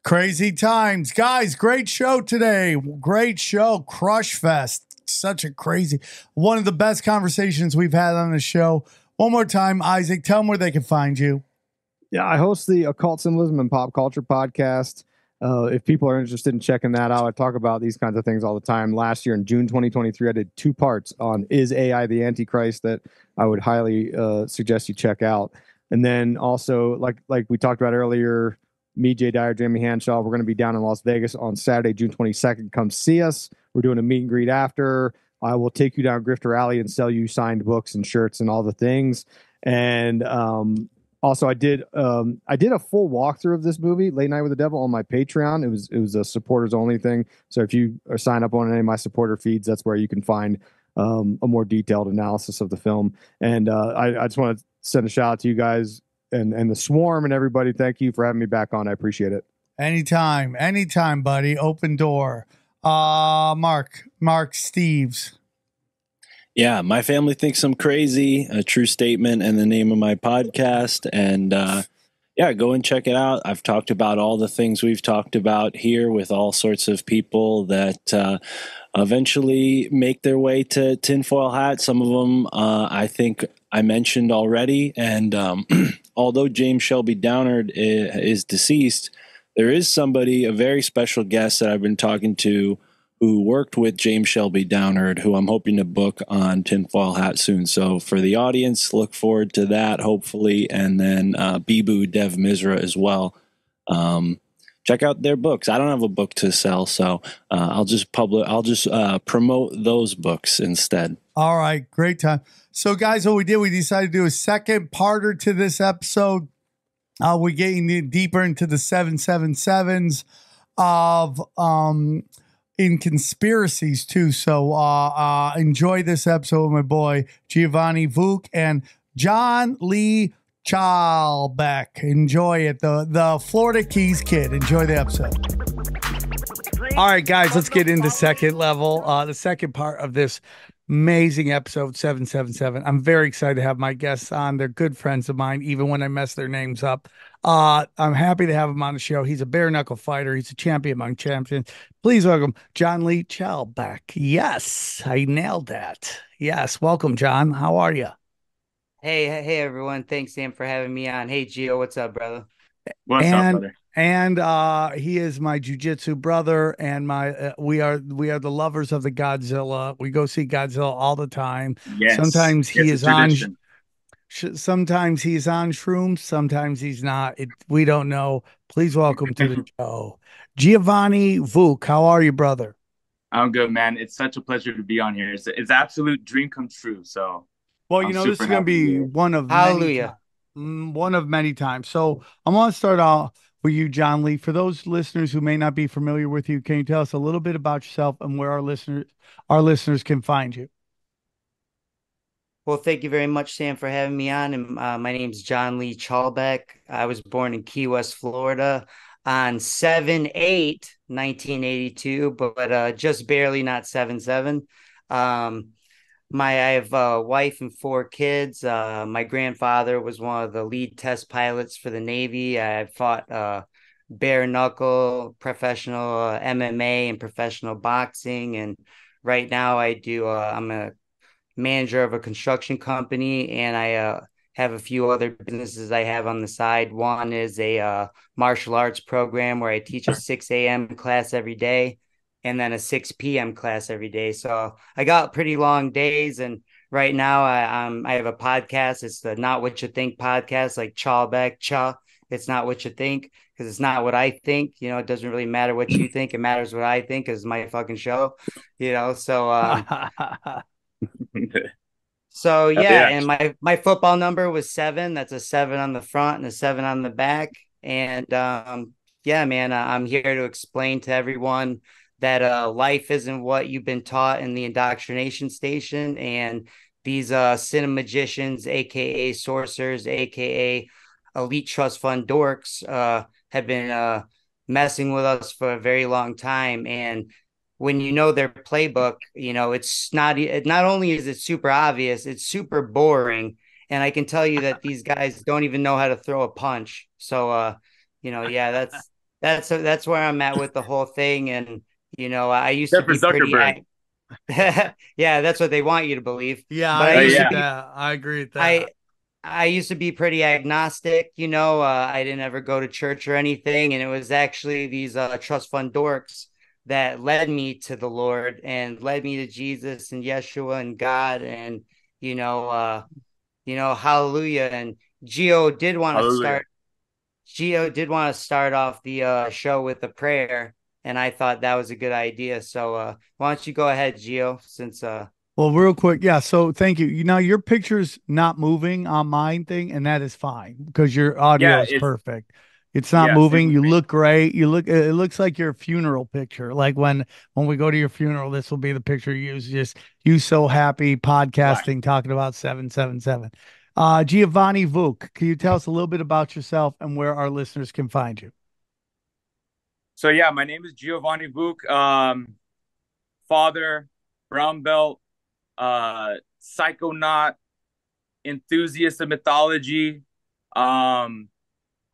Crazy times, guys. Great show today. Great show. Crush Fest. Such a crazy, one of the best conversations we've had on the show. One more time, Isaac, tell them where they can find you. Yeah, I host the Occult Symbolism and Pop Culture podcast. If people are interested in checking that out, I talk about these kinds of things all the time. Last year in June 2023, I did 2 parts on Is AI the Antichrist that I would highly suggest you check out. And then also, like we talked about earlier, me, Jay Dyer, Jamie Hanshaw, we're going to be down in Las Vegas on Saturday, June 22nd. Come see us. We're doing a meet and greet after. I will take you down Grifter Alley and sell you signed books and shirts and all the things. And also, I did a full walkthrough of this movie, Late Night with the Devil, on my Patreon. It was a supporters only thing. So if you are signed up on any of my supporter feeds, that's where you can find a more detailed analysis of the film. And I just want to send a shout out to you guys and the Swarm and everybody. Thank you for having me back on. I appreciate it. Anytime, buddy. Open door. Mark Steeves. Yeah, my family thinks I'm crazy, a true statement, and the name of my podcast. And go and check it out. I've talked about all the things we've talked about here with all sorts of people that eventually make their way to Tinfoil Hat. Some of them I think I mentioned already. And although James Shelby Downard is deceased, there is somebody, a very special guest that I've been talking to, who worked with James Shelby Downard, who I'm hoping to book on Tinfoil Hat soon. So for the audience, look forward to that, hopefully. And then Bibu Dev Misra as well. Check out their books. I don't have a book to sell, so I'll just promote those books instead. All right, great time. So guys, what we did, we decided to do a second parter to this episode. We're getting deeper into the 777s of in conspiracies too. So enjoy this episode with my boy Giovanni Vuk and John Lee Chalbeck. Enjoy it. The Florida Keys kid. Enjoy the episode. All right, guys, let's get into second level. The second part of this amazing episode 777. I'm very excited to have my guests on. They're good friends of mine, even when I mess their names up. I'm happy to have him on the show. He's a bare knuckle fighter. He's a champion among champions. Please welcome John Lee Chalbeck. Yes, I nailed that. Yes, welcome, John. How are you? Hey, everyone. Thanks, Sam, for having me on. Hey, Gio, what's up, brother? What's up, brother? And he is my jujitsu brother, and my we are the lovers of the Godzilla. We go see Godzilla all the time. Yes. Sometimes he It's is a on. tradition. Sometimes he's on shrooms. Sometimes he's not. We don't know. Please welcome to the show, Giovanni Vuk. How are you, brother? I'm good, man. It's such a pleasure to be on here. It's absolute dream come true. So, Well, I'm this is super going to happy be here. Hallelujah. one of many times. So I want to start off with you, John Lee. For those listeners who may not be familiar with you, can you tell us a little bit about yourself and where our listeners can find you? Well, thank you very much, Sam, for having me on. And my name's John Lee Chalbeck. I was born in Key West, Florida on 7/8/1982, but just barely not 7/7. I have a wife and 4 kids. My grandfather was one of the lead test pilots for the Navy. I fought bare knuckle, professional MMA, and professional boxing. And right now I'm a manager of a construction company, and I have a few other businesses I have on the side. One is a martial arts program where I teach a 6 a.m. class every day and then a 6 p.m. class every day. So I got pretty long days. And right now I have a podcast. It's the Not What You Think podcast, like Chalbeck, It's not what you think, because it's not what I think. It doesn't really matter what you think. It matters what I think, is my fucking show, so So yeah, and my football number was 7. That's a 7 on the front and a 7 on the back. And yeah, man, I'm here to explain to everyone that life isn't what you've been taught in the indoctrination station. And these cinemagicians, aka sorcerers, aka elite trust fund dorks, have been messing with us for a very long time. And when you know their playbook, it's not only is it super obvious, it's super boring. And I can tell you that these guys don't even know how to throw a punch. So, yeah, that's where I'm at with the whole thing. And, I used to be pretty, yeah, that's what they want you to believe. Yeah, but I agree with that. I used to be pretty agnostic, I didn't ever go to church or anything. And it was actually these trust fund dorks that led me to the Lord and led me to Jesus and Yeshua and God, and hallelujah. And Gio did want to start off the show with a prayer, and I thought that was a good idea. So why don't you go ahead, Gio, since Well, real quick, yeah. So thank you. Your picture's not moving on mine thing, and that is fine because your audio is perfect. It's not moving. You look great. It looks like your funeral picture. Like when we go to your funeral, this will be the picture you use. Just you so happy podcasting, talking about 777. Giovanni Vuk, can you tell us a little bit about yourself and where our listeners can find you? So yeah, my name is Giovanni Vuk. Father, brown belt, psychonaut, enthusiast of mythology.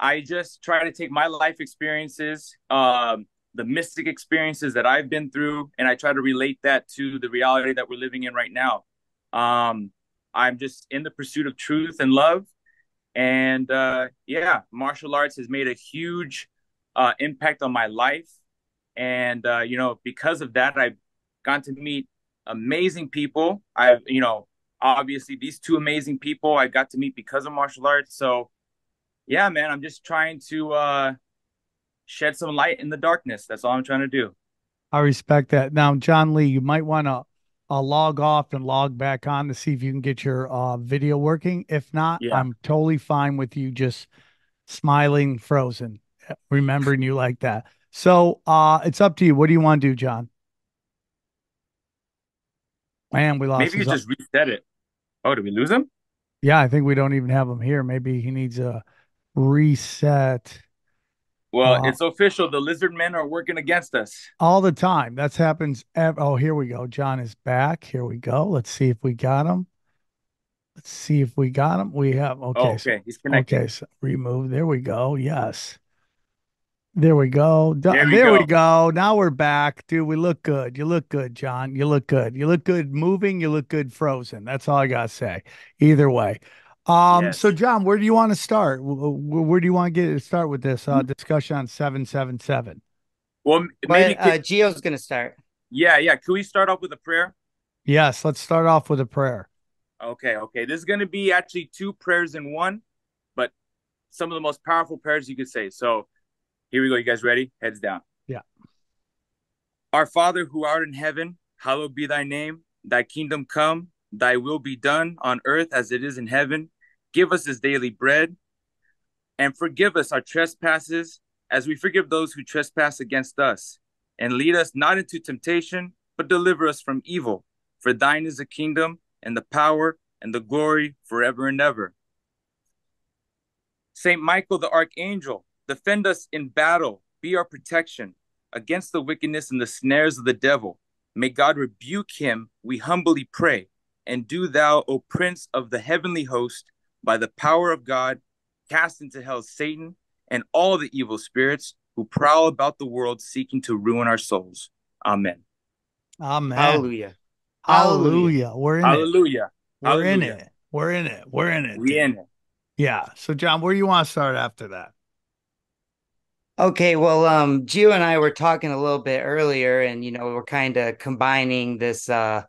I just try to take my life experiences, the mystic experiences that I've been through, and I try to relate that to the reality that we're living in right now. I'm just in the pursuit of truth and love. And yeah, martial arts has made a huge impact on my life. And, because of that, I've gotten to meet amazing people. Obviously these 2 amazing people I got to meet because of martial arts. So yeah, man, I'm just trying to shed some light in the darkness. That's all I'm trying to do. I respect that. Now, John Lee, you might want to log off and log back on to see if you can get your video working. If not, I'm totally fine with you just smiling frozen, remembering you like that. So it's up to you. What do you want to do, John? Man, we lost. Maybe you just reset it. Oh, did we lose him? Yeah, I think we don't even have him here. Maybe he needs a reset. Well, it's official. The lizard men are working against us. All the time. That's happens. Oh, here we go. John is back. Here we go. Let's see if we got him. Let's see if we got him. We have. Okay. Oh, okay. He's connected. Okay. So remove. There we go. Yes. There we go. There we go. Now we're back. Dude, we look good. You look good, John. You look good. You look good moving. You look good frozen. That's all I got to say. Either way. Yes. So John, where do you want to start? Where do you want to start with this discussion on 777? Well, maybe Gio's going to start. Yeah. Can we start off with a prayer? Yes, let's start off with a prayer. Okay. This is going to be actually two prayers in one, but some of the most powerful prayers you could say. So here we go. You guys ready? Heads down. Yeah. Our Father who art in heaven, hallowed be thy name. Thy kingdom come, thy will be done on earth as it is in heaven. Give us this daily bread, and forgive us our trespasses as we forgive those who trespass against us. And lead us not into temptation, but deliver us from evil. For thine is the kingdom, and the power, and the glory forever and ever. Saint Michael the archangel, defend us in battle, be our protection against the wickedness and the snares of the devil. May God rebuke him, we humbly pray. And do thou, O Prince of the heavenly host, by the power of God, cast into hell Satan and all the evil spirits who prowl about the world seeking to ruin our souls. Amen. Amen. Hallelujah. Hallelujah. We're in Hallelujah. it. We're in it. We're in it. We're in it. We in it. Yeah. So John, where do you want to start after that? Okay, well, Gio and I were talking a little bit earlier, and we're kind of combining this 7-7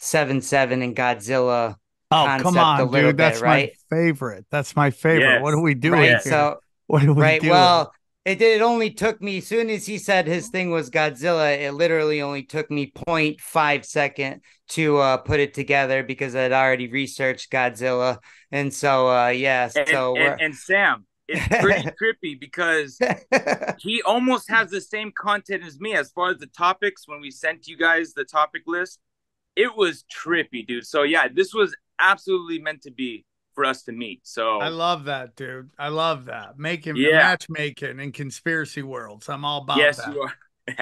and Godzilla. Oh, come on, dude. That's right? my favorite. That's my favorite. Yes. What are we doing Right. here? So, what are we doing? Well, it only took me, as soon as he said his thing was Godzilla, it literally only took me 0.5 second to put it together because I'd already researched Godzilla. And so, yes. And Sam, it's pretty trippy because he almost has the same content as me as far as the topics. When we sent you guys the topic list, it was trippy, dude. So yeah, this was absolutely meant to be for us to meet. So I love that, dude. I love that. Matchmaking in conspiracy worlds. I'm all about that. Yes, you are.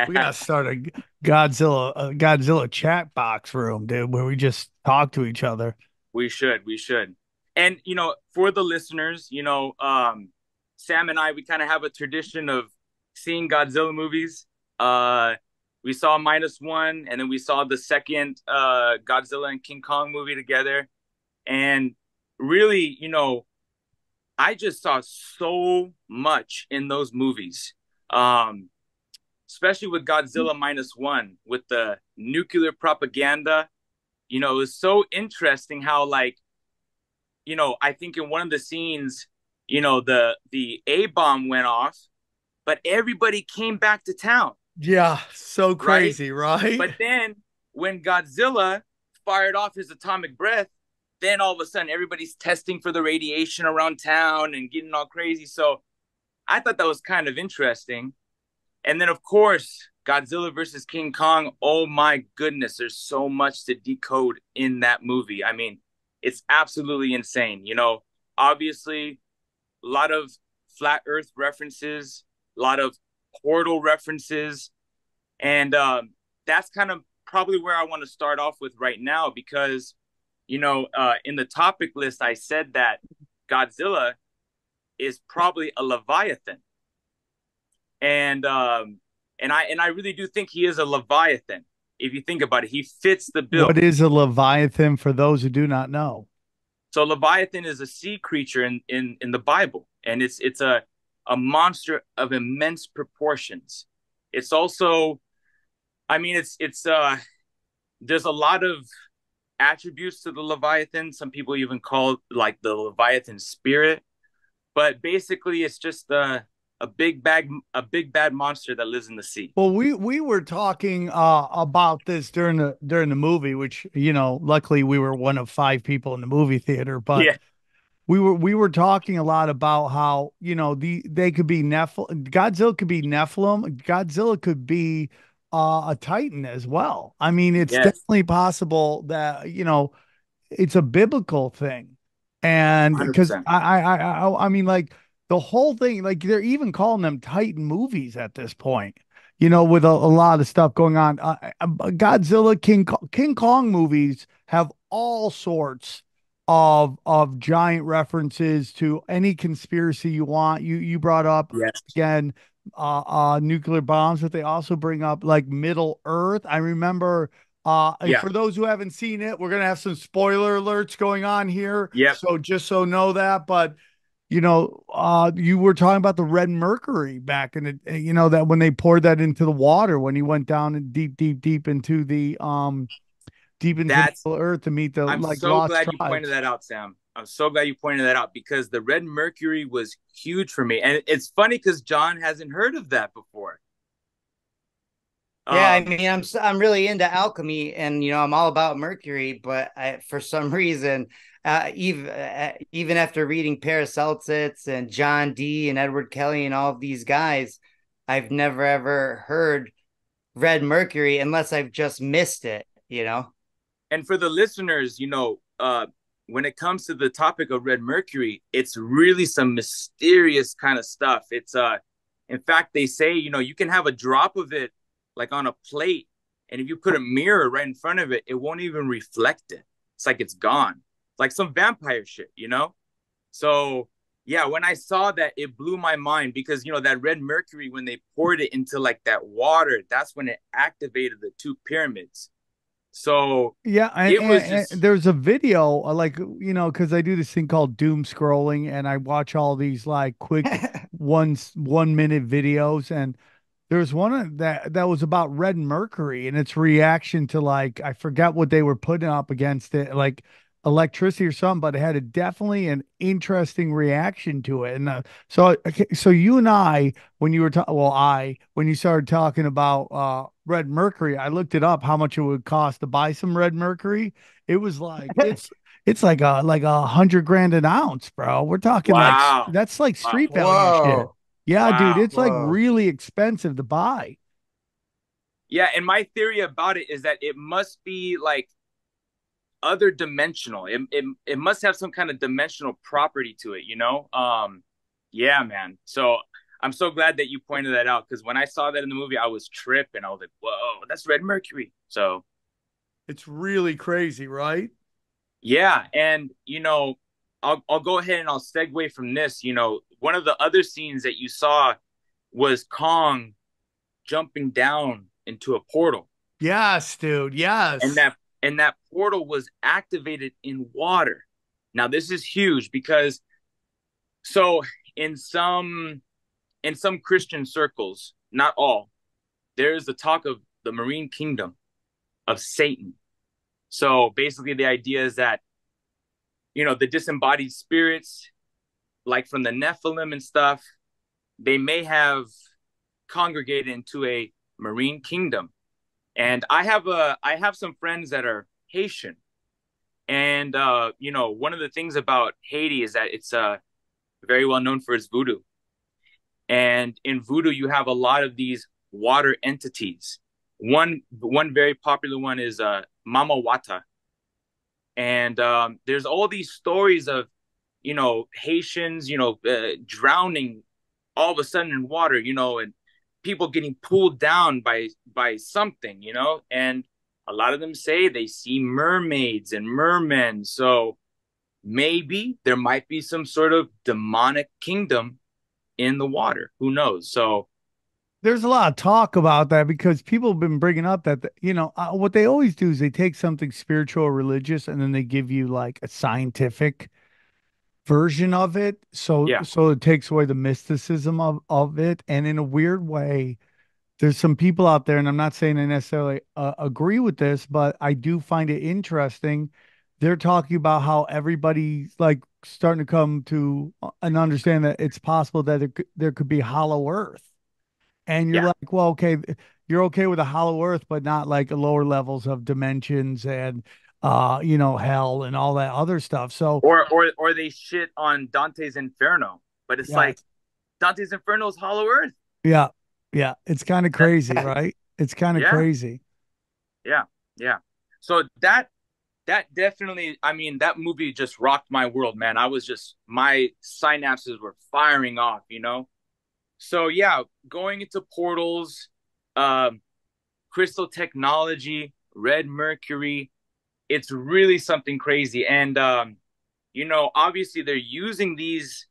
We gotta start a Godzilla chat box room, dude, where we just talk to each other. We should. And for the listeners, Sam and I, we kind of have a tradition of seeing Godzilla movies. We saw -1, and then we saw the second Godzilla and King Kong movie together. And really, I just saw so much in those movies, especially with Godzilla -1, with the nuclear propaganda. It was so interesting how, I think in one of the scenes, the A-bomb went off, but everybody came back to town. Yeah, so crazy, right? But then when Godzilla fired off his atomic breath, then all of a sudden everybody's testing for the radiation around town and getting all crazy. So I thought that was kind of interesting. And then, of course, Godzilla versus King Kong. Oh, my goodness. There's so much to decode in that movie. I mean, it's absolutely insane. Obviously, a lot of flat earth references, a lot of portal references. And that's kind of probably where I want to start off with right now, because, in the topic list, I said that Godzilla is probably a Leviathan. And I really do think he is a Leviathan. If you think about it, he fits the bill. What is a Leviathan for those who do not know? So Leviathan is a sea creature in the Bible, and it's a monster of immense proportions. It's also, I mean, it's there's a lot of attributes to the Leviathan. Some people even call it like the Leviathan spirit, but basically it's just a big bad monster that lives in the sea. Well, we were talking about this during the movie, which luckily we were one of 5 people in the movie theater, but yeah. We were talking a lot about how they could be Nephilim. Godzilla could be Nephilim. Godzilla could be a Titan as well. I mean, it's definitely possible that it's a biblical thing. And because 100%. I mean, like the whole thing, like they're even calling them Titan movies at this point, with a lot of stuff going on. Godzilla, King Kong movies have all sorts of giant references to any conspiracy you want. You brought up Yes. again nuclear bombs, but they also bring up like Middle Earth. I remember and Yeah. for those who haven't seen it, we're gonna have some spoiler alerts going on here. Yep. So just so know that, but you were talking about the red mercury back in it, that when they poured that into the water, when he went down and deep into the That's Middle Earth to meet the I'm like so lost glad you tribes. pointed that out, Sam. I'm so glad you pointed that out because the red mercury was huge for me. And it's funny because John hasn't heard of that before. Yeah, I mean, I'm really into alchemy, and I'm all about mercury. But for some reason, even after reading Paracelsus and John Dee and Edward Kelly and all of these guys, I've never ever heard red mercury unless I've just missed it. And for the listeners, when it comes to the topic of red mercury, it's really some mysterious kind of stuff. It's in fact, they say you can have a drop of it like on a plate, and if you put a mirror right in front of it, it won't even reflect it. It's like it's gone. It's like some vampire shit. So yeah, when I saw that, it blew my mind because that red mercury, when they poured it into like that water, that's when it activated the two pyramids. So Yeah, and there's a video like because I do this thing called doom scrolling, and I watch all these like quick 1 minute videos, and there's one that was about red mercury and its reaction to like I forgot what they were putting up against it, like electricity or something, but it had definitely an interesting reaction to it. And so you and I, when you were when you started talking about red mercury, I looked it up how much it would cost to buy some red mercury. It was like it's like a $100,000 an ounce, bro. We're talking wow. like that's like street value shit. Yeah, Wow. dude, it's like really expensive to buy. Yeah, and my theory about it is that it must be like other dimensional. It must have some kind of dimensional property to it, Yeah, man. So I'm so glad that you pointed that out because when I saw that in the movie, I was tripping. I was like, whoa, that's red mercury. So it's really crazy, right? Yeah, and I'll go ahead and I'll segue from this. One of the other scenes that you saw was Kong jumping down into a portal. Yes, dude. Yes. And that portal was activated in water. Now this is huge because in some Christian circles, not all, there is the talk of the marine kingdom of Satan. So basically the idea is that the disembodied spirits, like from the Nephilim and stuff, they may have congregated into a marine kingdom. And I have some friends that are Haitian. And one of the things about Haiti is that it's very well known for its voodoo. And in voodoo, you have a lot of these water entities. One very popular one is Mama Wata. And there's all these stories of, Haitians, drowning all of a sudden in water, and people getting pulled down by something, and a lot of them say they see mermaids and mermen. So maybe there might be some sort of demonic kingdom in the water. Who knows? So there's a lot of talk about that because people have been bringing up that, what they always do is they take something spiritual or religious and then they give you like a scientific version of it. So it takes away the mysticism of it. And in a weird way, there's some people out there, and I'm not saying I necessarily agree with this, but I do find it interesting. They're talking about how everybody's like starting to come to and understand that it's possible that there could be hollow earth. And you're like, well, okay, you're okay with a hollow earth, but not like lower levels of dimensions and hell and all that other stuff. So or they shit on Dante's Inferno, but it's like Dante's Inferno is hollow earth. Yeah. Yeah. It's kind of crazy, right? It's kind of crazy. Yeah. Yeah. So that that definitely, I mean, that movie just rocked my world, man. My synapses were firing off, you know? So yeah, going into portals, um, crystal technology, red mercury, it's really something crazy. And, you know, obviously they're using these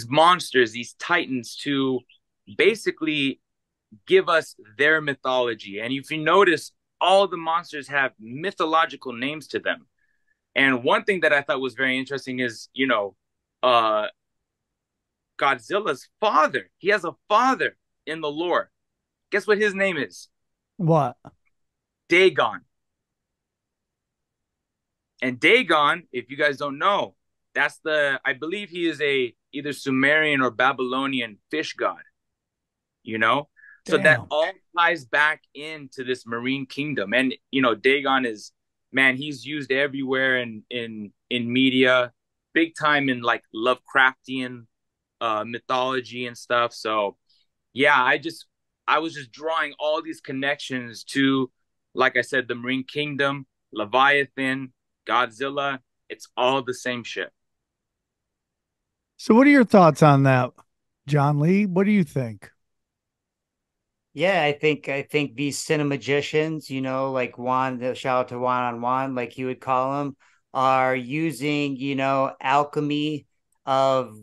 monsters, these titans to basically give us their mythology. And if you notice, all the monsters have mythological names to them. And one thing that I thought was very interesting is, you know, uh, Godzilla's father. He has a father in the lore. Guess what his name is? What? Dagon. And Dagon, if you guys don't know, I believe he is a either Sumerian or Babylonian fish god, you know? So that all ties back into this marine kingdom. And, you know, Dagon is, man, he's used everywhere in media, big time in like Lovecraftian mythology and stuff. So yeah, I was just drawing all these connections to, like I said, the marine kingdom, Leviathan, Godzilla. It's all the same shit. So what are your thoughts on that, John Lee? What do you think? Yeah, I think these cinemagicians, you know, like Juan, shout out to Juan on Juan, like he would call them, are using, you know, alchemy of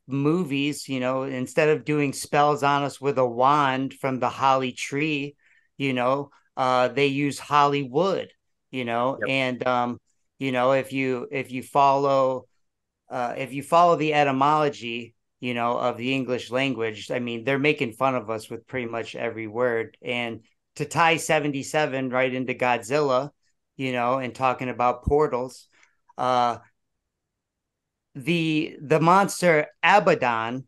movies, you know, instead of doing spells on us with a wand from the holly tree, you know, they use Hollywood, you know, Yep. and you know, if you follow the etymology, you know, of the English language, I mean, they're making fun of us with pretty much every word. And to tie 77 right into Godzilla, you know, and talking about portals, the monster Abaddon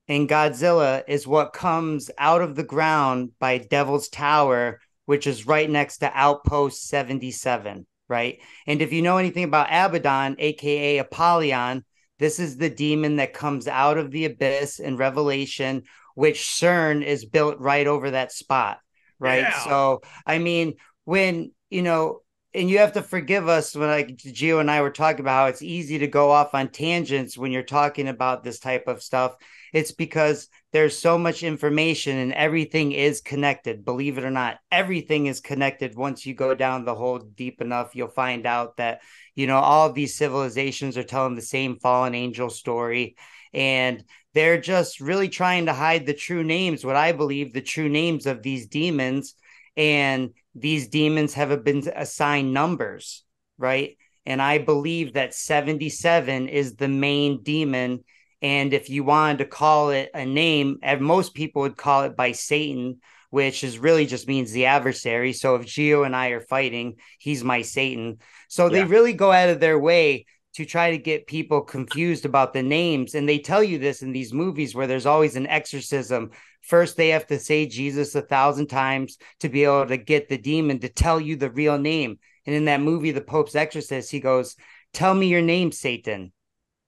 in Godzilla is what comes out of the ground by Devil's Tower, which is right next to Outpost 77, right? And if you know anything about Abaddon, aka Apollyon, this is the demon that comes out of the abyss in Revelation, which CERN is built right over that spot, right? Yeah. So, I mean, when, you know, and you have to forgive us when like Gio and I were talking about how it's easy to go off on tangents when you're talking about this type of stuff. It's because there's so much information and everything is connected. Believe it or not, everything is connected. Once you go down the hole deep enough, you'll find out that, you know, all of these civilizations are telling the same fallen angel story. And they're just really trying to hide the true names, what I believe the true names of these demons. And these demons have been assigned numbers, right? And I believe that 77 is the main demon. And if you wanted to call it a name, most people would call it by Satan, which is really just means the adversary. So if Gio and I are fighting, he's my Satan. So they really go out of their way to try to get people confused about the names. And they tell you this in these movies where there's always an exorcism. First, they have to say Jesus 1,000 times to be able to get the demon to tell you the real name. And in that movie, The Pope's Exorcist, he goes, "Tell me your name, Satan."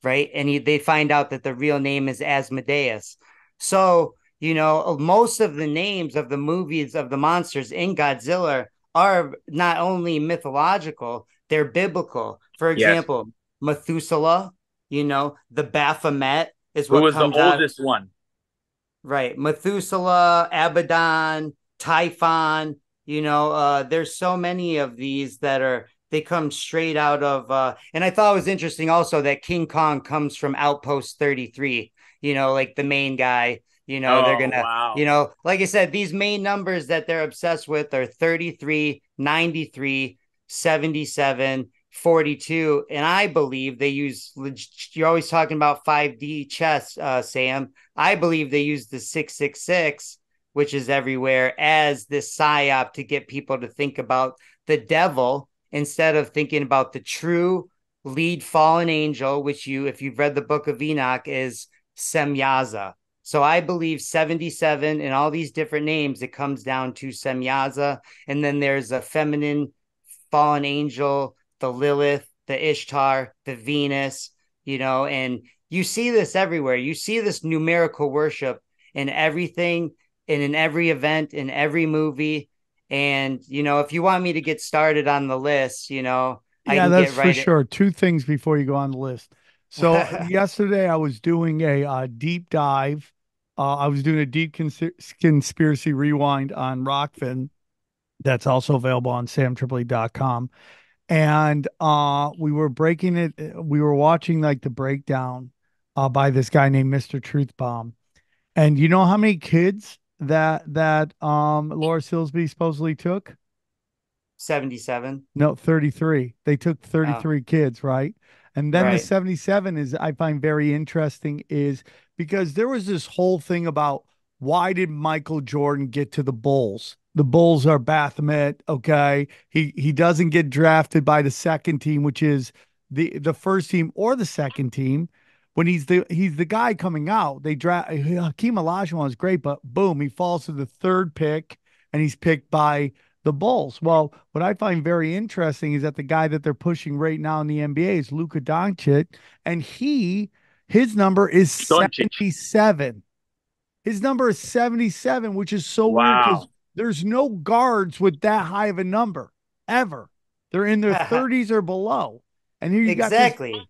Right. And they find out that the real name is Asmodeus. So, you know, most of the names of the movies of the monsters in Godzilla are not only mythological, they're biblical. For example, Methuselah, you know, the Baphomet is what Who was the comes out. oldest one? Right. Methuselah, Abaddon, Typhon, you know, there's so many of these that they come straight out of, and I thought it was interesting also that King Kong comes from Outpost 33, you know, like the main guy, you know, they're going to, you know, like I said, these main numbers that they're obsessed with are 33, 93, 77, 42. And I believe they use, you're always talking about 5D chess, Sam. I believe they use the 666, which is everywhere, as this psyop to get people to think about the devil instead of thinking about the true lead fallen angel, which if you've read the book of Enoch, is Semyaza. So I believe 77 and all these different names, it comes down to Semyaza. And then there's a feminine fallen angel, the Lilith, the Ishtar, the Venus, you know, and you see this everywhere. You see this numerical worship in everything and in every event, in every movie. And, if you want me to get started on the list, I Yeah, can that's get for right sure. Two things before you go on the list. So yesterday I was doing a deep dive. I was doing a deep conspiracy rewind on Rockfin. That's also available on samtripoli.com. And we were breaking it. We were watching like the breakdown by this guy named Mr. Truth Bomb. And you know how many kids that Laura Silsby supposedly took? 77. No, 33. They took Oh, 33 kids, right? And then the right. 77 is I find very interesting is because there was this whole thing about why did Michael Jordan get to the Bulls? The Bulls are Baphomet, okay? He doesn't get drafted by the second team, which is the first team or the second team. When he's the guy coming out, they draft Hakeem Olajuwon is great, but boom, he falls to the third pick and he's picked by the Bulls. Well, what I find very interesting is that the guy that they're pushing right now in the NBA is Luka Doncic, and his number is 77. His number is 77, which is so weird because there's no guards with that high of a number ever. They're in their 30s or below. And here you got this, Exactly.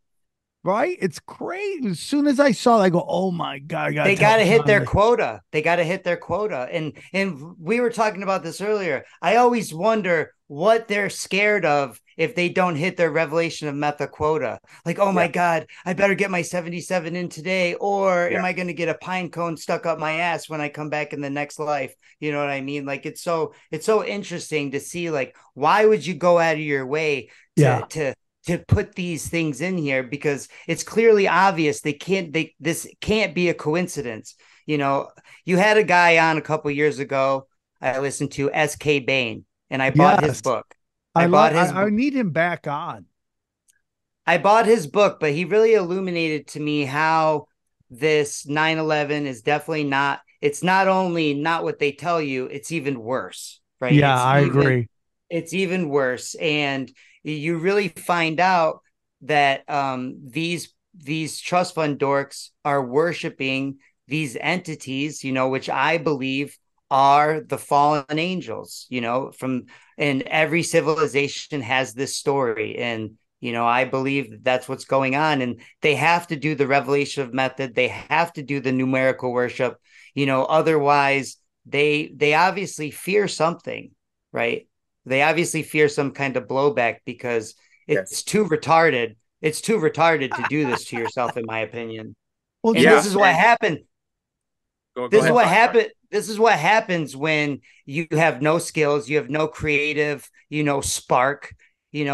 right? It's crazy. As soon as I saw it, I go, oh my God, They got to hit their quota. They got to hit their quota. And we were talking about this earlier. I always wonder what they're scared of if they don't hit their revelation of meth quota. Like, oh my God, I better get my 77 in today, or am I going to get a pine cone stuck up my ass when I come back in the next life? You know what I mean? Like, it's so interesting to see, like, why would you go out of your way to put these things in here, because it's clearly obvious this can't be a coincidence. You had a guy on a couple years ago I listened to, S.K. Bain, and I bought his book. I need him back on. I bought his book, but he really illuminated to me how this 9/11 is definitely not, it's not only not what they tell you, it's even worse, right? Yeah, I agree. It's even worse. And you really find out that these trust fund dorks are worshiping these entities, which I believe are the fallen angels, and every civilization has this story. And, I believe that's what's going on. And they have to do the revelation of method. They have to do the numerical worship, otherwise they obviously fear something, right? They obviously fear some kind of blowback, because it's too retarded. It's too retarded to do this to yourself, in my opinion. Well, this is what happened. This is what happens when you have no skills, you have no creative, spark. You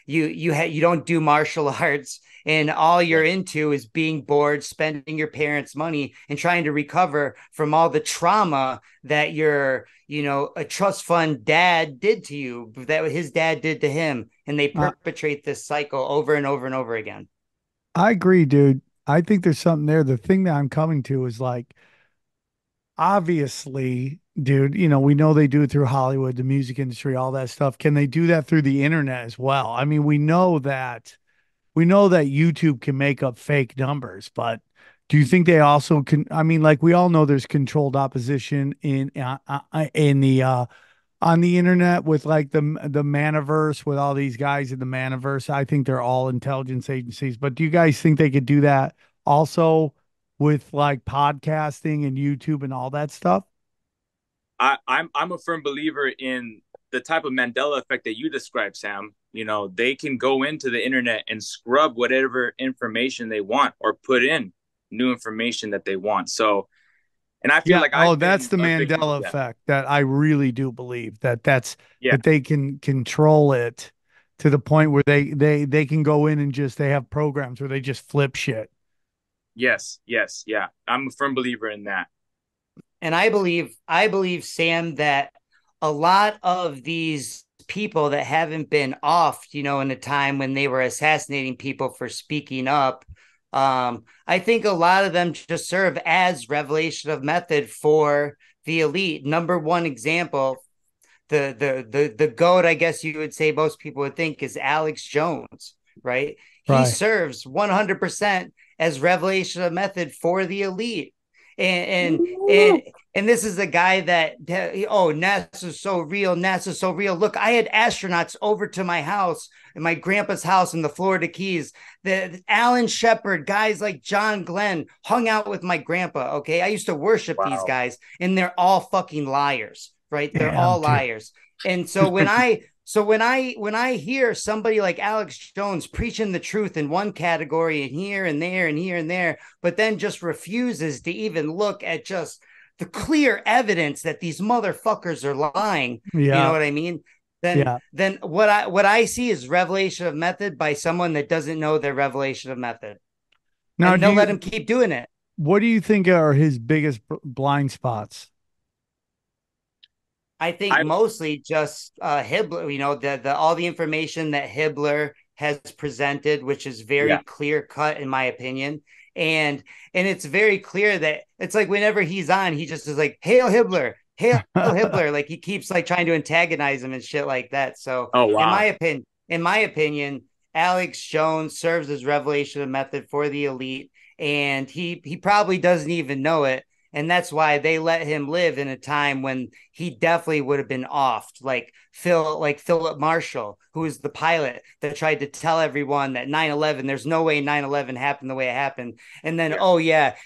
don't do martial arts, and all you're into is being bored, spending your parents' money, and trying to recover from all the trauma that your, a trust fund dad did to you, that his dad did to him. And they perpetrate this cycle over and over and over again. I agree, dude. I think there's something there. The thing that I'm coming to is like, obviously, dude, we know they do it through Hollywood, the music industry, all that stuff. Can they do that through the internet as well? I mean, we know that YouTube can make up fake numbers, but do you think they also can? I mean, like we all know there's controlled opposition in the on the internet with like the Manaverse, with all these guys in the Manaverse. I think they're all intelligence agencies, but do you guys think they could do that also with like podcasting and YouTube and all that stuff? I'm a firm believer in the type of Mandela effect that you described, Sam. They can go into the internet and scrub whatever information they want, or put in new information that they want. So, and I feel that's the Mandela effect that I really do believe that they can control it to the point where they can go in and they have programs where they just flip shit. Yes. Yeah. I'm a firm believer in that. And I believe, Sam, that a lot of these people that haven't been offed, in a time when they were assassinating people for speaking up, I think a lot of them just serve as revelation of method for the elite. Number one example, the GOAT, I guess you would say, most people would think, is Alex Jones, right? He serves 100% as revelation of method for the elite. And And this is the guy oh, NASA's so real. NASA's so real. Look, I had astronauts over to my house, in my grandpa's house in the Florida Keys. The Alan Shepard, guys like John Glenn hung out with my grandpa. Okay. I used to worship these guys, and they're all fucking liars, right? They're all liars. And so when I hear somebody like Alex Jones preaching the truth in one category and here and there and here and there, but then just refuses to even look at just the clear evidence that these motherfuckers are lying, you know what I mean? Then what I see is revelation of method by someone that doesn't know their revelation of method. Now, and they'll let him keep doing it. What do you think are his biggest blind spots? I think mostly just Hibbler, you know, all the information that Hibbler has presented, which is very clear cut in my opinion. And it's very clear that it's like whenever he's on, he just is like, Hail Hibbler, Hail Hibbler. Like he keeps like trying to antagonize him and shit like that. So in my opinion, Alex Jones serves as revelation of method for the elite, and he probably doesn't even know it. And that's why they let him live in a time when he definitely would have been offed, like Philip Marshall, who was the pilot that tried to tell everyone that 9/11, there's no way 9/11 happened the way it happened. And then,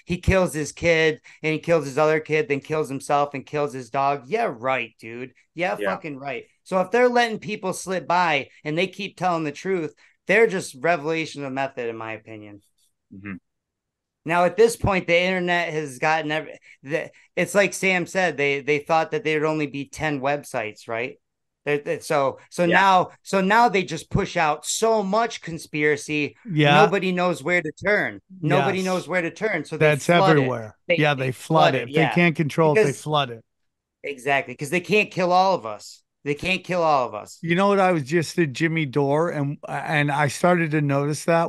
he kills his kid and he kills his other kid, then kills himself and kills his dog. Yeah, right, dude. Yeah, fucking right. So if they're letting people slip by and they keep telling the truth, they're just revelation of method, in my opinion. Mm-hmm. Now, at this point, the internet has gotten it's like Sam said, they thought that there'd only be 10 websites, right? So now they just push out so much conspiracy. Nobody knows where to turn. Nobody knows where to turn. So that's everywhere. They flood it. They can't control it. They flood it. Exactly. Because they can't kill all of us. They can't kill all of us. You know what? I was just at Jimmy Dore, and I started to notice that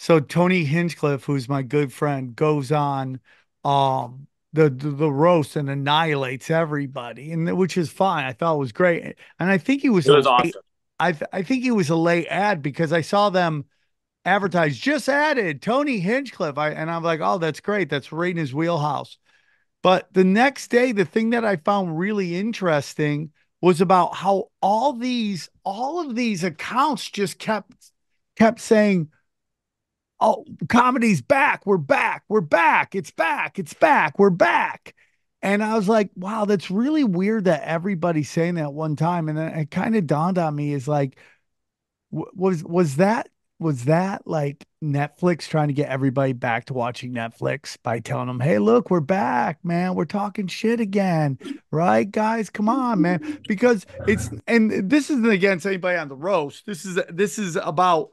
so Tony Hinchcliffe, who's my good friend, goes on the roast and annihilates everybody, and which is fine. I thought it was great, and I think he was awesome. I think he was a late ad because I saw them advertise just added Tony Hinchcliffe, and I'm like, oh, that's great. That's right in his wheelhouse. But the next day, the thing that I found really interesting was about how all of these accounts just kept saying, oh, comedy's back. We're back. We're back. It's back. It's back. We're back. And I was like, wow, that's really weird that everybody's saying that one time. And then it kind of dawned on me is like, was that like Netflix trying to get everybody back to watching Netflix by telling them, hey, look, we're back, man. We're talking shit again. Right, guys? Come on, man. Because and this isn't against anybody on the roast. This is about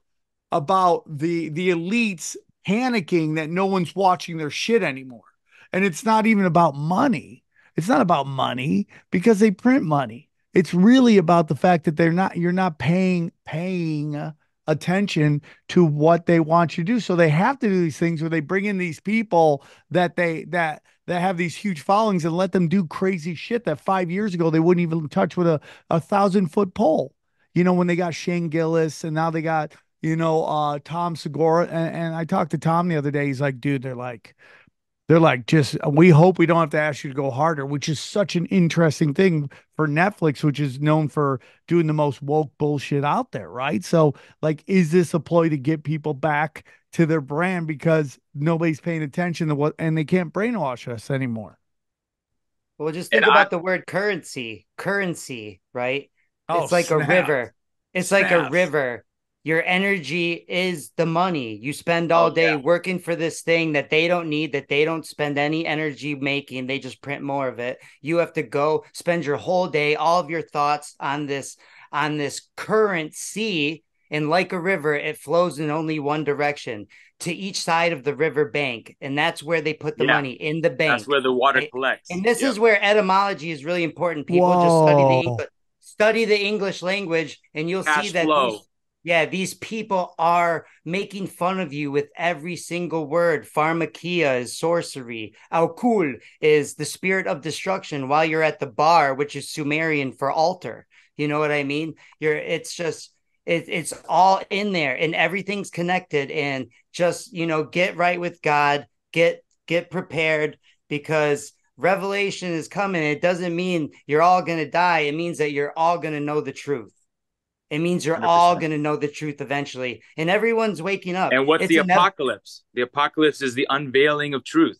the elites panicking that no one's watching their shit anymore. And it's not even about money. It's not about money because they print money. It's really about the fact that you're not paying attention to what they want you to do. So they have to do these things where they bring in these people that have these huge followings and let them do crazy shit that 5 years ago they wouldn't even touch with a 1,000-foot pole. You know, when they got Shane Gillis and now they got Tom Segura, and I talked to Tom the other day. He's like, dude, they're like, just, we hope we don't have to ask you to go harder, which is such an interesting thing for Netflix, which is known for doing the most woke bullshit out there, right? So, like, is this a ploy to get people back to their brand because nobody's paying attention to and they can't brainwash us anymore? Well, just think about the word currency, right? It's like a river. It's like a river. Your energy is the money. You spend all day working for this thing that they don't need, that they don't spend any energy making. They just print more of it. You have to go spend your whole day, all of your thoughts on this currency. And like a river, it flows in only one direction to each side of the river bank. And that's where they put the money, in the bank. That's where the water collects. And this is where etymology is really important. People just study the English language, and you'll see that these people are making fun of you with every single word. Pharmakia is sorcery. Alkul is the spirit of destruction while you're at the bar, which is Sumerian for altar. You know what I mean? It's all in there and everything's connected, and just, get right with God, get prepared, because revelation is coming. It doesn't mean you're all going to die. It means that you're all going to know the truth. It means you're 100%. all going to know the truth eventually. And everyone's waking up. And what's It's the apocalypse? The apocalypse is the unveiling of truth.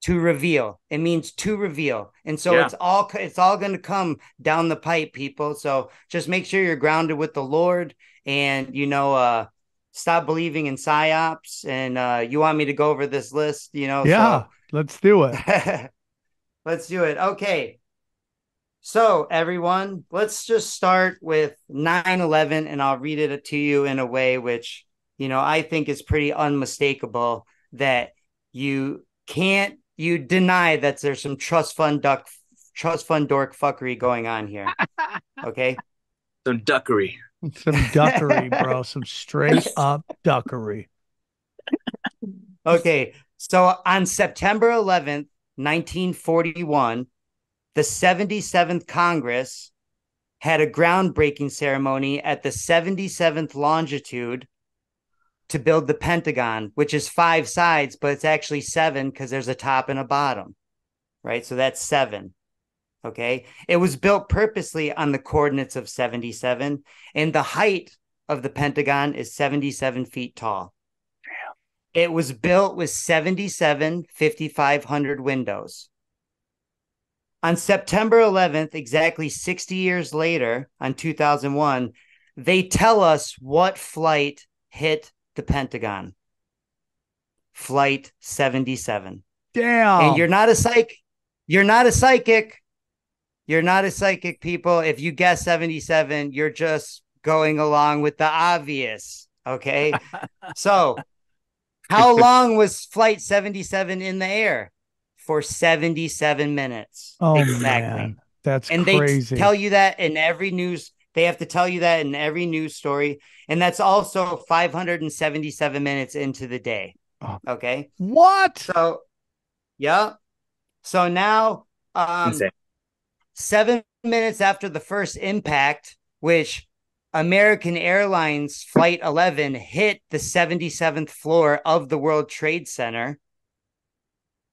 To reveal. It means to reveal. And so Yeah. it's all going to come down the pipe, people. So just make sure you're grounded with the Lord, and stop believing in psyops. And you want me to go over this list, Yeah, let's do it. Let's do it. Okay. So everyone, let's just start with 9/11, and I'll read it to you in a way which, I think is pretty unmistakable, that you deny that there's some trust fund dork fuckery going on here. Okay. Some duckery. Some duckery, bro. Some straight up duckery. Okay. So on September 11th, 1941, the 77th Congress had a groundbreaking ceremony at the 77th longitude to build the Pentagon, which is 5 sides, but it's actually 7 because there's a top and a bottom, right? So that's 7. Okay. It was built purposely on the coordinates of 77, and the height of the Pentagon is 77 feet tall. Damn. It was built with 77 5,500 windows. On September 11th, exactly 60 years later, on 2001, they tell us what flight hit the Pentagon. Flight 77. Damn. And you're not a psychic. You're not a psychic, people. If you guess 77, you're just going along with the obvious. Okay. So how long was flight 77 in the air? For 77 minutes. Oh, exactly. Man. That's and crazy. They tell you that in every news. They have to tell you that in every news story. And that's also 577 minutes into the day. Oh. Okay. What? So, yeah. So now, 7 minutes after the first impact, which American Airlines Flight 11 hit the 77th floor of the World Trade Center.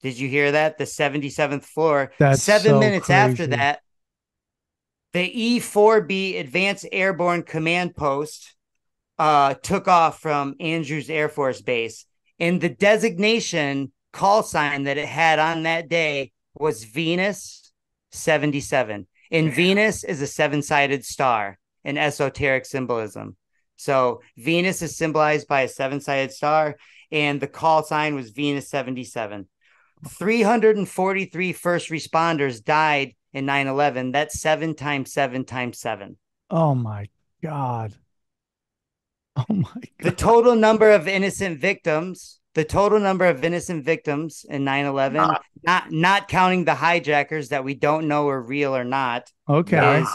Did you hear that? The 77th floor. That's 7 minutes crazy. after that, the E-4B Advanced Airborne Command Post took off from Andrews Air Force Base. And the designation call sign that it had on that day was Venus 77. And Venus is a 7-sided star in esoteric symbolism. So Venus is symbolized by a 7-sided star, and the call sign was Venus 77. 343 first responders died in 9/11. That's 7 times 7 times 7. Oh my God. Oh my God. The total number of innocent victims in 9/11, not counting the hijackers that we don't know are real or not, okay, is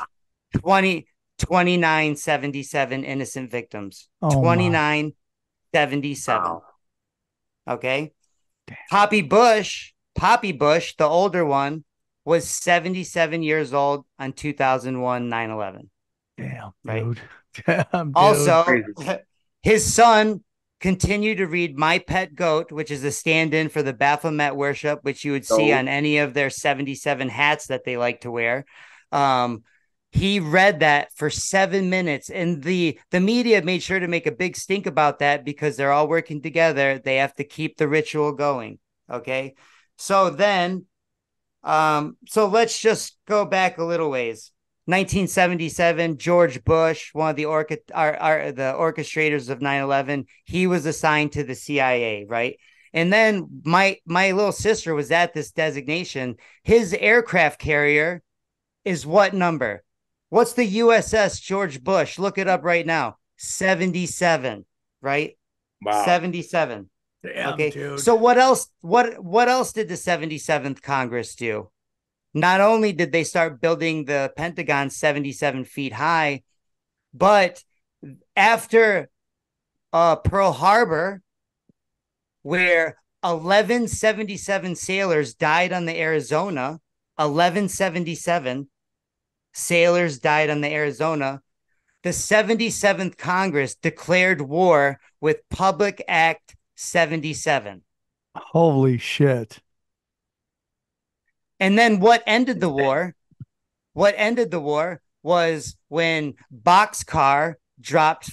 2977 innocent victims. Oh 2977. Wow. Okay. Poppy Bush, the older one, was 77 years old on 2001 9/11. Damn, right? Dude. Damn, dude. Also, his son continued to read My Pet Goat, which is a stand-in for the Baphomet worship, which you would see on any of their 77 hats that they like to wear. He read that for 7 minutes, and the media made sure to make a big stink about that because they're all working together. They have to keep the ritual going. Okay. So then, so let's just go back a little ways. 1977, George Bush, one of the orchestrators of 9/11, he was assigned to the CIA, right? And then my little sister was at this designation. His aircraft carrier is what number? What's the USS George Bush? Look it up right now. 77, right? Wow. 77. Damn, okay. Dude. So what else did the 77th Congress do? Not only did they start building the Pentagon 77 feet high, but after Pearl Harbor, where 1177 sailors died on the Arizona, 1177 sailors died on the Arizona, the 77th Congress declared war with Public Act 77. Holy shit. And then what ended the war? What ended the war was when Boxcar dropped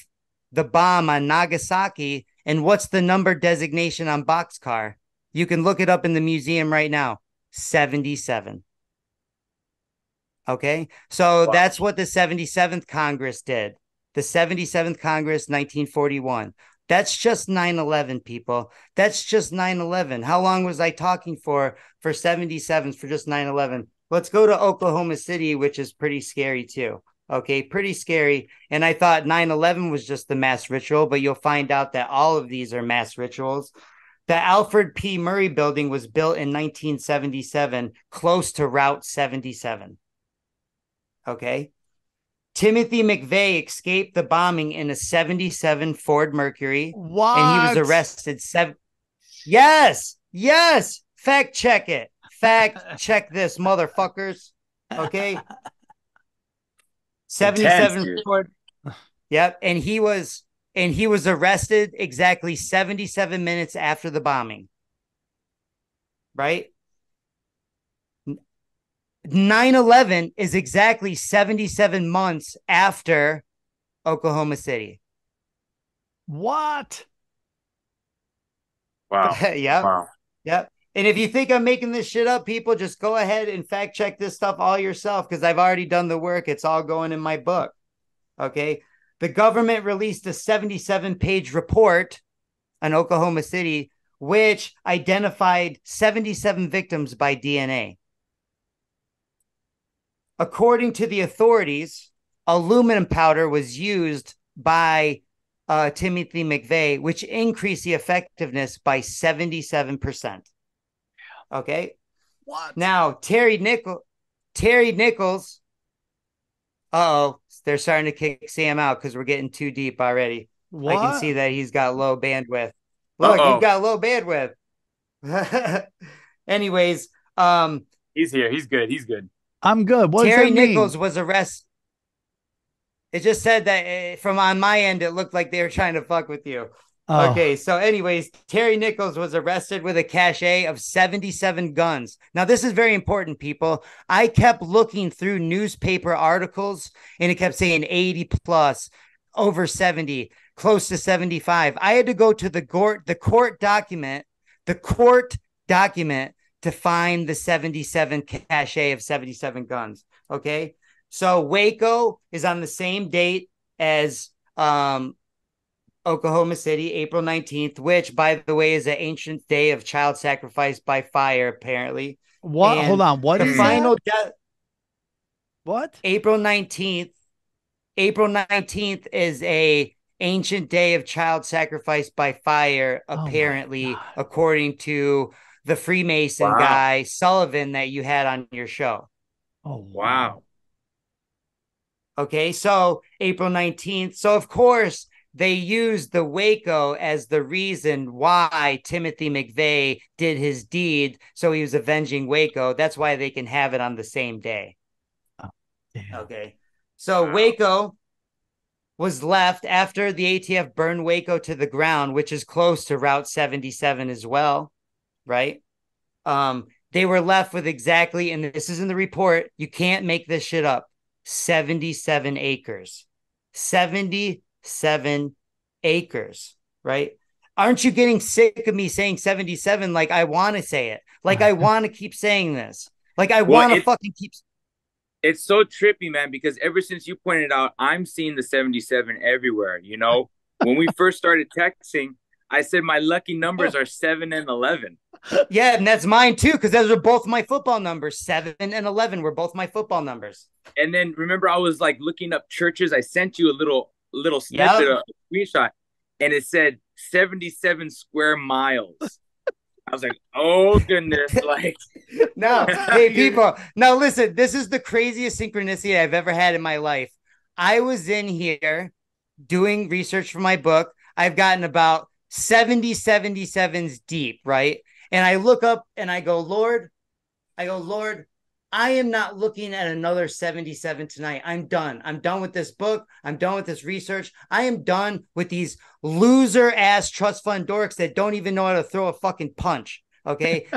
the bomb on Nagasaki. And what's the number designation on Boxcar? You can look it up in the museum right now. 77. Okay. So that's what the 77th Congress did. The 77th Congress, 1941. That's just 9/11, people. That's just 9/11. How long was I talking for 77s for just 9/11? Let's go to Oklahoma City, which is pretty scary too. Okay, pretty scary. And I thought 9/11 was just the mass ritual, but you'll find out that all of these are mass rituals. The Alfred P. Murray building was built in 1977, close to Route 77. Okay. Timothy McVeigh escaped the bombing in a 77 Ford Mercury. What? And he was arrested. Yes. Fact check it. Fact check this, motherfuckers. Okay. 77 Ford. Yep. And he was arrested exactly 77 minutes after the bombing. Right? 9/11 is exactly 77 months after Oklahoma City. What? Wow. Yep. Wow. Yep. And if you think I'm making this shit up, people, just go ahead and fact check this stuff all yourself, because I've already done the work. It's all going in my book. Okay. The government released a 77-page report on Oklahoma City, which identified 77 victims by DNA. According to the authorities, aluminum powder was used by Timothy McVeigh, which increased the effectiveness by 77%. Okay. What? Now, Terry Nichols. Uh-oh, they're starting to kick Sam out because we're getting too deep already. What? I can see that he's got low bandwidth. Look, you've got low bandwidth. Anyways, he's here. He's good. He's good. I'm good. What Terry does that mean? Nichols was arrested. It just said that from on my end, it looked like they were trying to fuck with you. Oh. Okay, so anyways, Terry Nichols was arrested with a cache of 77 guns. Now, this is very important, people. I kept looking through newspaper articles, and it kept saying 80 plus, over 70, close to 75. I had to go to the court document to find the 77 cache of 77 guns. Okay. So Waco is on the same date as Oklahoma City, April 19th, which, by the way, is an ancient day of child sacrifice by fire, apparently. What? And hold on. What the is final that? What? April 19th. April 19th is a ancient day of child sacrifice by fire, apparently, according to the Freemason guy, Sullivan, that you had on your show. Oh, wow. Okay, so April 19th. So, of course, they used the Waco as the reason why Timothy McVeigh did his deed. So he was avenging Waco. That's why they can have it on the same day. Oh, damn. Okay, so Waco was left after the ATF burned Waco to the ground, which is close to Route 77 as well. Right? They were left with exactly, and this is in the report, you can't make this shit up, 77 acres. 77 acres, right? Aren't you getting sick of me saying 77 like I want to say it? Like I want to keep saying this. Like I want to fucking keep... It's so trippy, man, because ever since you pointed out, I'm seeing the 77 everywhere, you know? When we first started texting, I said my lucky numbers are 7 and 11. Yeah, and that's mine too, because those are both my football numbers. 7 and 11 were both my football numbers. And then remember, I was like looking up churches. I sent you a little snippet of a screenshot, and it said 77 square miles. I was like, oh goodness, like no, hey people. Now listen, this is the craziest synchronicity I've ever had in my life. I was in here doing research for my book. I've gotten about 70 77s deep, right? And I look up and I go, Lord, I am not looking at another 77 tonight. I'm done. I'm done with this book. I'm done with this research. I am done with these loser ass trust fund dorks that don't even know how to throw a fucking punch. Okay,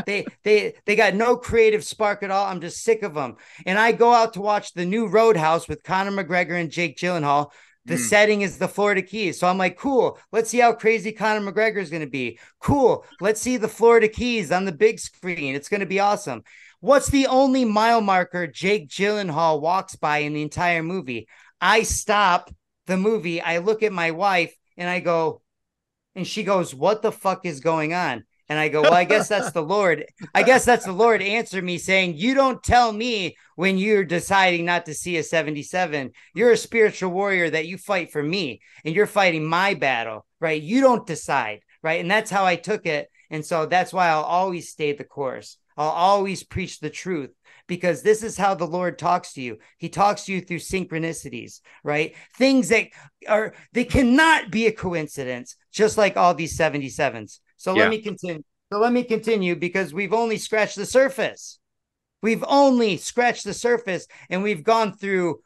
they got no creative spark at all. I'm just sick of them. And I go out to watch the new Roadhouse with Conor McGregor and Jake Gyllenhaal. The setting is the Florida Keys. So I'm like, cool. Let's see how crazy Conor McGregor is going to be. Cool. Let's see the Florida Keys on the big screen. It's going to be awesome. What's the only mile marker Jake Gyllenhaal walks by in the entire movie? I stop the movie. I look at my wife and I go, and she goes, what the fuck is going on? And I go, well, I guess that's the Lord. I guess that's the Lord answer me saying, you don't tell me when you're deciding not to see a 77. You're a spiritual warrior that you fight for me and you're fighting my battle, right? You don't decide, right? And that's how I took it. And so that's why I'll always stay the course. I'll always preach the truth because this is how the Lord talks to you. He talks to you through synchronicities, right? Things that they cannot be a coincidence, just like all these 77s. So let me continue. So let me continue because we've only scratched the surface. We've only scratched the surface and we've gone through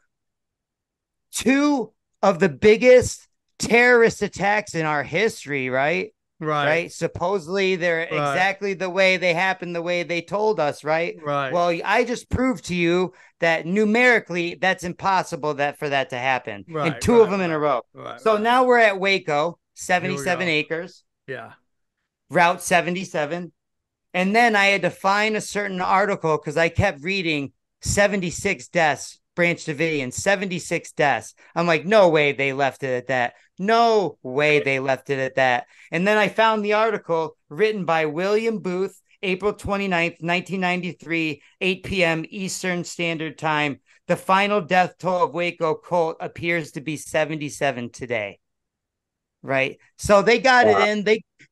2 of the biggest terrorist attacks in our history, right? Right. Supposedly they're exactly the way they happened, the way they told us, right? Well, I just proved to you that numerically that's impossible for that to happen. And 2 of them in a row. So now we're at Waco, 77 acres. Yeah. Route 77. And then I had to find a certain article because I kept reading 76 deaths, Branch Davidian, 76 deaths. I'm like, no way they left it at that. No way they left it at that. And then I found the article written by William Booth, April 29th, 1993, 8 p.m. Eastern Standard Time. The final death toll of Waco cult appears to be 77 today. Right. So they got it in.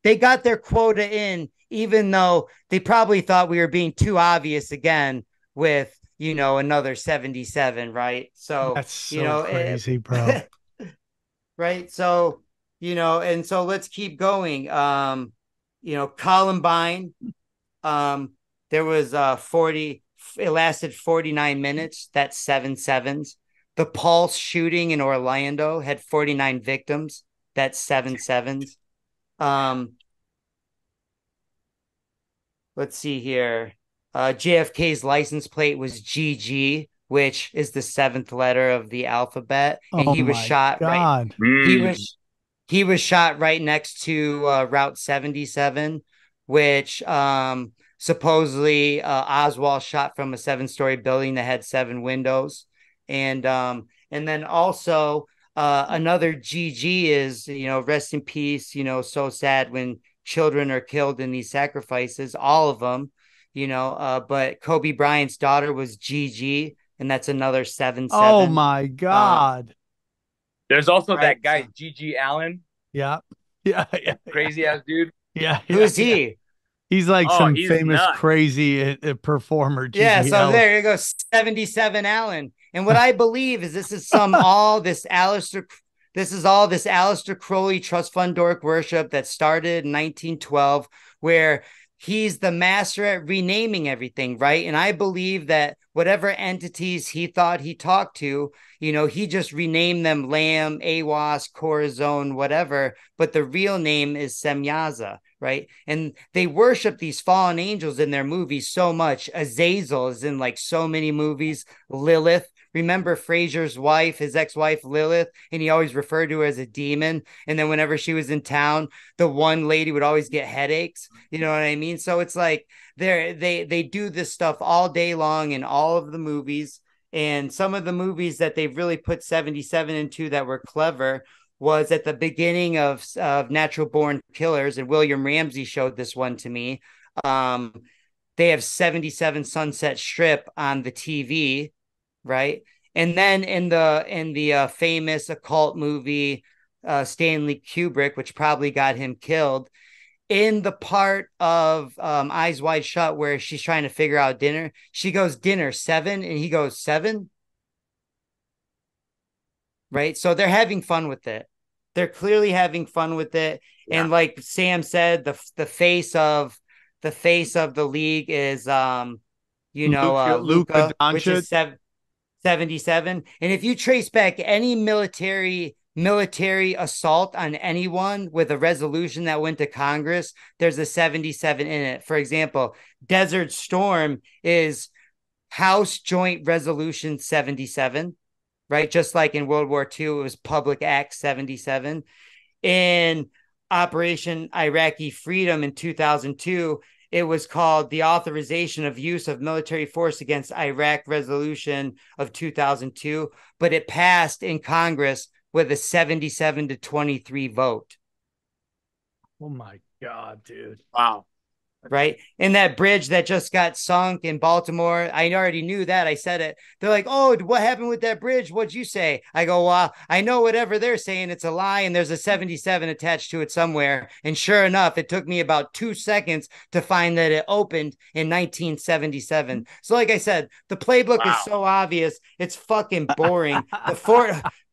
They got their quota in, even though they probably thought we were being too obvious again with, another 77. Right. So that's so crazy, bro. Right. So, and so let's keep going. Columbine, there was 40, it lasted 49 minutes. That's 7 sevens. The Pulse shooting in Orlando had 49 victims. That's 7 sevens. Let's see here. JFK's license plate was GG, which is the 7th letter of the alphabet, and he was shot right. He was shot right next to Route 77, which supposedly Oswald shot from a 7-story building that had 7 windows, and then also. Another GG is, rest in peace, so sad when children are killed in these sacrifices, all of them, but Kobe Bryant's daughter was GG, and that's another 7-7. Oh my God. There's also that guy, GG Allen. Yeah. Crazy ass dude. Yeah. Who is he? Yeah. He's like he's famous, nuts. Crazy performer. GG Allen. There you go. 77 Allen. And what I believe is this is all this Aleister Crowley trust fund dork worship that started in 1912, where he's the master at renaming everything, right? And I believe that whatever entities he thought he talked to, he just renamed them Lamb, Awas, Corazon, whatever. But the real name is Semyaza, right? And they worship these fallen angels in their movies so much. Azazel is in like so many movies. Lilith. Remember Fraser's wife, his ex-wife Lilith, and he always referred to her as a demon. And then whenever she was in town, the one lady would always get headaches. You know what I mean? So it's like they do this stuff all day long in all of the movies. And some of the movies that they've really put 77 into that were clever was at the beginning of Natural Born Killers, and William Ramsey showed this one to me. They have 77 Sunset Strip on the TV. Right. And then in the famous occult movie, Stanley Kubrick, which probably got him killed, in the part of Eyes Wide Shut where she's trying to figure out dinner, she goes, dinner 7, and he goes 7. Right. So they're having fun with it. They're clearly having fun with it. Yeah. And like Sam said, the face of the league is Luka, which is 77. And if you trace back any military military assault on anyone with a resolution that went to Congress, there's a 77 in it. For example, Desert Storm is House Joint Resolution 77, right? Just like in World War II, it was Public Act 77. In Operation Iraqi Freedom in 2002, it was called the Authorization of Use of Military Force Against Iraq Resolution of 2002, but it passed in Congress with a 77-23 vote. Oh my God, dude. Wow. Right. And that bridge that just got sunk in Baltimore, I already knew that. I said it. They're like, oh, what happened with that bridge? What'd you say? I go, well, I know whatever they're saying, it's a lie. And there's a 77 attached to it somewhere. And sure enough, it took me about 2 seconds to find that it opened in 1977. So like I said, the playbook is so obvious. It's fucking boring.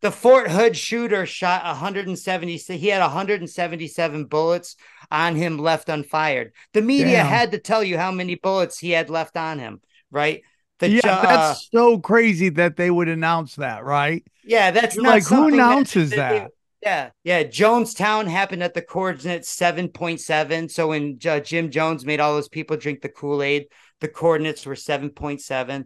The Fort Hood shooter shot 170. He had 177 bullets on him left unfired. The media had to tell you how many bullets he had left on him, right? That's so crazy that they would announce that, right? Yeah, that's You're not like, who announces that. Yeah. Jonestown happened at the coordinate 7.7. So when Jim Jones made all those people drink the Kool-Aid, the coordinates were 7.7.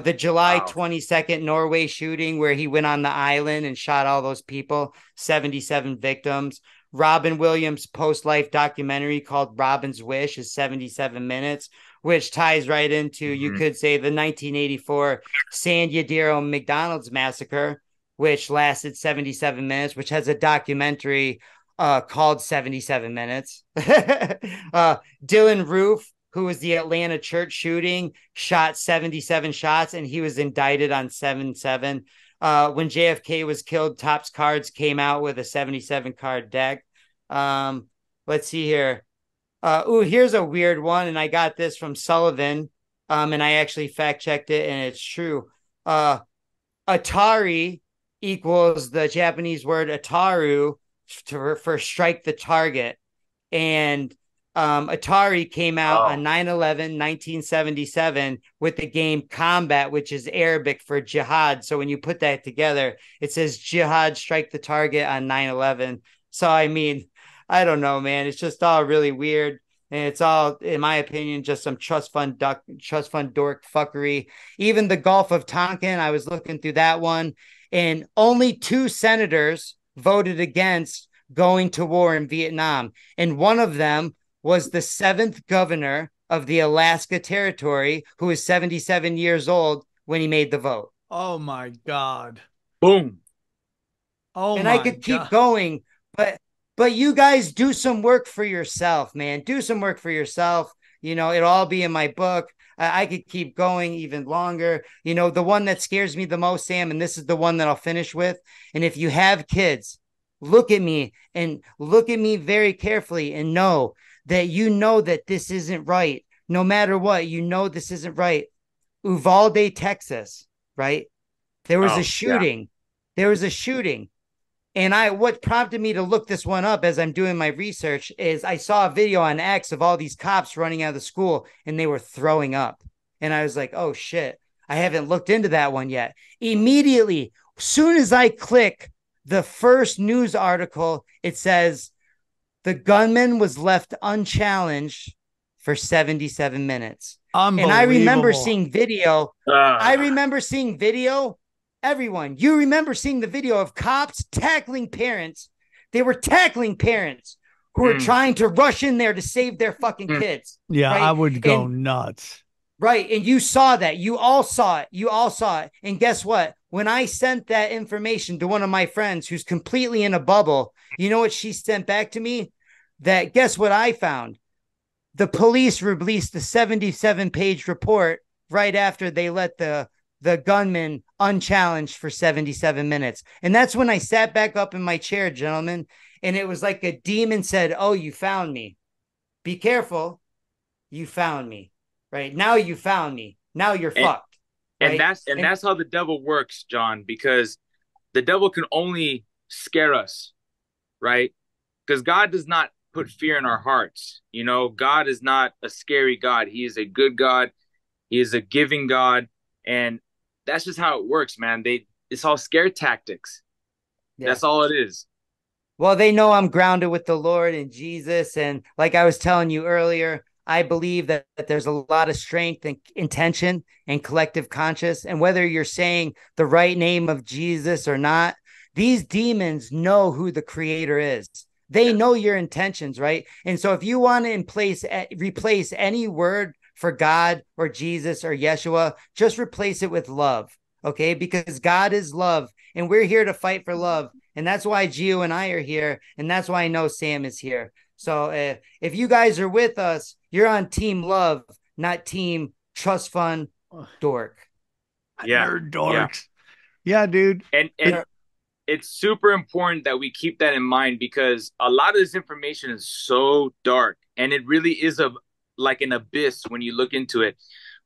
The July 22nd Norway shooting where he went on the island and shot all those people, 77 victims. Robin Williams' post-life documentary called Robin's Wish is 77 minutes, which ties right into, you could say, the 1984 San Yadiro McDonald's massacre, which lasted 77 minutes, which has a documentary called 77 Minutes. Dylan Roof, who was the Atlanta church shooting, shot 77 shots, and he was indicted on 7-7. When JFK was killed, Topps Cards came out with a 77 card deck. Let's see here. Here's a weird one, and I got this from Sullivan, and I actually fact checked it, and it's true. Atari equals the Japanese word ataru for strike the target, and Atari came out on 9/11/1977 with the game Combat, which is Arabic for jihad. So when you put that together, it says jihad strike the target on 9/11. So I mean, I don't know, man. It's just all really weird. And it's all, in my opinion, just some trust fund dork fuckery. Even the Gulf of Tonkin, I was looking through that one, and only 2 senators voted against going to war in Vietnam. And one of them was the 7th governor of the Alaska Territory, who was 77 years old when he made the vote. Oh my God. Boom. Oh and my I could keep going, but you guys do some work for yourself, man. Do some work for yourself. You know, it'll all be in my book. I could keep going even longer. You know, the one that scares me the most, Sam, and this is the one that I'll finish with. And if you have kids, look at me very carefully and know that this isn't right. No matter what, this isn't right. Uvalde, Texas, right? There was a shooting. Yeah. There was a shooting. And what prompted me to look this one up as I'm doing my research is I saw a video on X of all these cops running out of the school and they were throwing up. And I was like, oh shit, I haven't looked into that one yet. Immediately, soon as I click the first news article, it says the gunman was left unchallenged for 77 minutes. And I remember seeing video. Everyone, you remember seeing the video of cops tackling parents. They were tackling parents who were trying to rush in there to save their fucking kids. Yeah, right? I would go nuts. Right. And you saw that. You all saw it. And guess what? When I sent that information to one of my friends who's completely in a bubble, you know what she sent back to me? That guess what I found? The police released the 77-page report right after they let the gunman unchallenged for 77 minutes. And that's when I sat back up in my chair, gentlemen. And it was like a demon said, oh, you found me. Be careful. You found me. Right now you found me. Now you're fucked. Right? And that's how the devil works, John, because the devil can only scare us, right? Because God does not put fear in our hearts. You know, God is not a scary God. He is a good God. He is a giving God. And that's just how it works, man. It's all scare tactics. That's all it is. Well, they know I'm grounded with the Lord and Jesus. And like I was telling you earlier, I believe that there's a lot of strength and intention and collective conscious. And whether you're saying the right name of Jesus or not, these demons know who the creator is. They know your intentions, right? And so if you want to replace any word for God or Jesus or Yeshua, just replace it with love, okay? Because God is love, and we're here to fight for love. And that's why Gio and I are here, and that's why I know Sam is here. So if you guys are with us, you're on team love, not team trust fund dork. Nerd dorks. Yeah, dude. And it's super important that we keep that in mind, because a lot of this information is so dark, and it really is like an abyss when you look into it.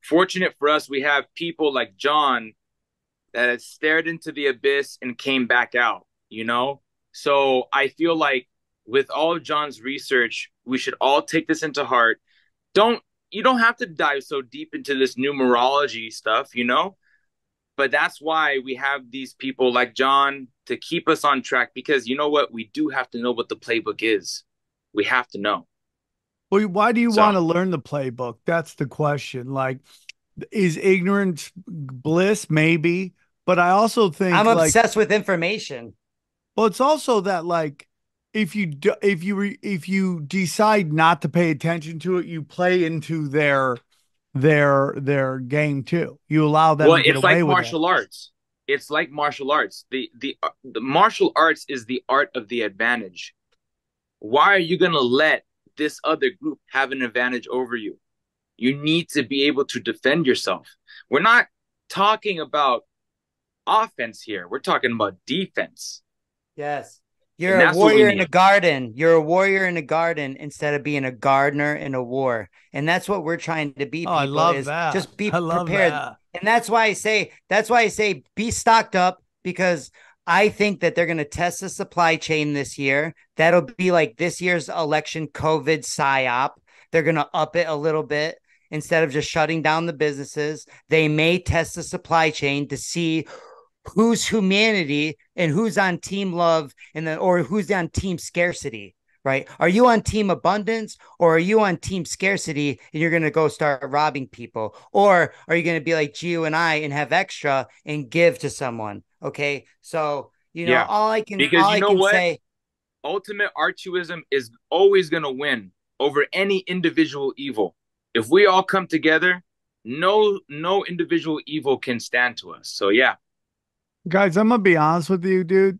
Fortunate for us, we have people like John that has stared into the abyss and came back out, you know? So I feel like with all of John's research, we should all take this into heart. You don't have to dive so deep into this numerology stuff, you know? But that's why we have these people like John to keep us on track, because you know what? We do have to know what the playbook is. We have to know. Well, why do you want to learn the playbook? That's the question. Like, is ignorance bliss? Maybe. But I also think I'm obsessed with information. Well, it's also that, like, if you decide not to pay attention to it, you play into their game too. You allow them to get away with it. It's like martial arts. It's like martial arts. The martial arts is the art of the advantage. Why are you going to let this other group have an advantage over you? You need to be able to defend yourself. We're not talking about offense here. We're talking about defense. Yes. You're a warrior in a garden. You're a warrior in a garden instead of being a gardener in a war. And that's what we're trying to be. People, I love that. Just be prepared. That. And that's why I say be stocked up, because I think that they're going to test the supply chain this year. That'll be like this year's election COVID psyop. They're going to up it a little bit. Instead of just shutting down the businesses, they may test the supply chain to see who's humanity and who's on team love or who's on team scarcity, right? Are you on team abundance, or are you on team scarcity and you're going to go start robbing people? Or are you going to be like Gio and I and have extra and give to someone? Okay. So, all I can say, ultimate altruism is always going to win over any individual evil. If we all come together, no individual evil can stand to us. So yeah. Guys, I'm going to be honest with you, dude.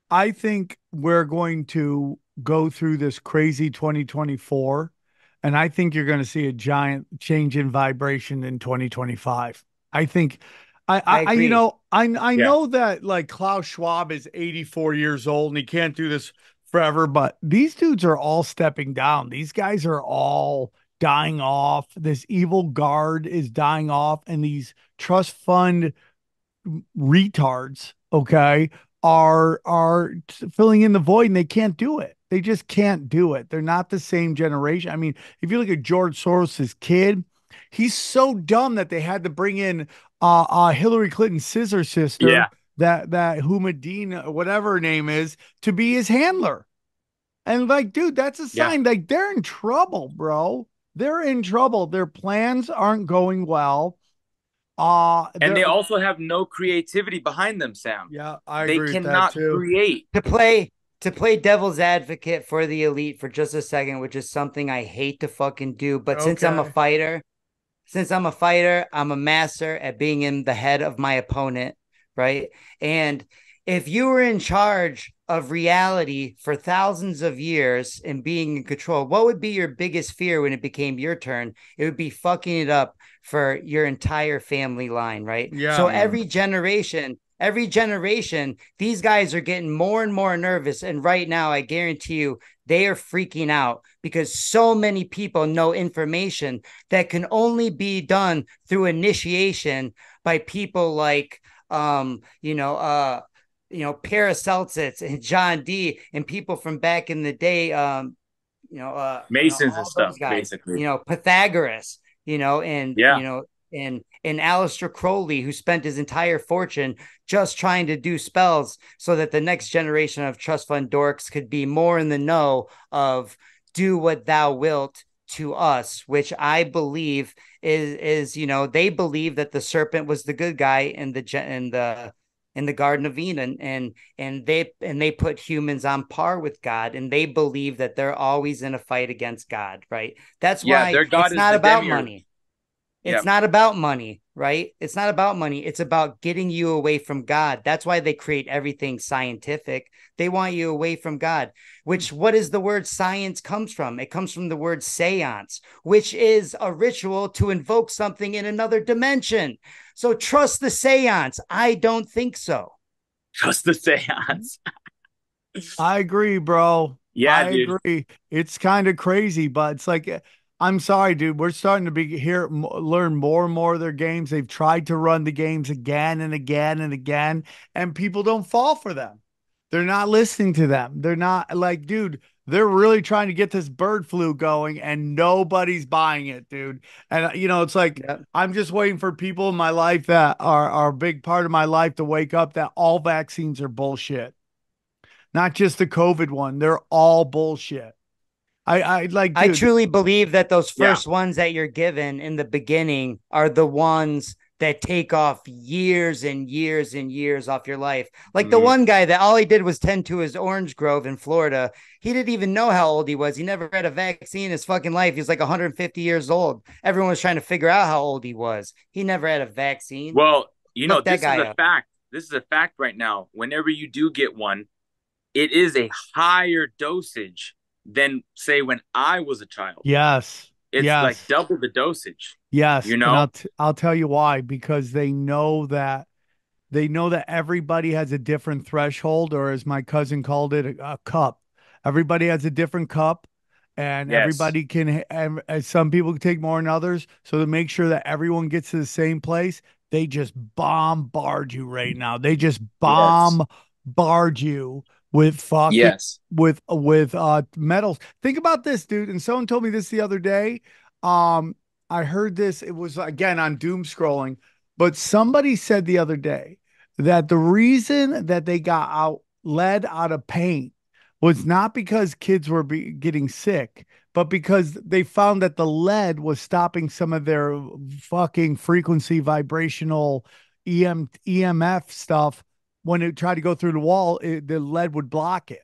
I think we're going to go through this crazy 2024, and I think you're going to see a giant change in vibration in 2025. I think I know that, like, Klaus Schwab is 84 years old and he can't do this forever, but these dudes are all stepping down. These guys are all dying off. This evil guard is dying off, and these trust fund retards, okay, are filling in the void, and they can't do it. They just can't do it. They're not the same generation. I mean, if you look at George Soros's kid, he's so dumb that they had to bring in Hillary Clinton's scissor sister, that Humadine, whatever her name is, to be his handler. And, like, dude, that's a sign. Like, they're in trouble, bro. They're in trouble. Their plans aren't going well. And they also have no creativity behind them, Sam. Yeah, I agree. They cannot create. To play devil's advocate for the elite for just a second, which is something I hate to fucking do. But since I'm a fighter, I'm a master at being in the head of my opponent, right? And if you were in charge of reality for thousands of years and being in control, what would be your biggest fear when it became your turn? It would be fucking it up for your entire family line, right? Yeah. So every generation, these guys are getting more and more nervous. And right now, I guarantee you, they are freaking out because so many people know information that can only be done through initiation by people like, Paracelsus and John D. and people from back in the day, Masons and stuff, basically. Pythagoras, and and Aleister Crowley, who spent his entire fortune just trying to do spells so that the next generation of trust fund dorks could be more in the know of do what thou wilt to us, which I believe is they believe that the serpent was the good guy in the Garden of Eden, and they put humans on par with God, and they believe that they're always in a fight against God, right? That's why their God it's is not the about demiurge. money. It's not about money, right? It's not about money. It's about getting you away from God. That's why they create everything scientific. They want you away from God, what is the word science comes from? It comes from the word seance, which is a ritual to invoke something in another dimension. So trust the seance. I don't think so. Trust the seance. I agree, bro. Yeah, I dude. agree. It's kind of crazy, but it's like, I'm sorry, dude. We're starting to learn more and more of their games. They've tried to run the games again and again and again, and people don't fall for them. They're not listening to them. They're not like, dude, they're really trying to get this bird flu going and nobody's buying it, dude. And it's like, I'm just waiting for people in my life that are a big part of my life to wake up that all vaccines are bullshit. Not just the COVID one. They're all bullshit. I like, dude, I truly believe that those first ones that you're given in the beginning are the ones that take off years and years and years off your life. Like the one guy that all he did was tend to his orange grove in Florida. He didn't even know how old he was. He never had a vaccine in his fucking life. He was like 150 years old. Everyone was trying to figure out how old he was. He never had a vaccine. Well, Look this is a fact. This is a fact right now. Whenever you do get one, it is a higher dosage than, say, when I was a child. Yes. It's yes. like double the dosage. Yes. You know? And I'll tell you why, because they know that everybody has a different threshold, or as my cousin called it, a cup. Everybody has a different cup, and everybody can, and some people can take more than others. So to make sure that everyone gets to the same place, they just bombard you right now. They just bombard you with fucking with metals. Think about this, dude. And someone told me this the other day. I heard this. It was again on doom scrolling, but somebody said the other day that the reason that they got lead out of paint was not because kids were getting sick, but because they found that the lead was stopping some of their fucking frequency vibrational EMF stuff. When it tried to go through the wall, the lead would block it.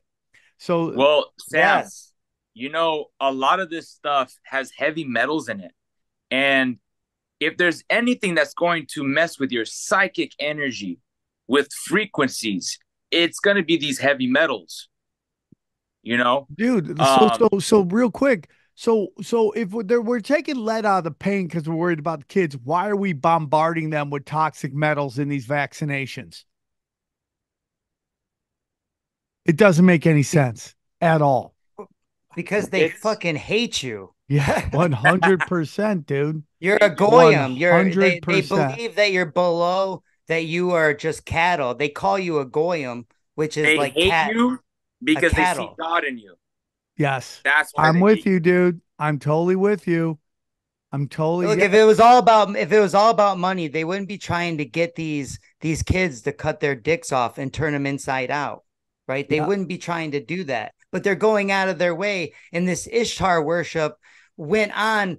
So, well, Sam, a lot of this stuff has heavy metals in it. And if there's anything that's going to mess with your psychic energy with frequencies, it's going to be these heavy metals, dude. So real quick. So if we're taking lead out of the paint because we're worried about the kids, why are we bombarding them with toxic metals in these vaccinations? It doesn't make any sense at all. Because they fucking hate you. Yeah, 100%, dude. You're a goyim. They believe that you're below, that you are just cattle. They call you a goyim, which is they hate you because they see God in you. Yes. That's why I'm with you, dude. I'm totally with you. I'm totally. Look, if it was all about money, they wouldn't be trying to get these kids to cut their dicks off and turn them inside out. Right? They wouldn't be trying to do that, but they're going out of their way. And this Ishtar worship went on.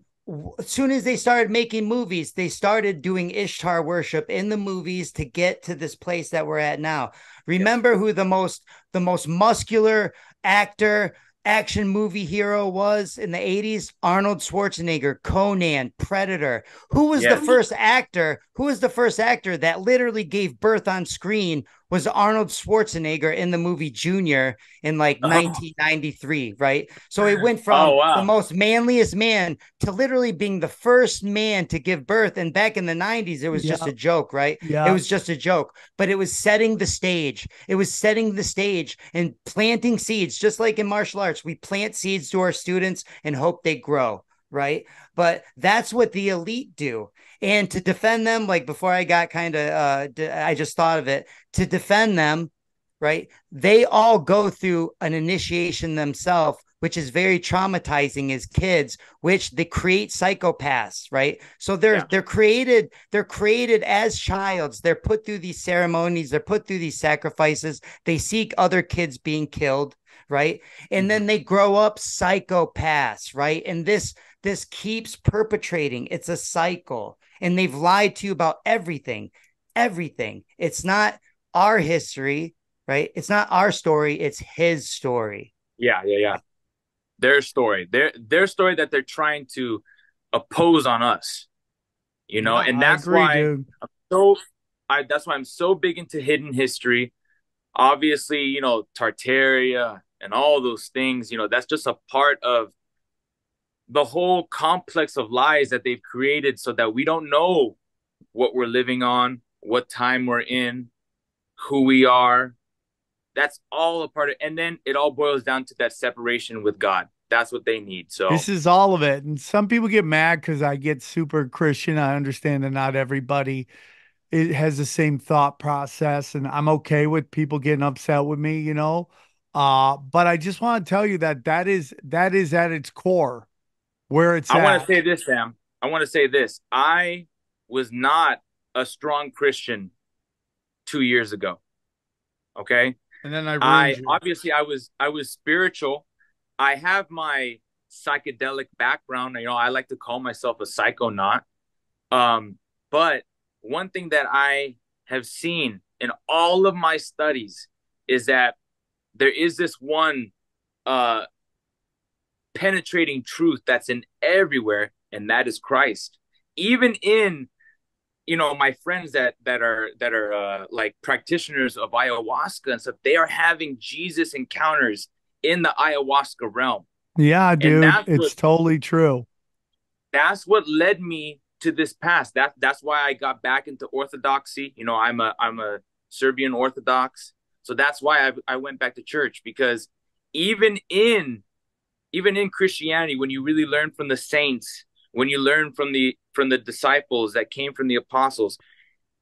As soon as they started making movies, they started doing Ishtar worship in the movies to get to this place that we're at now. Remember who the most muscular action movie hero was in the 80s? Arnold Schwarzenegger, Conan, Predator. Who was the first actor? Who was the first actor that literally gave birth on screen? Was Arnold Schwarzenegger in the movie Junior in 1993, right? So it went from the most manliest man to literally being the first man to give birth. And back in the 90s, it was just a joke, right? Yeah. It was just a joke, but it was setting the stage. It was setting the stage and planting seeds, just like in martial arts. We plant seeds to our students and hope they grow, right? But that's what the elite do. And to defend them, like before I got I just thought of it, to defend them, right? They all go through an initiation themselves which is very traumatizing as kids, which they create psychopaths, right? So they're created as childs. They're put through these ceremonies, they're put through these sacrifices, they seek other kids being killed, right? And then they grow up psychopaths, right? And this keeps perpetrating. It's a cycle. And they've lied to you about everything. It's not our history, right? It's not our story, it's his story. Yeah. Their story. Their story that they're trying to oppose on us. You know, and that's why that's why I'm so big into hidden history. Obviously, you know, Tartaria and all those things, you know, that's just a part of the whole complex of lies that they've created so that we don't know what we're living on, what time we're in, who we are. That's all a part of, and then it all boils down to that separation with God. That's what they need. So this is all of it. And some people get mad because I get super Christian. I understand that not everybody has the same thought process, and I'm okay with people getting upset with me, you know. But I just want to tell you that is at its core where it's I want at. to say this, Sam. I want to say this. I was not a strong Christian 2 years ago. Okay. And then I was spiritual. I have my psychedelic background. You know, I like to call myself a psychonaut. But one thing that I have seen in all of my studies is that there is this one penetrating truth that's in everywhere, and that is Christ. Even in, you know, my friends that are like practitioners of ayahuasca and stuff, they are having Jesus encounters in the ayahuasca realm. Yeah, dude, it's totally true. That's what led me to this path. That's why I got back into Orthodoxy. You know, I'm a Serbian Orthodox, so that's why I went back to church, because even in Christianity, when you really learn from the saints, when you learn from the disciples that came from the apostles,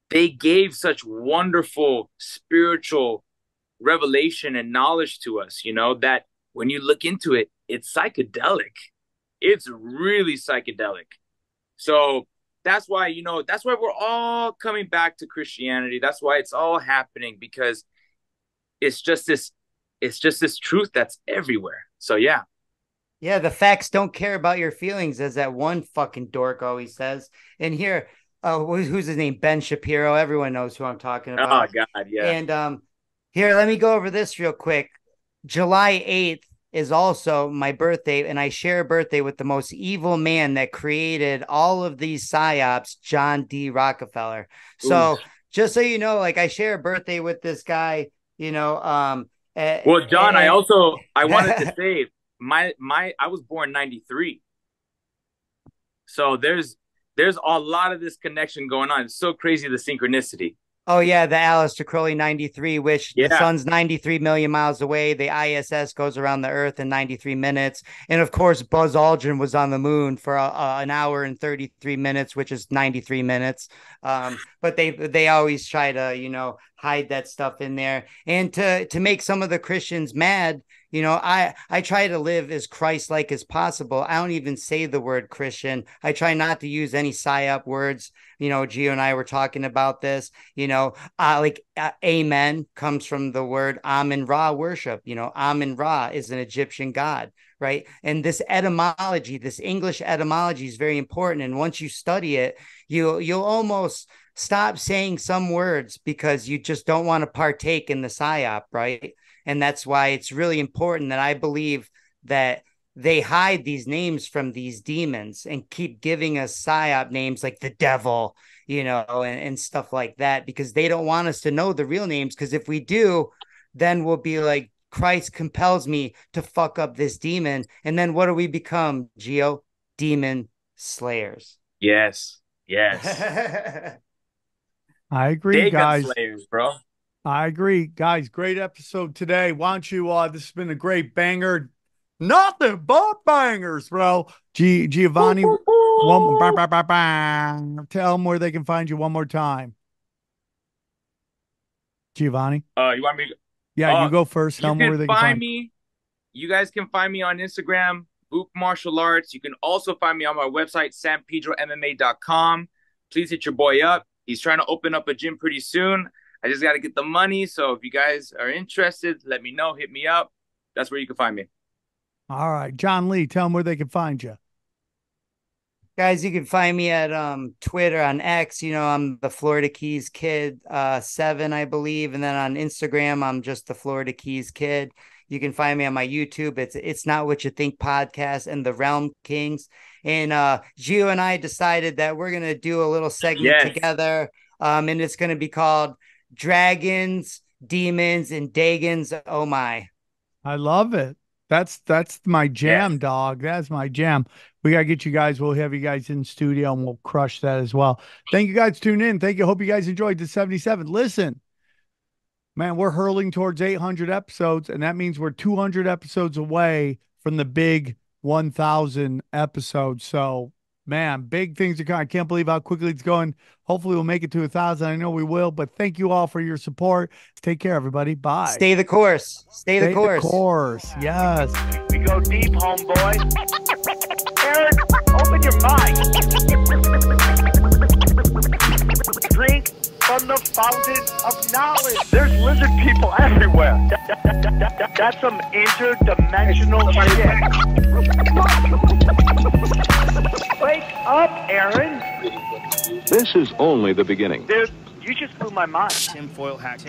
they gave such wonderful spiritual revelation and knowledge to us, you know, that when you look into it, it's psychedelic. It's really psychedelic. So that's why, you know, that's why we're all coming back to Christianity. That's why it's all happening, because it's just this truth that's everywhere. So yeah. Yeah, the facts don't care about your feelings, as that one fucking dork always says. And here, who's his name? Ben Shapiro. Everyone knows who I'm talking about. Oh God, yeah. And here, let me go over this real quick. July 8th is also my birthday, and I share a birthday with the most evil man that created all of these psyops, John D. Rockefeller. So just so you know, like, I share a birthday with this guy, you know. Well, John, I wanted to say I was born 93. So there's a lot of this connection going on. It's so crazy, the synchronicity. Oh, yeah, the Aleister Crowley 93, which the sun's 93 million miles away. The ISS goes around the Earth in 93 minutes. And, of course, Buzz Aldrin was on the moon for an hour and 33 minutes, which is 93 minutes. But they always try to, you know, hide that stuff in there. And to make some of the Christians mad, you know, I try to live as Christ-like as possible. I don't even say the word Christian. I try not to use any psyop words. You know, Gio and I were talking about this. You know, amen comes from the word Amun-Ra worship. You know, Amun-Ra is an Egyptian god, right? And this etymology, this English etymology, is very important. And once you study it, you'll almost stop saying some words because you just don't want to partake in the psyop, right? And that's why it's really important that I believe that they hide these names from these demons and keep giving us psyop names like the devil, you know, and stuff like that, because they don't want us to know the real names. Because if we do, then we'll be like, Christ compels me to fuck up this demon. And then what do we become, Gio? Demon slayers. Yes. I agree, guys. Slayers, bro. I agree, guys. Great episode today. Why don't you? This has been a great banger. Nothing but bangers, bro. Giovanni, tell them where they can find you one more time. Giovanni. You want me? Yeah, you go first. Tell them where they can find me you guys can find me on Instagram, Vuk Martial Arts. You can also find me on my website, sampedromma.com. Please hit your boy up. He's trying to open up a gym pretty soon. I just got to get the money. So if you guys are interested, let me know. Hit me up. That's where you can find me. All right. John Lee, tell them where they can find you. Guys, you can find me at Twitter, on X. You know, I'm the Florida Keys Kid 7, I believe. And then on Instagram, I'm just the Florida Keys Kid. You can find me on my YouTube. It's Not What You Think podcast and the Realm Kings. And Gio and I decided that we're going to do a little segment together. And it's going to be called Dragons, Demons, and Dagons. Oh, my. I love it. That's my jam, dog. That's my jam. We got to get you guys. We'll have you guys in studio and we'll crush that as well. Thank you guys for tuning in. Thank you. Hope you guys enjoyed the 77. Listen, man, we're hurling towards 800 episodes, and that means we're 200 episodes away from the big 1,000 episodes. So, man, big things are coming. I can't believe how quickly it's going. Hopefully we'll make it to 1,000. I know we will, but thank you all for your support. Take care, everybody. Bye. Stay the course. Stay the course. The course. Yes. We go deep, homeboy. Aaron, open your mind. Drink from the fountain of knowledge. There's lizard people everywhere. That's some interdimensional shit. Wake up, Aaron. This is only the beginning. Dude, you just blew my mind. Tinfoil hat.